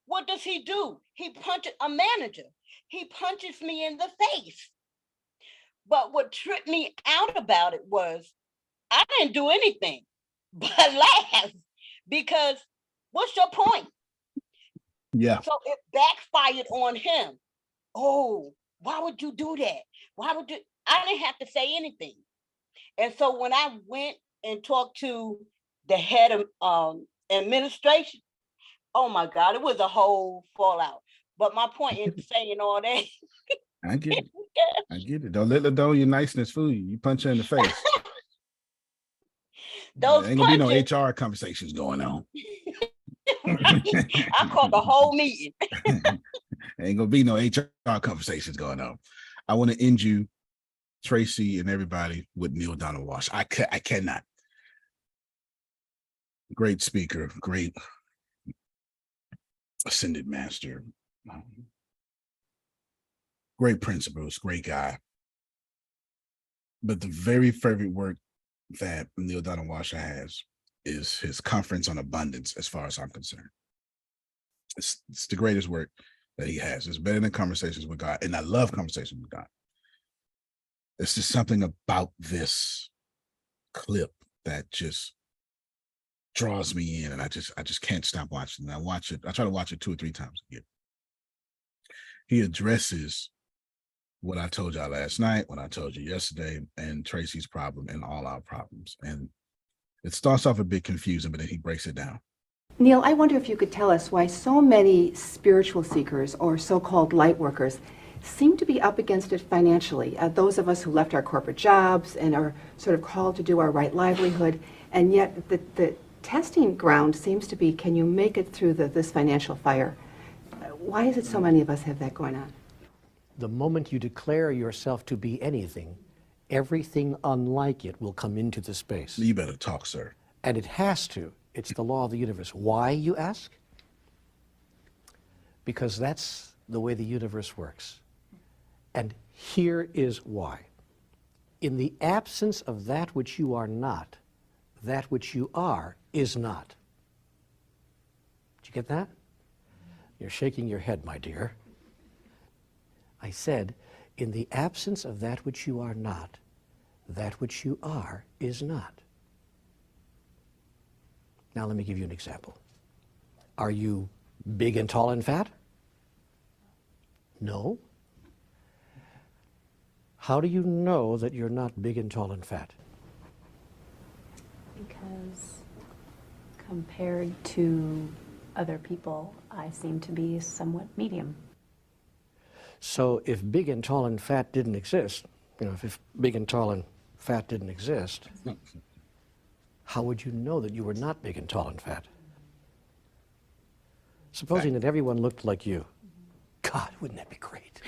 what does he do? He punches a manager. He punches me in the face. But what tripped me out about it was I didn't do anything but laugh, because what's your point? Yeah. So it backfired on him. Oh, why would you do that? Why would you? I didn't have to say anything. And so when I went and talked to the head of administration, oh my God, it was a whole fallout. But my point in saying all that, I get it. I get it. Don't let the door your niceness fool you. You punch her in the face. Those ain't gonna be no HR conversations going on. I called the whole meeting. Ain't gonna be no HR conversations going on. I want to end you, Tracy, and everybody with Neale Donald Walsch. I cannot. Great speaker, great ascended master, great principles, great guy. But the very favorite work that Neale Donald Walsch has is his Conference on Abundance, as far as I'm concerned. It's the greatest work that he has. It's better than Conversations with God, and I love Conversations with God. It's just something about this clip that just draws me in, and I just can't stop watching. And I watch it. I try to watch it 2 or 3 times a year. He addresses what I told y'all last night, what I told you yesterday, and Tracy's problem and all our problems. And it starts off a bit confusing, but then he breaks it down. Neale, I wonder if you could tell us why so many spiritual seekers or so-called light workers seem to be up against it financially. Those of us who left our corporate jobs and are sort of called to do our right livelihood, and yet the testing ground seems to be, can you make it through this financial fire? Why is it so many of us have that going on? The moment you declare yourself to be anything, everything unlike it will come into the space. You better talk, sir. And it has to. It's the law of the universe. Why, you ask? Because that's the way the universe works. And here is why. In the absence of that which you are not, that which you are is not. Did you get that? You're shaking your head, my dear. I said, in the absence of that which you are not, that which you are is not. Now let me give you an example. Are you big and tall and fat? No. How do you know that you're not big and tall and fat? Because compared to other people, I seem to be somewhat medium. So if big and tall and fat didn't exist, if big and tall and fat didn't exist, how would you know that you were not big and tall and fat? Supposing that everyone looked like you. God, wouldn't that be great?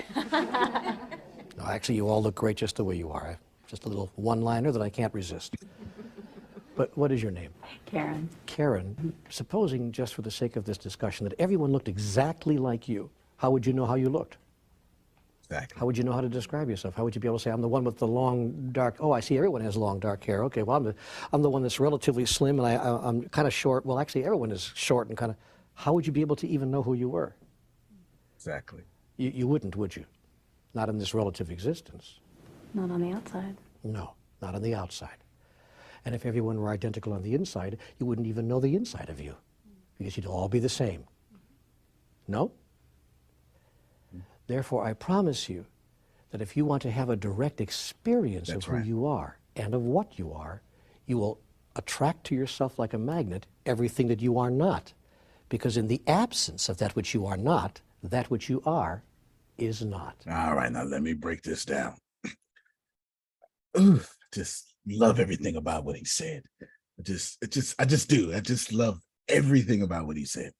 No, actually, you all look great just the way you are. Just a little one-liner that I can't resist. But what is your name? Karen. Karen, supposing, just for the sake of this discussion, that everyone looked exactly like you, how would you know how you looked? Exactly. How would you know how to describe yourself? How would you be able to say, I'm the one with the long, dark, oh, I see everyone has long, dark hair. Okay, well, I'm the one that's relatively slim and I'm kind of short. Well, actually, everyone is short and kind of, how would you be able to even know who you were? Exactly. You wouldn't, would you? Not in this relative existence. Not on the outside. No, not on the outside. And if everyone were identical on the inside, you wouldn't even know the inside of you, because you'd all be the same. No? Therefore, I promise you that if you want to have a direct experience of who you are and of what you are, you will attract to yourself like a magnet everything that you are not. Because in the absence of that which you are not, that which you are is not. All right, now let me break this down. Ooh, just love everything about what he said. I just do. I just love everything about what he said.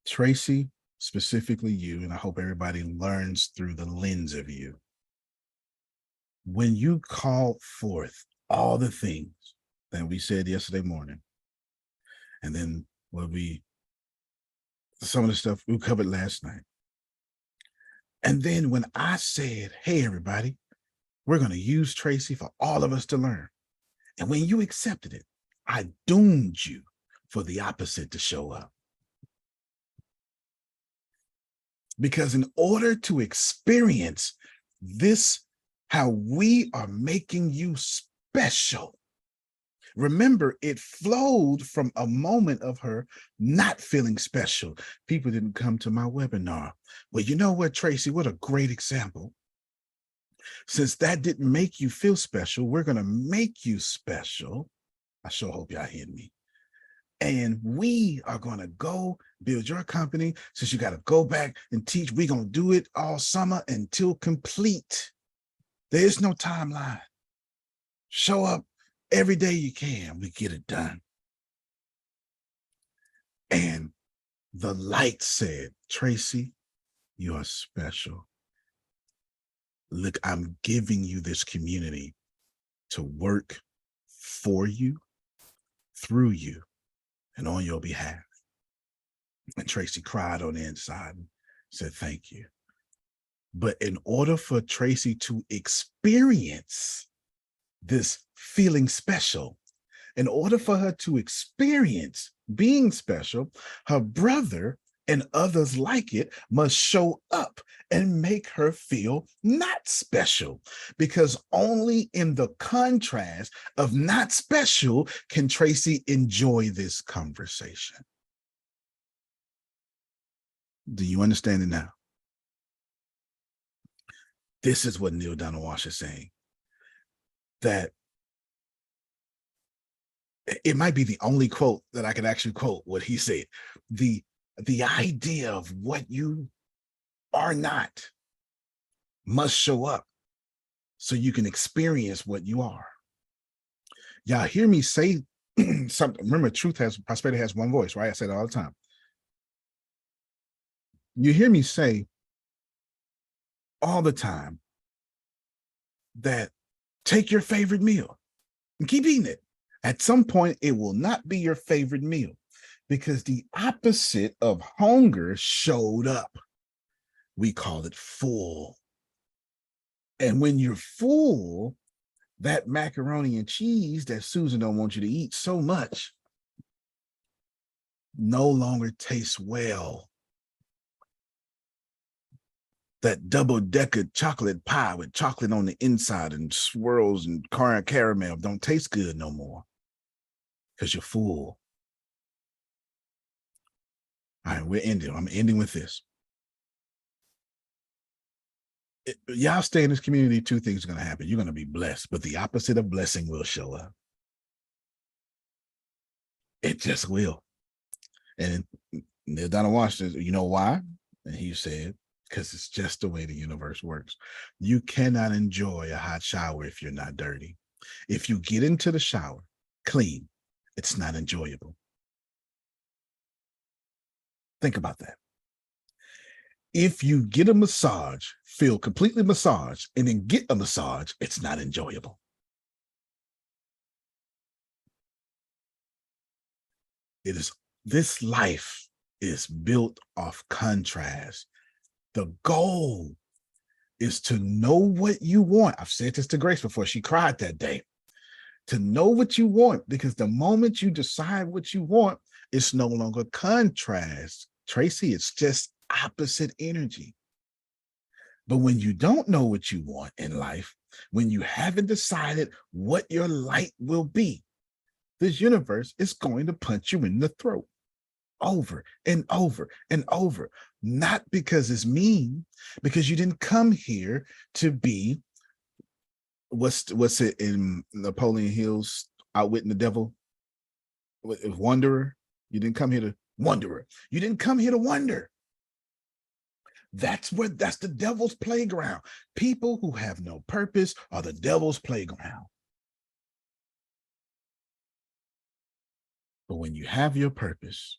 Tracy, specifically you, and I hope everybody learns through the lens of you. When you called forth all the things that we said yesterday morning, and then some of the stuff we covered last night. And then when I said, hey, everybody, we're going to use Tracy for all of us to learn. And when you accepted it, I doomed you for the opposite to show up. Because in order to experience this, how we are making you special, remember, it flowed from a moment of her not feeling special. People didn't come to my webinar. Well, you know what, Tracy? What a great example. Since that didn't make you feel special, we're going to make you special. I sure hope y'all hear me. And we are going to go build your company. Since you got to go back and teach, we're going to do it all summer until complete. There is no timeline. Show up every day you can. We get it done. And the light said, Tracy, you are special. Look, I'm giving you this community to work for you, through you, and on your behalf. And Tracy cried on the inside and said, thank you. But in order for Tracy to experience this feeling special, in order for her to experience being special, her brother and others like it must show up and make her feel not special, because only in the contrast of not special can Tracy enjoy this conversation. Do you understand it now? This is what Neil Donald Walsh is saying, that it might be the only quote that I can actually quote what he said. The idea of what you are not must show up so you can experience what you are. Y'all hear me say something. Remember, prosperity has one voice, right? I say it all the time. You hear me say all the time that take your favorite meal and keep eating it. At some point, it will not be your favorite meal, because the opposite of hunger showed up. We call it full. And when you're full, that macaroni and cheese that Susan don't want you to eat so much no longer tastes well. That double-decker chocolate pie with chocolate on the inside and swirls and caramel don't taste good no more, because you're full. All right, we're ending. I'm ending with this. Y'all stay in this community, two things are going to happen. You're going to be blessed, but the opposite of blessing will show up. It just will. And Neil Donald Walsh says, you know why? And he said, because it's just the way the universe works. You cannot enjoy a hot shower if you're not dirty. If you get into the shower clean, it's not enjoyable. Think about that. If you get a massage, feel completely massaged, and then get a massage, it's not enjoyable. This life is built off contrast. The goal is to know what you want. I've said this to Grace before. She cried that day. To know what you want, because the moment you decide what you want, it's no longer contrast. Tracy, it's just opposite energy. But when you don't know what you want in life, when you haven't decided what your light will be, this universe is going to punch you in the throat over and over and over. Not because it's mean, because you didn't come here to be what's it in Napoleon Hill's Outwitting the Devil? Wanderer. You didn't come here to wanderer. You didn't come here to wonder. That's the devil's playground. People who have no purpose are the devil's playground. But when you have your purpose,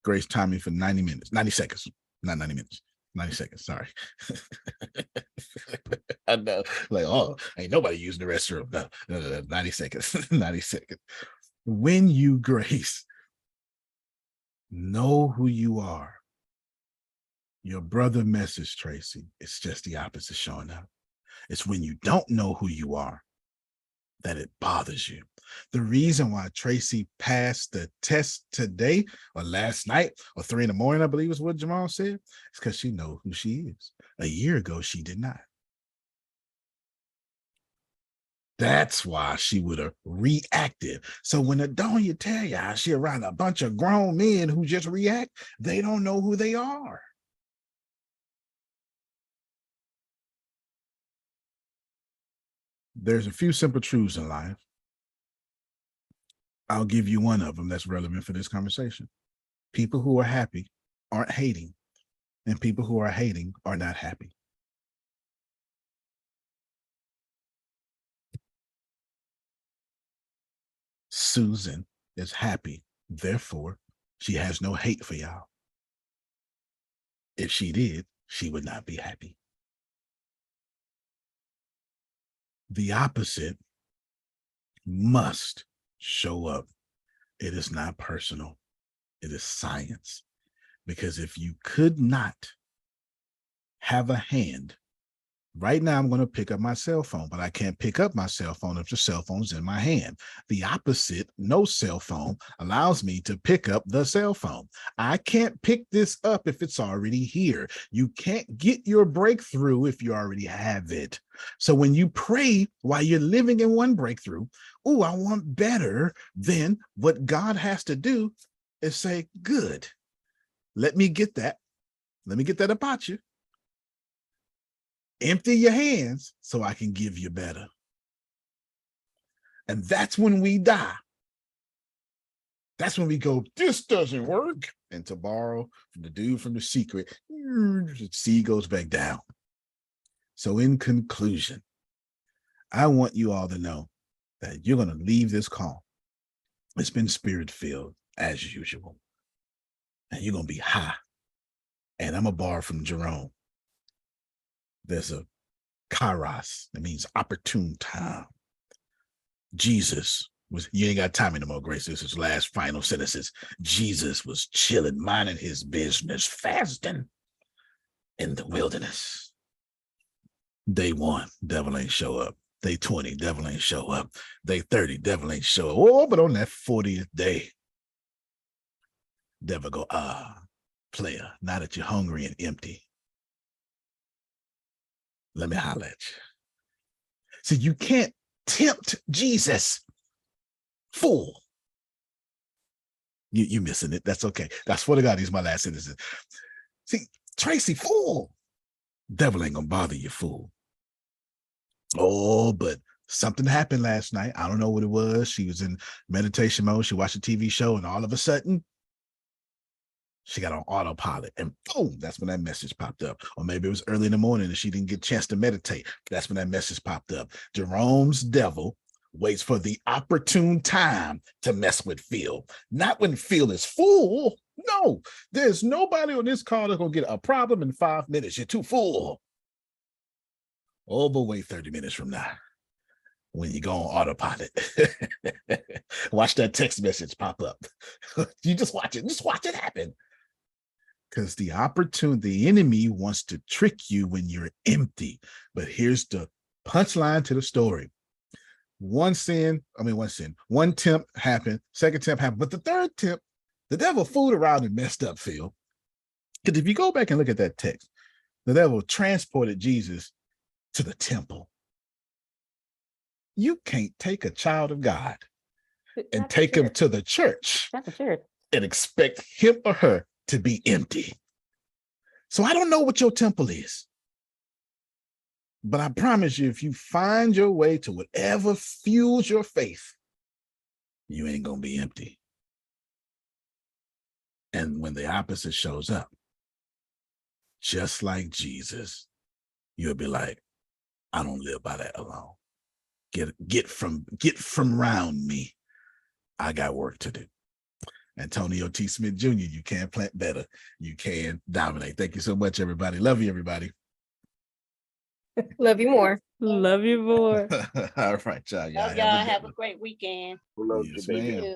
Grace, time me for 90 seconds, not 90 minutes, 90 seconds. Sorry. I know, like, oh, ain't nobody using the restroom. No, 90 seconds, 90 seconds. When you, Grace, know who you are, your brother message, Tracy, it's just the opposite showing up. It's when you don't know who you are that it bothers you. The reason why Tracy passed the test today or last night or 3 in the morning, I believe is what Jamal said, is because she knows who she is. A year ago, she did not. That's why she would have reacted. So when Adonia tell y'all she around a bunch of grown men who just react, they don't know who they are. There's a few simple truths in life. I'll give you one of them that's relevant for this conversation. People who are happy aren't hating, and people who are hating are not happy. Susan is happy, therefore, she has no hate for y'all. If she did, she would not be happy. The opposite must show up. It is not personal. It is science. Because if you could not have a hand, right now I'm going to pick up my cell phone, but I can't pick up my cell phone if the cell phone's in my hand. The opposite, no cell phone, allows me to pick up the cell phone. I can't pick this up if it's already here. You can't get your breakthrough if you already have it. So when you pray while you're living in one breakthrough, oh, I want better, then what God has to do is say, good, let me get that. Let me get that about you. Empty your hands so I can give you better. And that's when we die. That's when we go, this doesn't work. And to borrow from the dude from The Secret, the sea goes back down. So in conclusion, I want you all to know that you're going to leave this call. It's been spirit-filled as usual. And you're going to be high. And I'm going to borrow from Jerome. There's a kairos, that means opportune time. Jesus was, you ain't got time anymore, Grace. This is last final sentences. Jesus was chilling, minding his business, fasting in the wilderness. Day 1, devil ain't show up. Day 20, devil ain't show up. Day 30, devil ain't show up. Oh, but on that 40th day, devil go, player, now that you're hungry and empty, let me holler at you. See, you can't tempt Jesus. Fool. You missing it. That's okay. I swear to God, these are my last sentences. See, Tracy, fool. Devil ain't gonna bother you, fool. Oh, but something happened last night. I don't know what it was. She was in meditation mode. She watched a TV show, and all of a sudden, she got on autopilot, and boom, that's when that message popped up. Or maybe it was early in the morning and she didn't get a chance to meditate. That's when that message popped up. Jerome's devil waits for the opportune time to mess with Phil. Not when Phil is full. No, there's nobody on this call that's going to get a problem in 5 minutes. You're too full. Oh, but wait 30 minutes from now, when you go on autopilot, watch that text message pop up. You just watch it. Just watch it happen. Because the enemy wants to trick you when you're empty. But here's the punchline to the story. One tempt happened, second tempt happened, but the third tempt, the devil fooled around and messed up, Phil. Because if you go back and look at that text, the devil transported Jesus to the temple. You can't take a child of God and take him to the church and expect him or her to be empty. So I don't know what your temple is. But I promise you, if you find your way to whatever fuels your faith, you ain't gonna be empty. And when the opposite shows up, just like Jesus, you'll be like, I don't live by that alone. Get from around me. I got work to do. Antonio T. Smith Jr., you can plant better. You can dominate. Thank you so much, everybody. Love you, everybody. Love you more. Love you more. All right, y'all. Love y'all. Have a great weekend. Yes, ma'am.